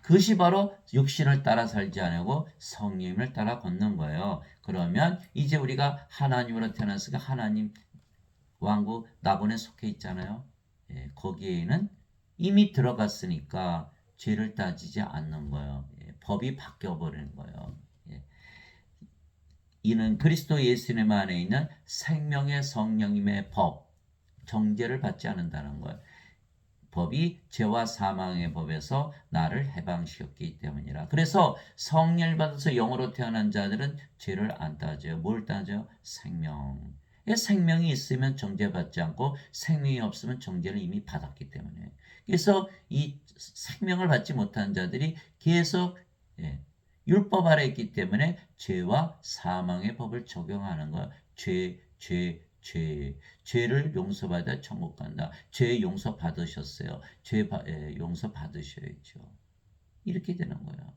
그것이 바로 육신을 따라 살지 않고 성령을 따라 걷는 거예요. 그러면 이제 우리가 하나님으로 태어났으니까 하나님 왕국 낙원에 속해 있잖아요. 예, 거기에는 이미 들어갔으니까 죄를 따지지 않는 거예요. 예, 법이 바뀌어 버리는 거예요. 예. 이는 그리스도 예수님 안에 있는 생명의 성령님의 법, 정죄를 받지 않는다는 거예요. 법이 죄와 사망의 법에서 나를 해방시켰기 때문이라. 그래서 성령을 받아서 영으로 태어난 자들은 죄를 안 따져요. 뭘 따져요? 생명. 생명이 있으면 정죄받지 않고 생명이 없으면 정죄를 이미 받았기 때문에. 그래서 이 생명을 받지 못한 자들이 계속 율법 아래 있기 때문에 죄와 사망의 법을 적용하는 거야. 죄를 용서받아 천국 간다. 죄 용서 받으셨어요. 용서 받으셔야죠. 이렇게 되는 거예요.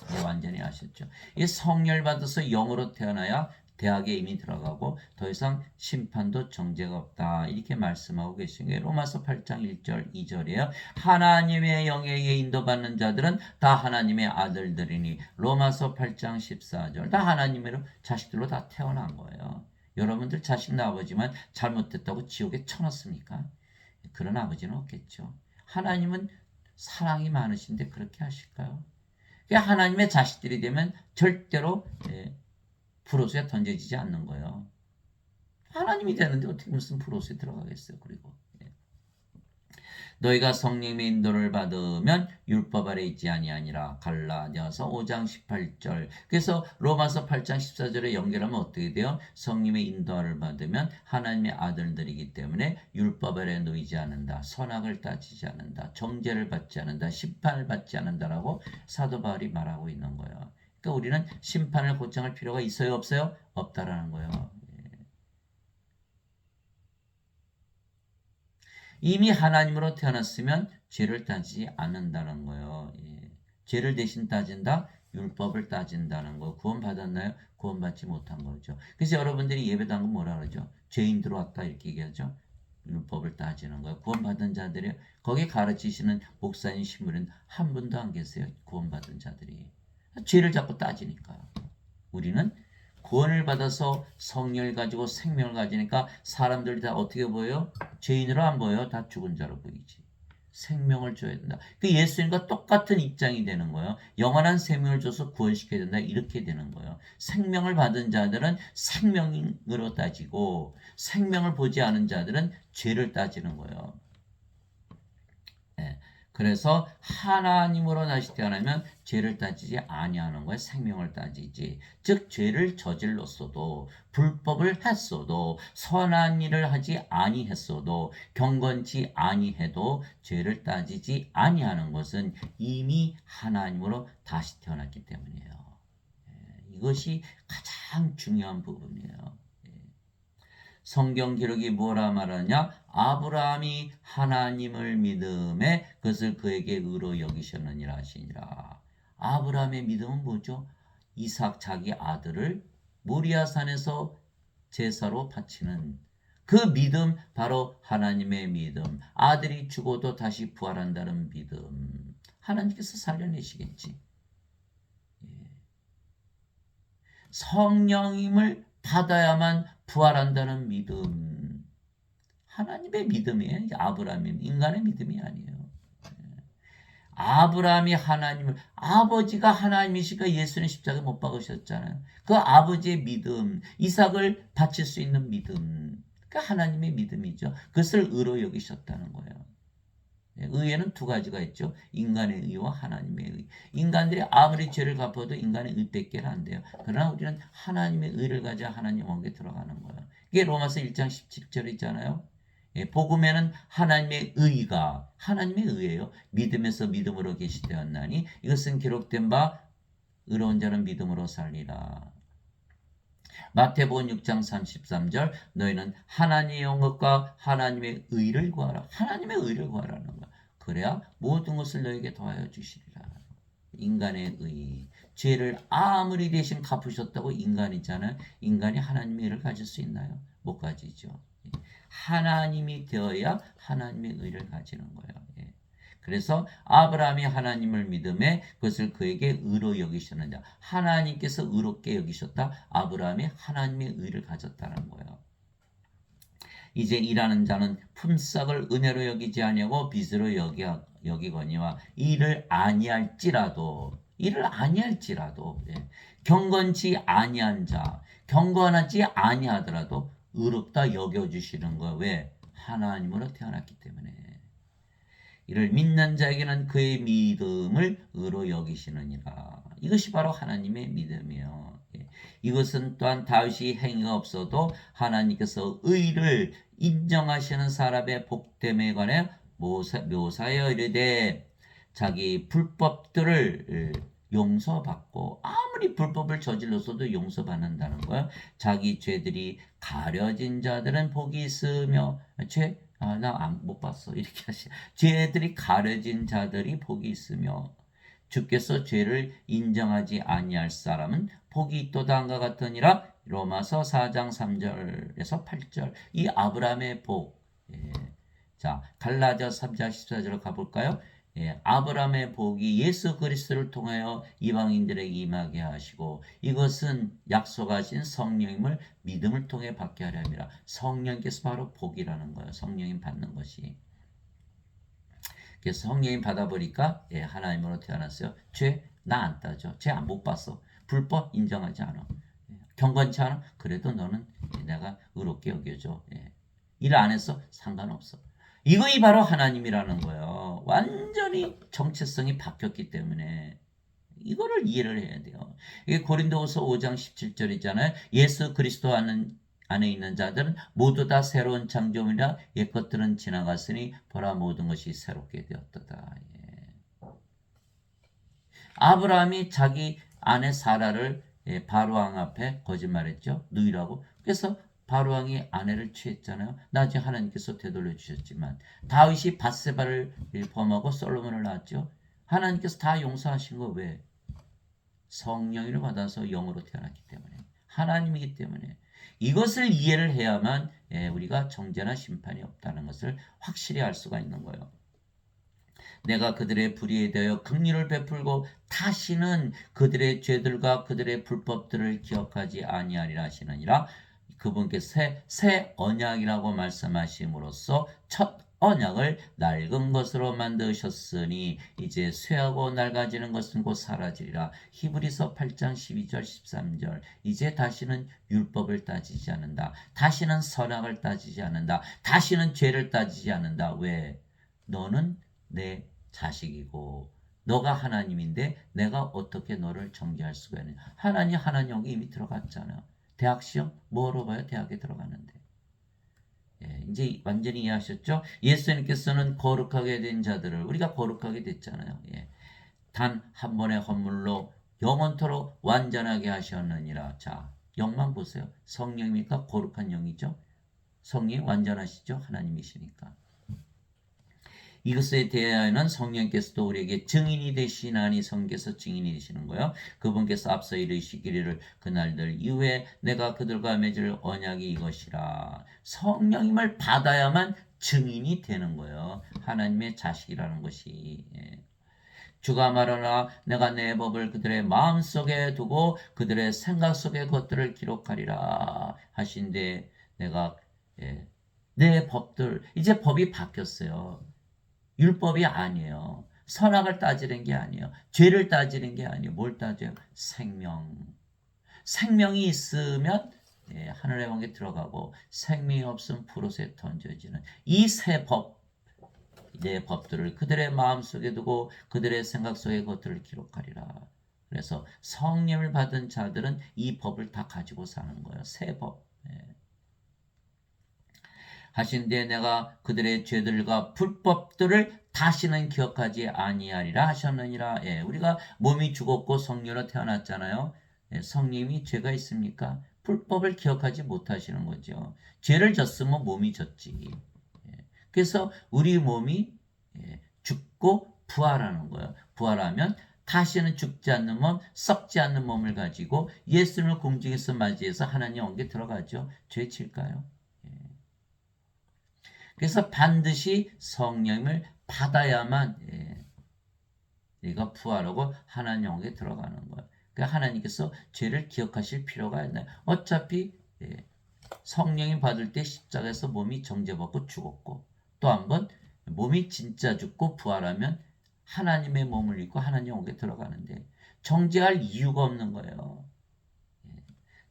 네, 완전히 아셨죠? 이 성령 받아서 영으로 태어나야 대학에 이미 들어가고 더 이상 심판도 정죄가 없다. 이렇게 말씀하고 계신 거예요. 로마서 8장 1절 2절이에요. 하나님의 영에게 인도받는 자들은 다 하나님의 아들들이니 로마서 8장 14절 다 하나님의 자식들로 다 태어난 거예요. 여러분들 자식 아버지만 잘못됐다고 지옥에 쳐넣습니까? 그런 아버지는 없겠죠. 하나님은 사랑이 많으신데 그렇게 하실까요? 하나님의 자식들이 되면 절대로 불옷에 던져지지 않는 거예요. 하나님이 되는데 어떻게 무슨 불옷에 들어가겠어요. 그리고 너희가 성령의 인도를 받으면 율법 아래 있지 아니하니라. 갈라디아서 5장 18절. 그래서 로마서 8장 14절에 연결하면 어떻게 돼요? 성령의 인도를 받으면 하나님의 아들들이기 때문에 율법 아래 놓이지 않는다. 선악을 따지지 않는다. 정죄를 받지 않는다. 심판을 받지 않는다라고 사도 바울이 말하고 있는 거예요. 그러니까 우리는 심판을 고청할 필요가 있어요? 없어요? 없다라는 거예요. 이미 하나님으로 태어났으면 죄를 따지지 않는다는 거예요. 예. 죄를 대신 따진다? 율법을 따진다는 거. 구원받았나요? 구원받지 못한 거죠. 그래서 여러분들이 예배당은 뭐라 그러죠? 죄인 들어왔다 이렇게 얘기하죠. 율법을 따지는 거예요. 구원받은 자들이 거기에 가르치시는 목사님 신부는 한 분도 안 계세요. 구원받은 자들이. 죄를 자꾸 따지니까. 우리는 구원을 받아서 성령을 가지고 생명을 가지니까 사람들이 다 어떻게 보여요? 죄인으로 안 보여요. 다 죽은 자로 보이지. 생명을 줘야 된다. 그 예수님과 똑같은 입장이 되는 거예요. 영원한 생명을 줘서 구원시켜야 된다. 이렇게 되는 거예요. 생명을 받은 자들은 생명으로 따지고 생명을 보지 않은 자들은 죄를 따지는 거예요. 네. 그래서 하나님으로 다시 태어나면 죄를 따지지 아니하는 거예요. 생명을 따지지. 즉 죄를 저질렀어도 불법을 했어도 선한 일을 하지 아니했어도 경건치 아니해도 죄를 따지지 아니하는 것은 이미 하나님으로 다시 태어났기 때문이에요. 이것이 가장 중요한 부분이에요. 성경 기록이 뭐라 말하냐? 아브라함이 하나님을 믿음에 그것을 그에게 의로 여기셨느니라 하시니라. 아브라함의 믿음은 뭐죠? 이삭 자기 아들을 모리아산에서 제사로 바치는 그 믿음, 바로 하나님의 믿음. 아들이 죽어도 다시 부활한다는 믿음. 하나님께서 살려내시겠지. 성령님을 받아야만 부활한다는 믿음. 하나님의 믿음이에요. 아브라함의 인간의 믿음이 아니에요. 아브라함이 하나님을, 아버지가 하나님이시니까 예수는 십자가에 못 박으셨잖아요. 그 아버지의 믿음, 이삭을 바칠 수 있는 믿음, 그 하나님의 믿음이죠. 그것을 의로 여기셨다는 거예요. 의에는 두 가지가 있죠. 인간의 의와 하나님의 의. 인간들이 아무리 죄를 갚아도 인간의 의밖에 안 돼요. 그러나 우리는 하나님의 의를 가져 하나님 왕국에 들어가는 거예요. 이게 로마서 1장 17절이잖아요. 복음에는 하나님의 의가 하나님의 의예요. 믿음에서 믿음으로 계시되었나니 이것은 기록된 바 의로운 자는 믿음으로 살리라. 마태복음 6장 33절 너희는 하나님의 영광과 하나님의 의를 구하라. 하나님의 의를 구하라는 거야. 그래야 모든 것을 너에게 더하여 주시리라. 인간의 의. 죄를 아무리 대신 갚으셨다고 인간이잖아요. 인간이 하나님의 의를 가질 수 있나요? 못 가지죠. 하나님이 되어야 하나님의 의를 가지는 거예요. 그래서 아브라함이 하나님을 믿음에 그것을 그에게 의로 여기셨느냐. 하나님께서 의롭게 여기셨다. 아브라함이 하나님의 의를 가졌다는 거예요. 이제 일하는 자는 품삯을 은혜로 여기지 아니하고 빚으로 여기거니와 일을 아니할지라도 경건치 아니한 자, 경건하지 아니하더라도 의롭다 여겨주시는 거예요. 왜? 하나님으로 태어났기 때문에. 이를 믿는 자에게는 그의 믿음을 의로 여기시느니라. 이것이 바로 하나님의 믿음이에요. 이것은 또한 다윗이 행위가 없어도 하나님께서 의를 인정하시는 사람의 복됨에 관해 묘사하여 이르되 자기 불법들을 용서받고 아무리 불법을 저질렀어도 용서받는다는 거예요. 자기 죄들이 가려진 자들은 복이 있으며 나 못 봤어. 이렇게 하시. 죄들이 가려진 자들이 복이 있으며 주께서 죄를 인정하지 아니할 사람은 복이 있도다함과 같으니라. 로마서 4장 3절에서 8절. 이 아브라함의 복. 자, 갈라디아 3장 14절로 가볼까요? 아브라함의 복이 예수 그리스도를 통하여 이방인들에게 임하게 하시고 이것은 약속하신 성령님을 믿음을 통해 받게 하려 함이라. 성령께서 바로 복이라는 거예요. 성령님 받는 것이. 그래서 성령님 받아보니까 하나님으로 태어났어요. 죄 나 안 따져. 죄 안 못 봤어. 불법 인정하지 않아. 경건치 않아. 그래도 너는 내가 의롭게 여겨줘. 일 안 했어. 상관없어. 이것이 바로 하나님이라는 거예요. 완전히 정체성이 바뀌었기 때문에 이거를 이해를 해야 돼요. 이게 고린도후서 5장 17절이잖아요. 예수 그리스도 안에 있는 자들은 모두 다 새로운 창조물이라 옛것들은 지나갔으니 보라 모든 것이 새롭게 되었도다. 아브라함이 자기 아내 사라를 바로왕 앞에 거짓말했죠. 누이라고. 그래서 바로왕이 아내를 취했잖아요. 나중에 하나님께서 되돌려 주셨지만 다윗이 밧세바를 범하고 솔로몬을 낳았죠. 하나님께서 다 용서하신 거 왜? 성령을 받아서 영으로 태어났기 때문에. 하나님이기 때문에. 이것을 이해를 해야만 우리가 정죄나 심판이 없다는 것을 확실히 알 수가 있는 거예요. 내가 그들의 불의에 대하여 긍휼을 베풀고 다시는 그들의 죄들과 그들의 불법들을 기억하지 아니하리라 하시느니라. 그분께서 새 언약이라고 말씀하심으로써 첫 언약을 낡은 것으로 만드셨으니 이제 쇠하고 낡아지는 것은 곧 사라지리라. 히브리서 8장 12절 13절. 이제 다시는 율법을 따지지 않는다. 다시는 선악을 따지지 않는다. 다시는 죄를 따지지 않는다. 왜? 너는 내 자식이고 너가 하나님인데 내가 어떻게 너를 정죄할 수가 있느냐. 하나님 여기 이미 들어갔잖아요. 대학 시험 뭐로 봐요? 대학에 들어가는데. 이제 완전히 이해하셨죠? 예수님께서는 거룩하게 된 자들을 우리가 거룩하게 됐잖아요. 단 한 번의 헌물로 영원토록 완전하게 하셨느니라. 자, 영만 보세요. 성령이니까 거룩한 영이죠. 성령이 완전하시죠? 하나님이시니까. 이것에 대하여는 성령께서도 우리에게 증인이 되시나니 성께서 증인이 되시는 거예요. 그분께서 앞서 이르시기를 그날들 이후에 내가 그들과 맺을 언약이 이것이라. 성령님을 받아야만 증인이 되는 거예요. 하나님의 자식이라는 것이. 주가 말하나 내가 내 법을 그들의 마음속에 두고 그들의 생각 속에 것들을 기록하리라 하신데 내가 내 법들 이제 법이 바뀌었어요. 율법이 아니에요. 선악을 따지는 게 아니에요. 죄를 따지는 게 아니에요. 뭘 따져요? 생명. 생명이 있으면 하늘의 왕국에 들어가고 생명이 없으면 불옷에 던져지는 이 세 법, 내 법들을 그들의 마음속에 두고 그들의 생각 속에 그것들을 기록하리라. 그래서 성령을 받은 자들은 이 법을 다 가지고 사는 거예요. 세 법. 하신데 내가 그들의 죄들과 불법들을 다시는 기억하지 아니하리라 하셨느니라. 우리가 몸이 죽었고 성령으로 태어났잖아요. 성령이 죄가 있습니까? 불법을 기억하지 못하시는 거죠. 죄를 졌으면 몸이 졌지. 그래서 우리 몸이 죽고 부활하는 거예요. 부활하면 다시는 죽지 않는 몸, 썩지 않는 몸을 가지고 예수님을 공중에서 맞이해서 하나님 왕국에 들어가죠. 죄 질까요? 그래서 반드시 성령을 받아야만 우리가 부활하고 하나님 왕국에 들어가는 거예요. 그러니까 하나님께서 죄를 기억하실 필요가 있나요? 어차피 성령이 받을 때 십자가에서 몸이 정죄받고 죽었고 또 한번 몸이 진짜 죽고 부활하면 하나님의 몸을 입고 하나님 왕국에 들어가는데 정죄할 이유가 없는 거예요.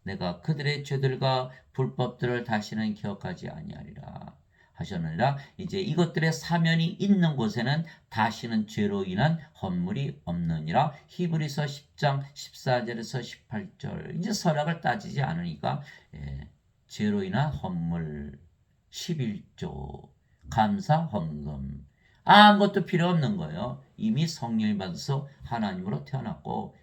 내가 그들의 죄들과 불법들을 다시는 기억하지 아니하리라 하셨느니라. 이제 이것들의 사면이 있는 곳에는 다시는 죄로 인한 헌물이 없느니라. 히브리서 10장 14절에서 18절. 이제 선악을 따지지 않으니까 죄로 인한 헌물 11조 감사 헌금 아무것도 필요 없는 거예요. 이미 성령이 받아서 하나님으로 태어났고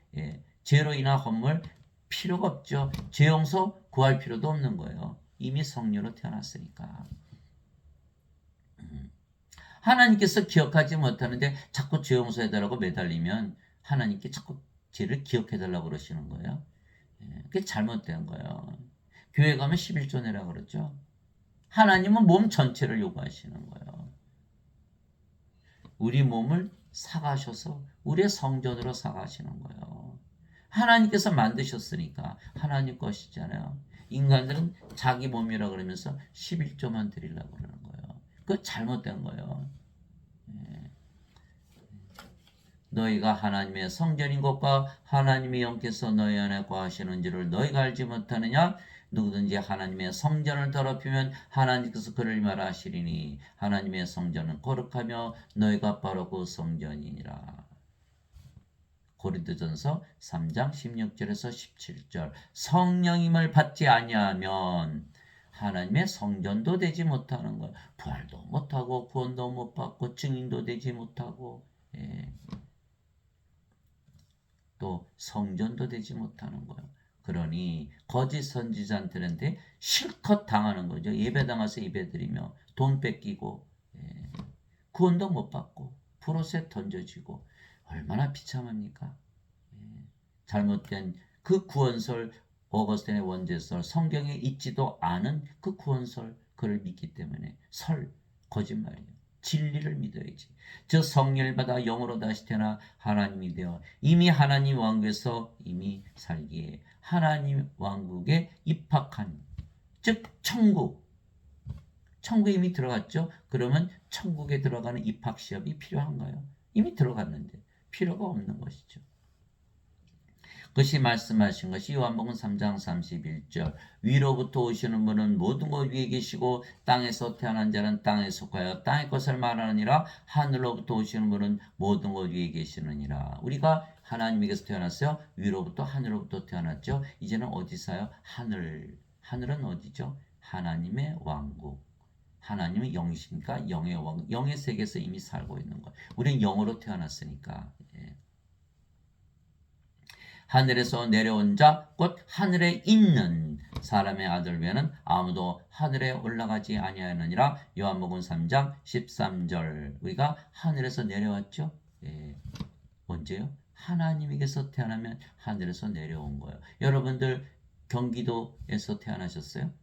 죄로 인한 헌물 필요가 없죠. 죄 용서 구할 필요도 없는 거예요. 이미 성령으로 태어났으니까. 하나님께서 기억하지 못하는데 자꾸 죄 용서해달라고 매달리면 하나님께 자꾸 죄를 기억해달라고 그러시는 거예요. 그게 잘못된 거예요. 교회 가면 11조 내라 그러죠. 하나님은 몸 전체를 요구하시는 거예요. 우리 몸을 사가셔서 우리의 성전으로 사가시는 거예요. 하나님께서 만드셨으니까 하나님 것이잖아요. 인간들은 자기 몸이라 그러면서 11조만 드리려고 그러는 거예요. 그거 잘못된 거예요. 너희가 하나님의 성전인 것과 하나님의 영께서 너희 안에 거하시는 줄을 너희가 알지 못하느냐? 누구든지 하나님의 성전을 더럽히면 하나님께서 그를 말하시리니 하나님의 성전은 거룩하며 너희가 바로 그 성전이니라. 고린도전서 3장 16절에서 17절. 성령임을 받지 아니하면 하나님의 성전도 되지 못하는 거예요. 부활도 못하고 구원도 못 받고 증인도 되지 못하고 또 성전도 되지 못하는 거예요. 그러니 거짓 선지자들한테 실컷 당하는 거죠. 예배당에서 예배드리며 돈 뺏기고 구원도 못 받고 불옷에 던져지고 얼마나 비참합니까? 잘못된 그 구원설 어거스틴의 원죄설 성경에 있지도 않은 그 구원설 그를 믿기 때문에 거짓말이에요. 진리를 믿어야지. 저 성령을 받아 영으로 다시 태어나 하나님이 되어 이미 하나님 왕국에서 이미 살기에 하나님 왕국에 입학한 즉 천국에 이미 들어갔죠. 그러면 천국에 들어가는 입학 시험이 필요한가요? 이미 들어갔는데 필요가 없는 것이죠. 그것이 말씀하신 것이 요한복음 3장 31절 위로부터 오시는 분은 모든 것 위에 계시고 땅에서 태어난 자는 땅에 속하여 땅의 것을 말하느니라. 하늘로부터 오시는 분은 모든 것 위에 계시느니라. 우리가 하나님에게서 태어났어요. 위로부터 하늘로부터 태어났죠. 이제는 어디서요? 하늘은 어디죠? 하나님의 왕국. 하나님은 영이시니까 영의 왕, 영의 세계에서 이미 살고 있는 거예요. 우리는 영으로 태어났으니까. 하늘에서 내려온 자, 곧 하늘에 있는 사람의 아들 외에는 아무도 하늘에 올라가지 아니하느니라. 요한복음 3장 13절. 우리가 하늘에서 내려왔죠? 언제요? 하나님에게서 태어나면 하늘에서 내려온 거예요. 여러분들 경기도에서 태어나셨어요?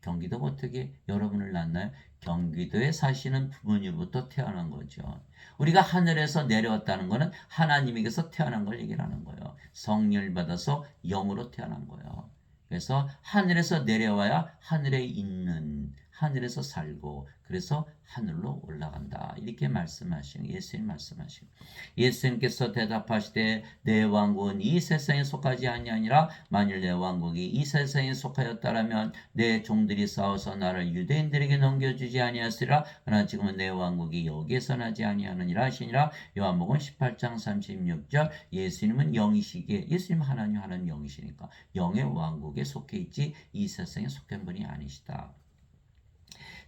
경기도가 어떻게 여러분을 낳나요? 경기도에 사시는 부모님부터 태어난 거죠. 우리가 하늘에서 내려왔다는 것은 하나님에게서 태어난 걸 얘기하는 거예요. 성령을 받아서 영으로 태어난 거예요. 그래서 하늘에서 내려와야 하늘에 있는 하늘에서 살고 그래서 하늘로 올라간다. 이렇게 말씀하시는 예수님 말씀하시는 예수님께서 대답하시되 내 왕국은 이 세상에 속하지 아니하니라. 만일 내 왕국이 이 세상에 속하였다라면 내 종들이 싸워서 나를 유대인들에게 넘겨주지 아니하였으리라. 그러나 지금은 내 왕국이 여기에서 나지 아니하느니라 하시니라. 요한복음 18장 36절. 예수님은 영이시기에 예수님 하나님 영이시니까 영의 왕국에 속해 있지 이 세상에 속한 분이 아니시다.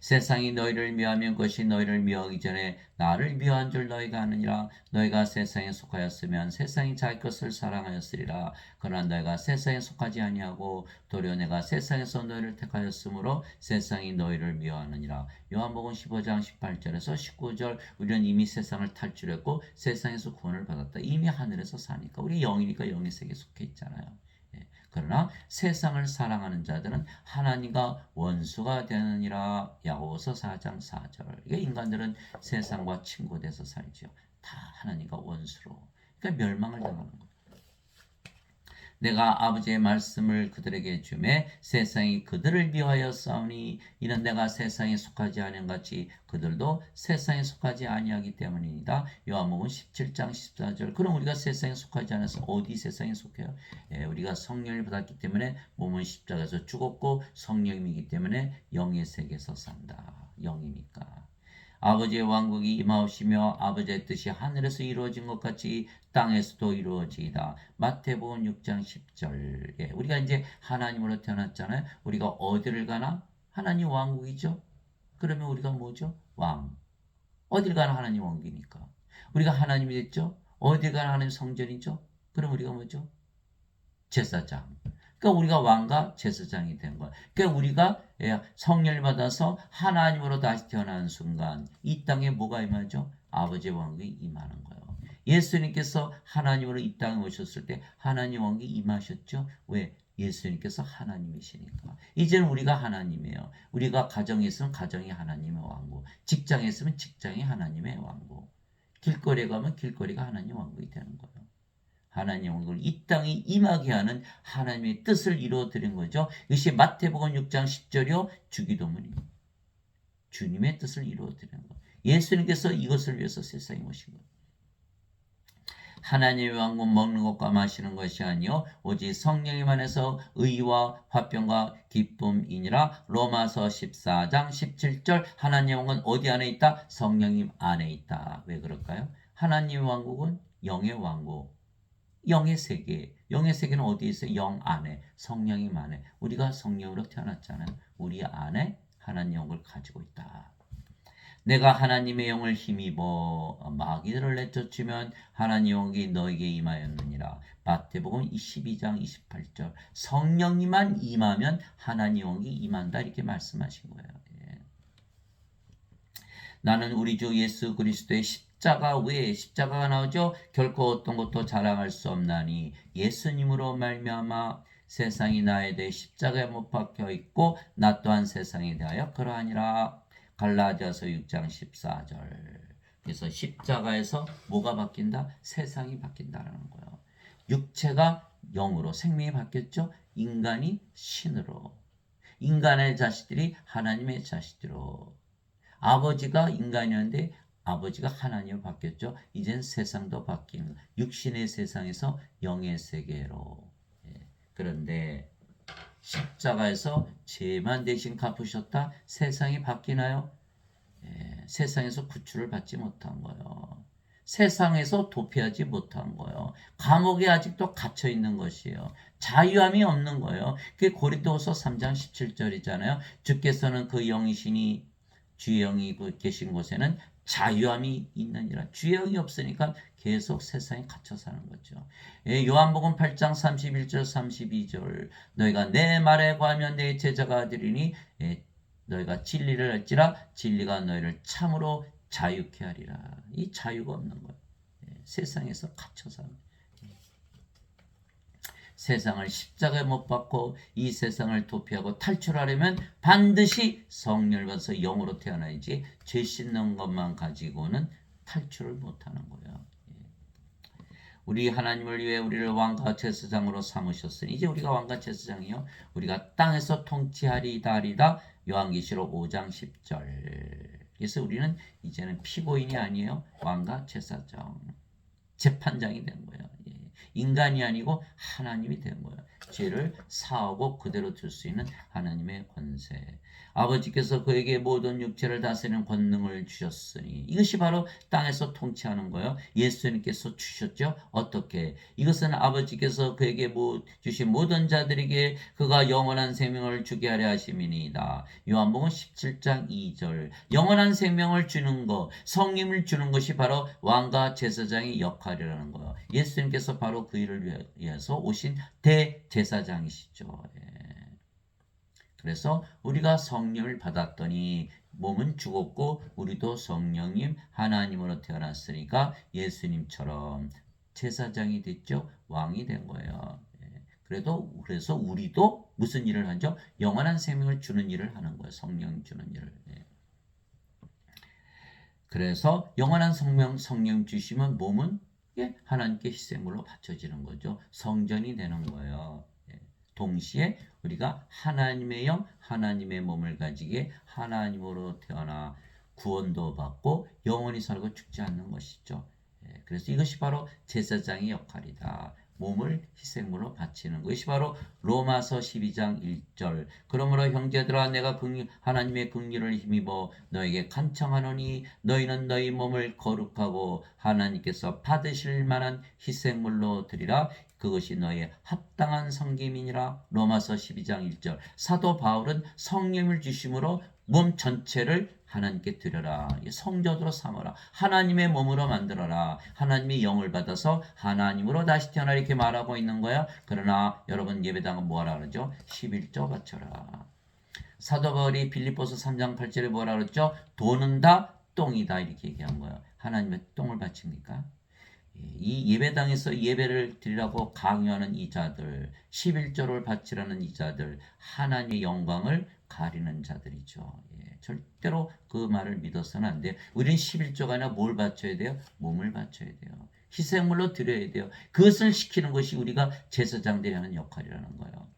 세상이 너희를 미워하면 그것이 너희를 미워하기 전에 나를 미워한 줄 너희가 아느니라. 너희가 세상에 속하였으면 세상이 자기 것을 사랑하였으리라. 그러나 너희가 세상에 속하지 아니하고 도리어 내가 세상에서 너희를 택하였으므로 세상이 너희를 미워하느니라. 요한복음 15장 18절에서 19절. 우리는 이미 세상을 탈출했고 세상에서 구원을 받았다. 이미 하늘에서 사니까 우리 영이니까 영의 세계에 속해 있잖아요. 그러나 세상을 사랑하는 자들은 하나님과 원수가 되느니라. 야고보서 4장 4절. 이게 인간들은 세상과 친구돼서 살죠. 다 하나님과 원수로. 그러니까 멸망을 당하는 거예요. 내가 아버지의 말씀을 그들에게 주매 세상이 그들을 미워하여 싸우니 이는 내가 세상에 속하지 아니한 같이 그들도 세상에 속하지 아니하기 때문이다. 요한복음 17장 14절. 그럼 우리가 세상에 속하지 않아서 어디 세상에 속해요? 우리가 성령을 받았기 때문에 몸은 십자가에서 죽었고 성령이기 때문에 영의 세계에서 산다. 영이니까. 아버지의 왕국이 임하오시며 아버지의 뜻이 하늘에서 이루어진 것 같이 땅에서도 이루어지이다. 마태복음 6장 10절. 예, 우리가 이제 하나님으로 태어났잖아요. 우리가 어디를 가나? 하나님 왕국이죠. 그러면 우리가 뭐죠? 왕. 어딜 가나 하나님 왕국이니까. 우리가 하나님이 됐죠. 어딜 가나 하나님 성전이죠. 그럼 우리가 뭐죠? 제사장. 그러니까 우리가 왕과 제사장이 된 거야. 그러니까 우리가 성령을 받아서 하나님으로 다시 태어나는 순간 이 땅에 뭐가 임하죠? 아버지의 왕국이 임하는 거예요. 예수님께서 하나님으로 이 땅에 오셨을 때 하나님 왕국이 임하셨죠. 왜? 예수님께서 하나님이시니까. 이제는 우리가 하나님이에요. 우리가 가정에 있으면 가정이 하나님의 왕국, 직장에 있으면 직장이 하나님의 왕국, 길거리에 가면 길거리가 하나님 왕국이 되는 거예요. 하나님의 왕국을 이 땅에 임하게 하는 하나님의 뜻을 이루어드린 거죠. 이것이 마태복음 6장 10절이요. 주기도문입니다. 주님의 뜻을 이루어드리는 것. 예수님께서 이것을 위해서 세상에 오신 거예요. 하나님의 왕국 먹는 것과 마시는 것이 아니요 오직 성령에만해서 의와 화평과 기쁨이니라. 로마서 14장 17절. 하나님의 왕국은 어디 안에 있다? 성령님 안에 있다. 왜 그럴까요? 하나님의 왕국은 영의 왕국. 영의 세계. 영의 세계는 어디에 있어요? 영 안에. 성령님 안에. 우리가 성령으로 태어났잖아요. 우리 안에 하나님의 영을 가지고 있다. 내가 하나님의 영을 힘입어 마귀들을 내쫓으면 하나님의 영이 너에게 임하였느니라. 마태복음 22장 28절. 성령님만 임하면 하나님의 영이 임한다. 이렇게 말씀하신 거예요. 나는 우리 주 예수 그리스도의 십자가 외에 십자가가 나오죠. 결코 어떤 것도 자랑할 수 없나니 예수님으로 말미암아 세상이 나에 대해 십자가에 못 박혀 있고 나 또한 세상에 대하여 그러하니라. 갈라디아서 6장 14절. 그래서 십자가에서 뭐가 바뀐다? 세상이 바뀐다라는 거예요. 육체가 영으로 생명이 바뀌었죠. 인간이 신으로. 인간의 자식들이 하나님의 자식들로. 아버지가 인간이었는데 아버지가 하나님으로 바뀌었죠. 이젠 세상도 바뀌는 육신의 세상에서 영의 세계로. 그런데 십자가에서 죄만 대신 갚으셨다. 세상이 바뀌나요? 세상에서 구출을 받지 못한 거예요. 세상에서 도피하지 못한 거예요. 감옥에 아직도 갇혀 있는 것이에요. 자유함이 없는 거예요. 그게 고린도후서 3장 17절이잖아요. 주께서는 그 영이시니 주의 영이 계신 곳에는 자유함이 있느니라. 주의 영이 없으니까 계속 세상에 갇혀 사는 거죠. 요한복음 8장 31절 32절. 너희가 내 말에 거하면 내 제자가 되리니 너희가 진리를 알지라 진리가 너희를 참으로 자유케 하리라. 이 자유가 없는 거예요. 세상에서 갇혀 사는 거예요. 세상을 십자가에 못 박고 이 세상을 도피하고 탈출하려면 반드시 성령을 받아서 영으로 태어나야지 죄 씻는 것만 가지고는 탈출을 못하는 거예요. 우리 하나님을 위해 우리를 왕과 제사장으로 삼으셨으니 이제 우리가 왕과 제사장이요 우리가 땅에서 통치하리이다. 요한계시록 5장 10절. 그래서 우리는 이제는 피고인이 아니에요. 왕과 제사장, 재판장이 된 거예요. 인간이 아니고 하나님이 된 거예요. 죄를 사하고 그대로 둘 수 있는 하나님의 권세. 아버지께서 그에게 모든 육체를 다스리는 권능을 주셨으니 이것이 바로 땅에서 통치하는 거예요. 예수님께서 주셨죠. 어떻게? 이것은 아버지께서 그에게 주신 모든 자들에게 그가 영원한 생명을 주게 하려 하심이니이다. 요한복음 17장 2절. 영원한 생명을 주는 것, 성님을 주는 것이 바로 왕과 제사장의 역할이라는 거예요. 예수님께서 바로 그 일을 위해서 오신 대제사장이시죠. 그래서 우리가 성령을 받았더니 몸은 죽었고 우리도 성령님 하나님으로 태어났으니까 예수님처럼 제사장이 됐죠. 왕이 된 거예요. 그래서 우리도 무슨 일을 하죠? 영원한 생명을 주는 일을 하는 거예요. 성령 주는 일을. 그래서 영원한 성령 주시면 몸은 하나님께 희생물로 바쳐지는 거죠. 성전이 되는 거예요. 동시에 우리가 하나님의 영, 하나님의 몸을 가지게 하나님으로 태어나 구원도 받고 영원히 살고 죽지 않는 것이죠. 그래서 이것이 바로 제사장의 역할이다. 몸을 희생물로 바치는 것이 바로 로마서 12장 1절. 그러므로 형제들아 내가 하나님의 긍휼을 힘입어 너에게 간청하노니 너희는 너희 몸을 거룩하고 하나님께서 받으실 만한 희생물로 드리라. 그것이 너의 합당한 섬김이니라. 로마서 12장 1절. 사도 바울은 성령을 주심으로 몸 전체를 하나님께 드려라. 성전으로 삼아라. 하나님의 몸으로 만들어라. 하나님의 영을 받아서 하나님으로 다시 태어나 이렇게 말하고 있는 거야. 그러나 여러분 예배당은 뭐하라 그러죠? 11조 바쳐라. 사도 바울이 빌립보서 3장 8절에 뭐라 그랬죠? 돈은 다 똥이다 이렇게 얘기한 거예요. 하나님의 똥을 바칩니까? 이 예배당에서 예배를 드리라고 강요하는 이 자들, 11조를 바치라는 이 자들, 하나님의 영광을 가리는 자들이죠. 절대로 그 말을 믿어서는 안 돼요. 우리는 11조가 아니라 뭘 바쳐야 돼요? 몸을 바쳐야 돼요. 희생물로 드려야 돼요. 그것을 시키는 것이 우리가 제사장들이 하는 역할이라는 거예요.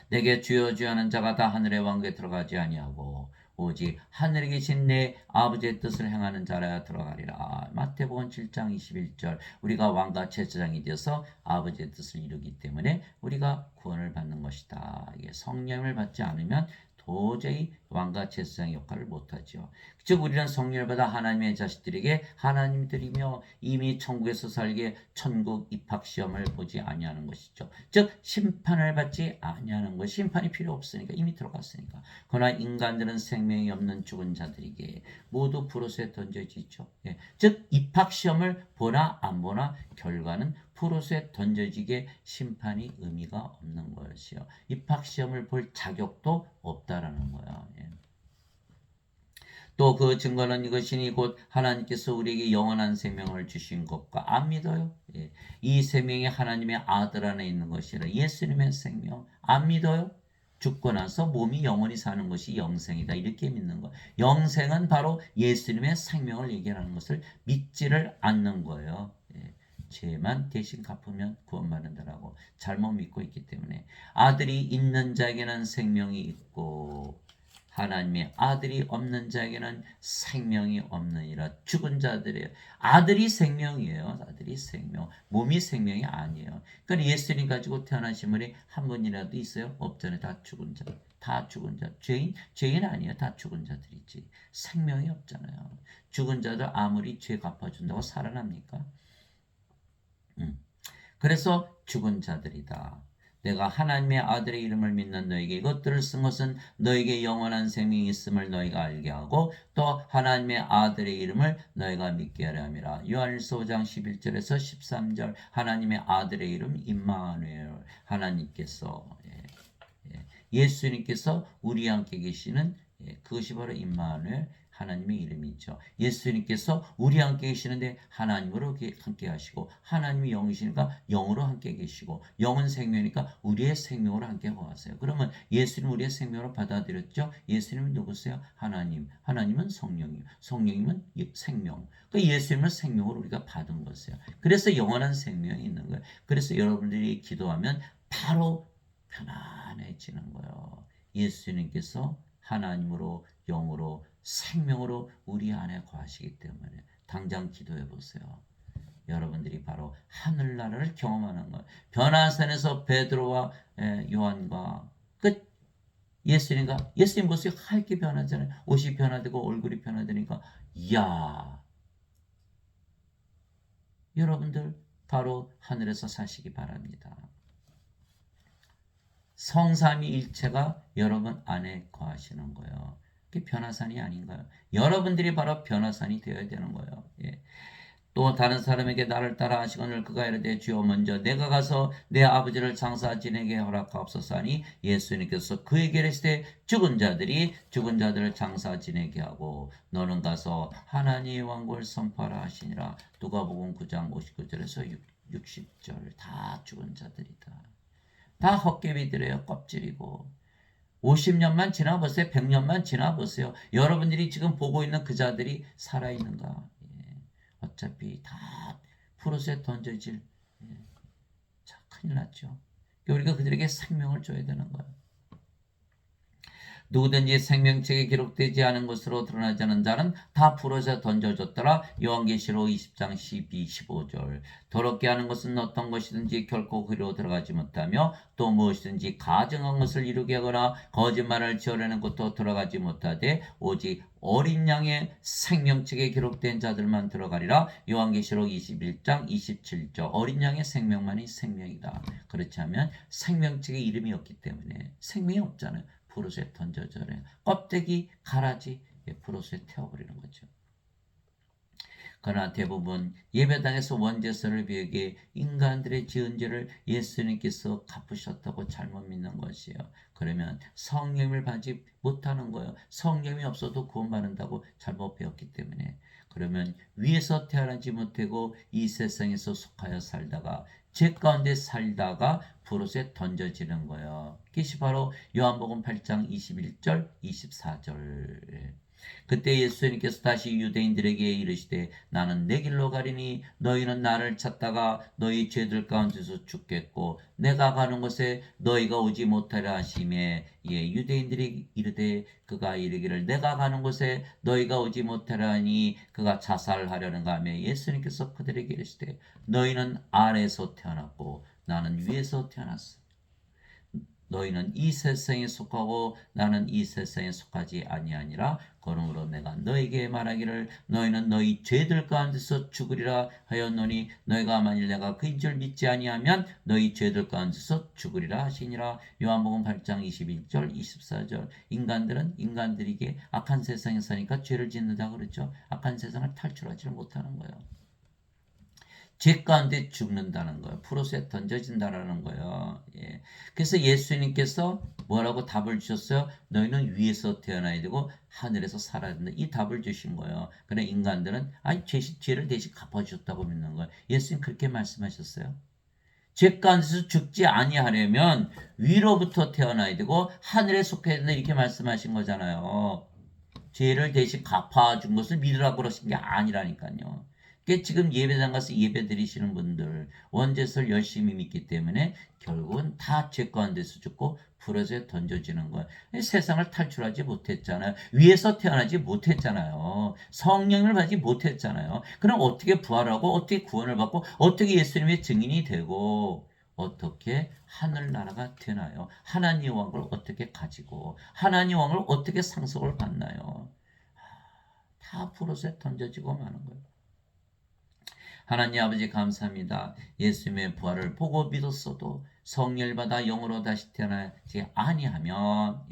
내게 주여 주여 하는 자가 다 하늘의 왕국에 들어가지 아니하고 오직 하늘에 계신 내 아버지의 뜻을 행하는 자라야 들어가리라. 마태복음 7장 21절. 우리가 왕과 제사장이 되어서 아버지의 뜻을 이루기 때문에 우리가 구원을 받는 것이다. 이게 성령을 받지 않으면 도저히 왕과 제사장의 역할을 못하죠. 즉 우리는 성령을 받아 하나님의 자식들에게 하나님들이며 이미 천국에서 살게 천국 입학시험을 보지 아니하는 것이죠. 즉 심판을 받지 아니하는 것. 심판이 필요 없으니까 이미 들어갔으니까. 그러나 인간들은 생명이 없는 죽은 자들에게 모두 불옷에 던져지죠. 즉 입학시험을 보나 안 보나 결과는 불옷에 던져지게 심판이 의미가 없는 것이요. 입학시험을 볼 자격도 없다라는 거야. 또 그 증거는 이것이니 곧 하나님께서 우리에게 영원한 생명을 주신 것과 안 믿어요? 이 생명이 하나님의 아들 안에 있는 것이라. 예수님의 생명 안 믿어요? 죽고 나서 몸이 영원히 사는 것이 영생이다 이렇게 믿는 거. 영생은 바로 예수님의 생명을 얘기하는 것을 믿지를 않는 거예요. 죄만 대신 갚으면 구원받는다라고 잘못 믿고 있기 때문에 아들이 있는 자에게는 생명이 있고 하나님의 아들이 없는 자에게는 생명이 없느니라. 죽은 자들이에요. 아들이 생명이에요. 아들이 생명. 몸이 생명이 아니에요. 그러니까 예수님 가지고 태어나신 분이 한 분이라도 있어요? 없잖아요. 다 죽은 자. 다 죽은 자. 죄인 아니에요. 다 죽은 자들이지. 생명이 없잖아요. 죽은 자들 아무리 죄 갚아준다고 살아납니까? 그래서 죽은 자들이다. 내가 하나님의 아들의 이름을 믿는 너에게 이것들을 쓴 것은 너에게 영원한 생명이 있음을 너희가 알게 하고 또 하나님의 아들의 이름을 너희가 믿게 하려 함이라. 요한일서 5장 11절에서 13절. 하나님의 아들의 이름 임마누엘. 하나님께서 예수님께서 우리와 함께 계시는 그것이 바로 임마누엘. 하나님의 이름이죠. 예수님께서 우리 함께 계시는데 하나님으로 함께 하시고, 하나님이 영이시니까 영으로 함께 계시고, 영은 생명이니까 우리의 생명으로 함께 거하세요. 그러면 예수님 우리의 생명으로 받아들였죠. 예수님은 누구세요? 하나님. 하나님은 성령님. 성령님은 생명. 그 예수님을 생명으로 우리가 받은 것이에요. 그래서 영원한 생명이 있는 거예요. 그래서 여러분들이 기도하면 바로 편안해지는 거예요. 예수님께서 하나님으로 영으로 생명으로 우리 안에 거하시기 때문에 당장 기도해 보세요. 여러분들이 바로 하늘나라를 경험하는 거예요. 변화산에서 베드로와 요한과 끝 예수님과 예수님 모습이 하얗게 변하잖아요. 옷이 변화되고 얼굴이 변화되니까 이야, 여러분들 바로 하늘에서 사시기 바랍니다. 성삼위 일체가 여러분 안에 거하시는 거예요. 그게 변화산이 아닌가요? 여러분들이 바로 변화산이 되어야 되는 거예요. 예. 또 다른 사람에게 나를 따라 하시거늘 그가 이르되 주여 먼저 내가 가서 내 아버지를 장사 지내게 허락하옵소서 하니 예수님께서 그에게 이르시되 죽은 자들을 장사 지내게 하고 너는 가서 하나님의 왕국을 선포하라 하시니라. 누가복음 9장 59절에서 60절. 다 죽은 자들이다. 다 헛개비들이에요. 껍질이고. 50년만 지나보세요. 100년만 지나보세요. 여러분들이 지금 보고 있는 그 자들이 살아있는가? 예. 어차피 다 푸릇에 던져질. 예. 자, 큰일 났죠. 우리가 그들에게 생명을 줘야 되는 거예요. 누구든지 생명책에 기록되지 않은 것으로 드러나지 않은 자는 다 풀어서 던져졌더라. 요한계시록 20장 12, 15절. 더럽게 하는 것은 어떤 것이든지 결코 그리로 들어가지 못하며 또 무엇이든지 가증한 것을 이루게 하거나 거짓말을 지어내는 것도 들어가지 못하되 오직 어린 양의 생명책에 기록된 자들만 들어가리라. 요한계시록 21장 27절. 어린 양의 생명만이 생명이다. 그렇지 않으면 생명책에 이름이 없기 때문에 생명이 없잖아요. 푸릇에 던져져요. 껍데기, 가라지, 푸릇에 태워버리는 거죠. 그러나 대부분 예배당에서 원죄서를 비우게 인간들의 지은 죄를 예수님께서 갚으셨다고 잘못 믿는 것이에요. 그러면 성령을 받지 못하는 거예요. 성령이 없어도 구원받는다고 잘못 배웠기 때문에. 그러면 위에서 태어나지 못하고 이 세상에서 속하여 살다가 죄 가운데 살다가 푸릇에 던져지는 거예요. 그것이 바로 요한복음 8장 21절 24절. 그때 예수님께서 다시 유대인들에게 이르시되 나는 내 길로 가리니 너희는 나를 찾다가 너희 죄들 가운데서 죽겠고 내가 가는 곳에 너희가 오지 못하려 하시매 유대인들이 이르되 그가 이르기를 내가 가는 곳에 너희가 오지 못하려 하니 그가 자살하려는가 하며 예수님께서 그들에게 이르시되 너희는 아래에서 태어났고 나는 위에서 태어났어. 너희는 이 세상에 속하고 나는 이 세상에 속하지 아니하니라. 그러므로 내가 너희에게 말하기를 너희는 너희 죄들 가운데서 죽으리라 하였노니 너희가 만일 내가 그인 줄 믿지 아니하면 너희 죄들 가운데서 죽으리라 하시니라. 요한복음 8장 21절 24절. 인간들은 인간들에게 악한 세상에 사니까 죄를 짓는다 그러죠. 악한 세상을 탈출하지 못하는 거예요. 죄 가운데 죽는다는 거예요. 푸릇에 던져진다라는 거예요. 예. 그래서 예수님께서 뭐라고 답을 주셨어요? 너희는 위에서 태어나야 되고 하늘에서 살아야 된다. 이 답을 주신 거예요. 그러나 인간들은 죄를 대신 갚아주셨다고 믿는 거예요. 예수님 그렇게 말씀하셨어요. 죄 가운데서 죽지 아니하려면 위로부터 태어나야 되고 하늘에 속해야 된다. 이렇게 말씀하신 거잖아요. 죄를 대신 갚아준 것을 믿으라고 그러신 게 아니라니까요. 지금 예배당 가서 예배 드리시는 분들 원죄설 열심히 믿기 때문에 결국은 다 죄 가운데서 죽고 불에서 던져지는 거예요. 세상을 탈출하지 못했잖아요. 위에서 태어나지 못했잖아요. 성령을 받지 못했잖아요. 그럼 어떻게 부활하고 어떻게 구원을 받고 어떻게 예수님의 증인이 되고 어떻게 하늘나라가 되나요? 하나님의 왕을 어떻게 가지고 하나님의 왕을 어떻게 상속을 받나요? 다 불옷에 던져지고 마는 거예요. 하나님 아버지 감사합니다. 예수님의 부활을 보고 믿었어도 성령을 받아 영으로 다시 태어나지 아니하면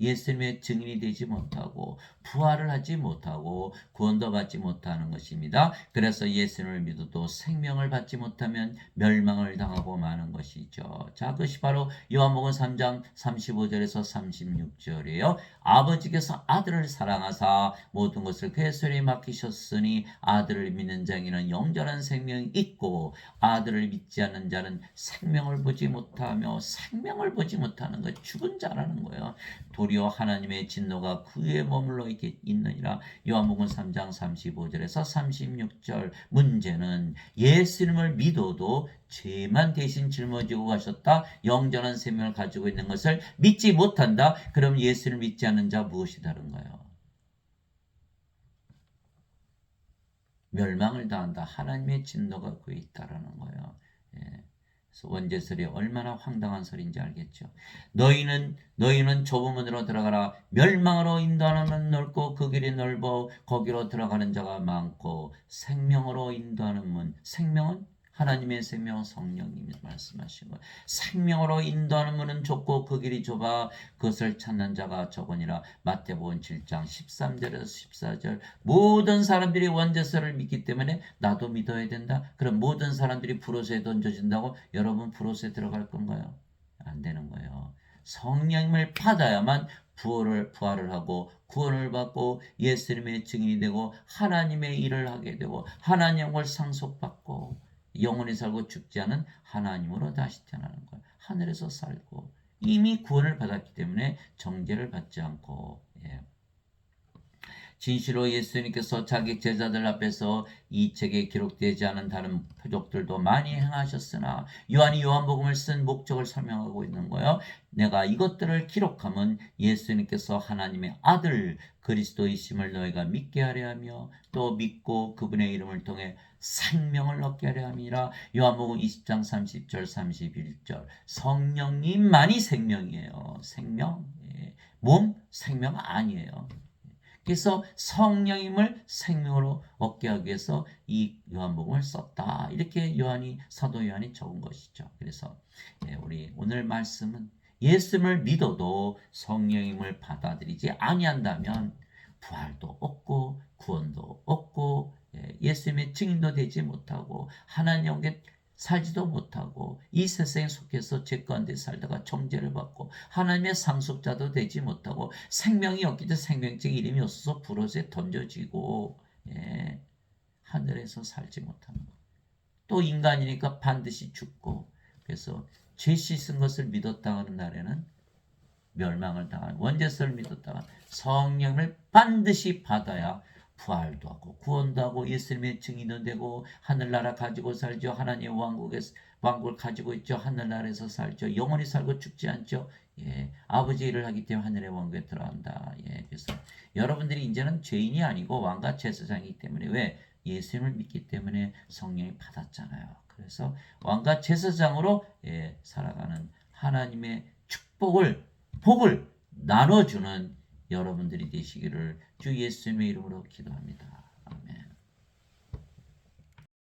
예수님의 증인이 되지 못하고 부활을 하지 못하고 구원도 받지 못하는 것입니다. 그래서 예수님을 믿어도 생명을 받지 못하면 멸망을 당하고 마는 것이죠. 자, 그것이 바로 요한복음 3장 35절에서 36절이에요. 아버지께서 아들을 사랑하사 모든 것을 그의 손에 맡기셨으니 아들을 믿는 자에게는 영원한 생명이 있고 아들을 믿지 않는 자는 생명을 보지 못하며 생명을 보지 못하는 것, 죽은 자라는 거예요. 도리어 하나님의 진노가 그에 머물러 있느니라. 요한복음 3장 35절에서 36절. 문제는 예수님을 믿어도 죄만 대신 짊어지고 가셨다. 영전한 생명을 가지고 있는 것을 믿지 못한다. 그럼 예수를 믿지 않는 자 무엇이 다른가요? 멸망을 당한다. 하나님의 진노가 그에 있다라는 거예요. 예. 그래서 원제설이 얼마나 황당한 설인지 알겠죠. 너희는 좁은 문으로 들어가라. 멸망으로 인도하는 문 넓고 그 길이 넓어 거기로 들어가는 자가 많고 생명으로 인도하는 문. 생명은 하나님의 생명 성령님이 말씀하신 거예요. 생명으로 인도하는 문은 좁고 그 길이 좁아 그것을 찾는 자가 적으니라. 마태복음 7장 13절에서 14절. 모든 사람들이 원죄서를 믿기 때문에 나도 믿어야 된다. 그럼 모든 사람들이 브로스에 던져진다고 여러분 브로스에 들어갈 건가요? 안 되는 거예요. 성령님을 받아야만 부활을 하고 구원을 받고 예수님의 증인이 되고 하나님의 일을 하게 되고 하나님을 상속받고 영원히 살고 죽지 않은 하나님으로 다시 태어나는 거예요. 하늘에서 살고 이미 구원을 받았기 때문에 정죄를 받지 않고 진실로 예수님께서 자기 제자들 앞에서 이 책에 기록되지 않은 다른 표적들도 많이 행하셨으나 요한이 요한복음을 쓴 목적을 설명하고 있는 거예요. 내가 이것들을 기록하면 예수님께서 하나님의 아들 그리스도이심을 너희가 믿게 하려 하며 또 믿고 그분의 이름을 통해 생명을 얻게 하려 함이라. 요한복음 20장 30절 31절. 성령님만이 생명이에요. 생명. 몸 생명 아니에요. 그래서 성령님을 생명으로 얻게 하기 위해서 이 요한복음을 썼다. 이렇게 사도 요한이 적은 것이죠. 그래서 우리 오늘 말씀은 예수님을 믿어도 성령님을 받아들이지 아니한다면 부활도 없고 구원도 없고 예수님의 증인도 되지 못하고 하나님께 살지도 못하고 이 세상에 속해서 죄 가운데 살다가 정죄를 받고 하나님의 상속자도 되지 못하고 생명이 없기 때문에 생명책 이름이 없어서 불옷에 던져지고 하늘에서 살지 못하는 것. 또 인간이니까 반드시 죽고 그래서 죄 씻은 것을 믿었다 하는 날에는 멸망을 당하는 원죄서를 믿었다가 성령을 반드시 받아야 부활도 하고 구원도 하고 예수님의 증인도 되고 하늘나라 가지고 살죠. 하나님의 왕국을 가지고 있죠. 하늘나라에서 살죠. 영원히 살고 죽지 않죠. 아버지 일을 하기 때문에 하늘의 왕국에 들어간다. 그래서 여러분들이 이제는 죄인이 아니고 왕과 제사장이기 때문에 왜? 예수님을 믿기 때문에 성령이 받았잖아요. 그래서 왕과 제사장으로 살아가는 하나님의 복을 나눠주는 여러분들이 되시기를 주 예수님의 이름으로 기도합니다.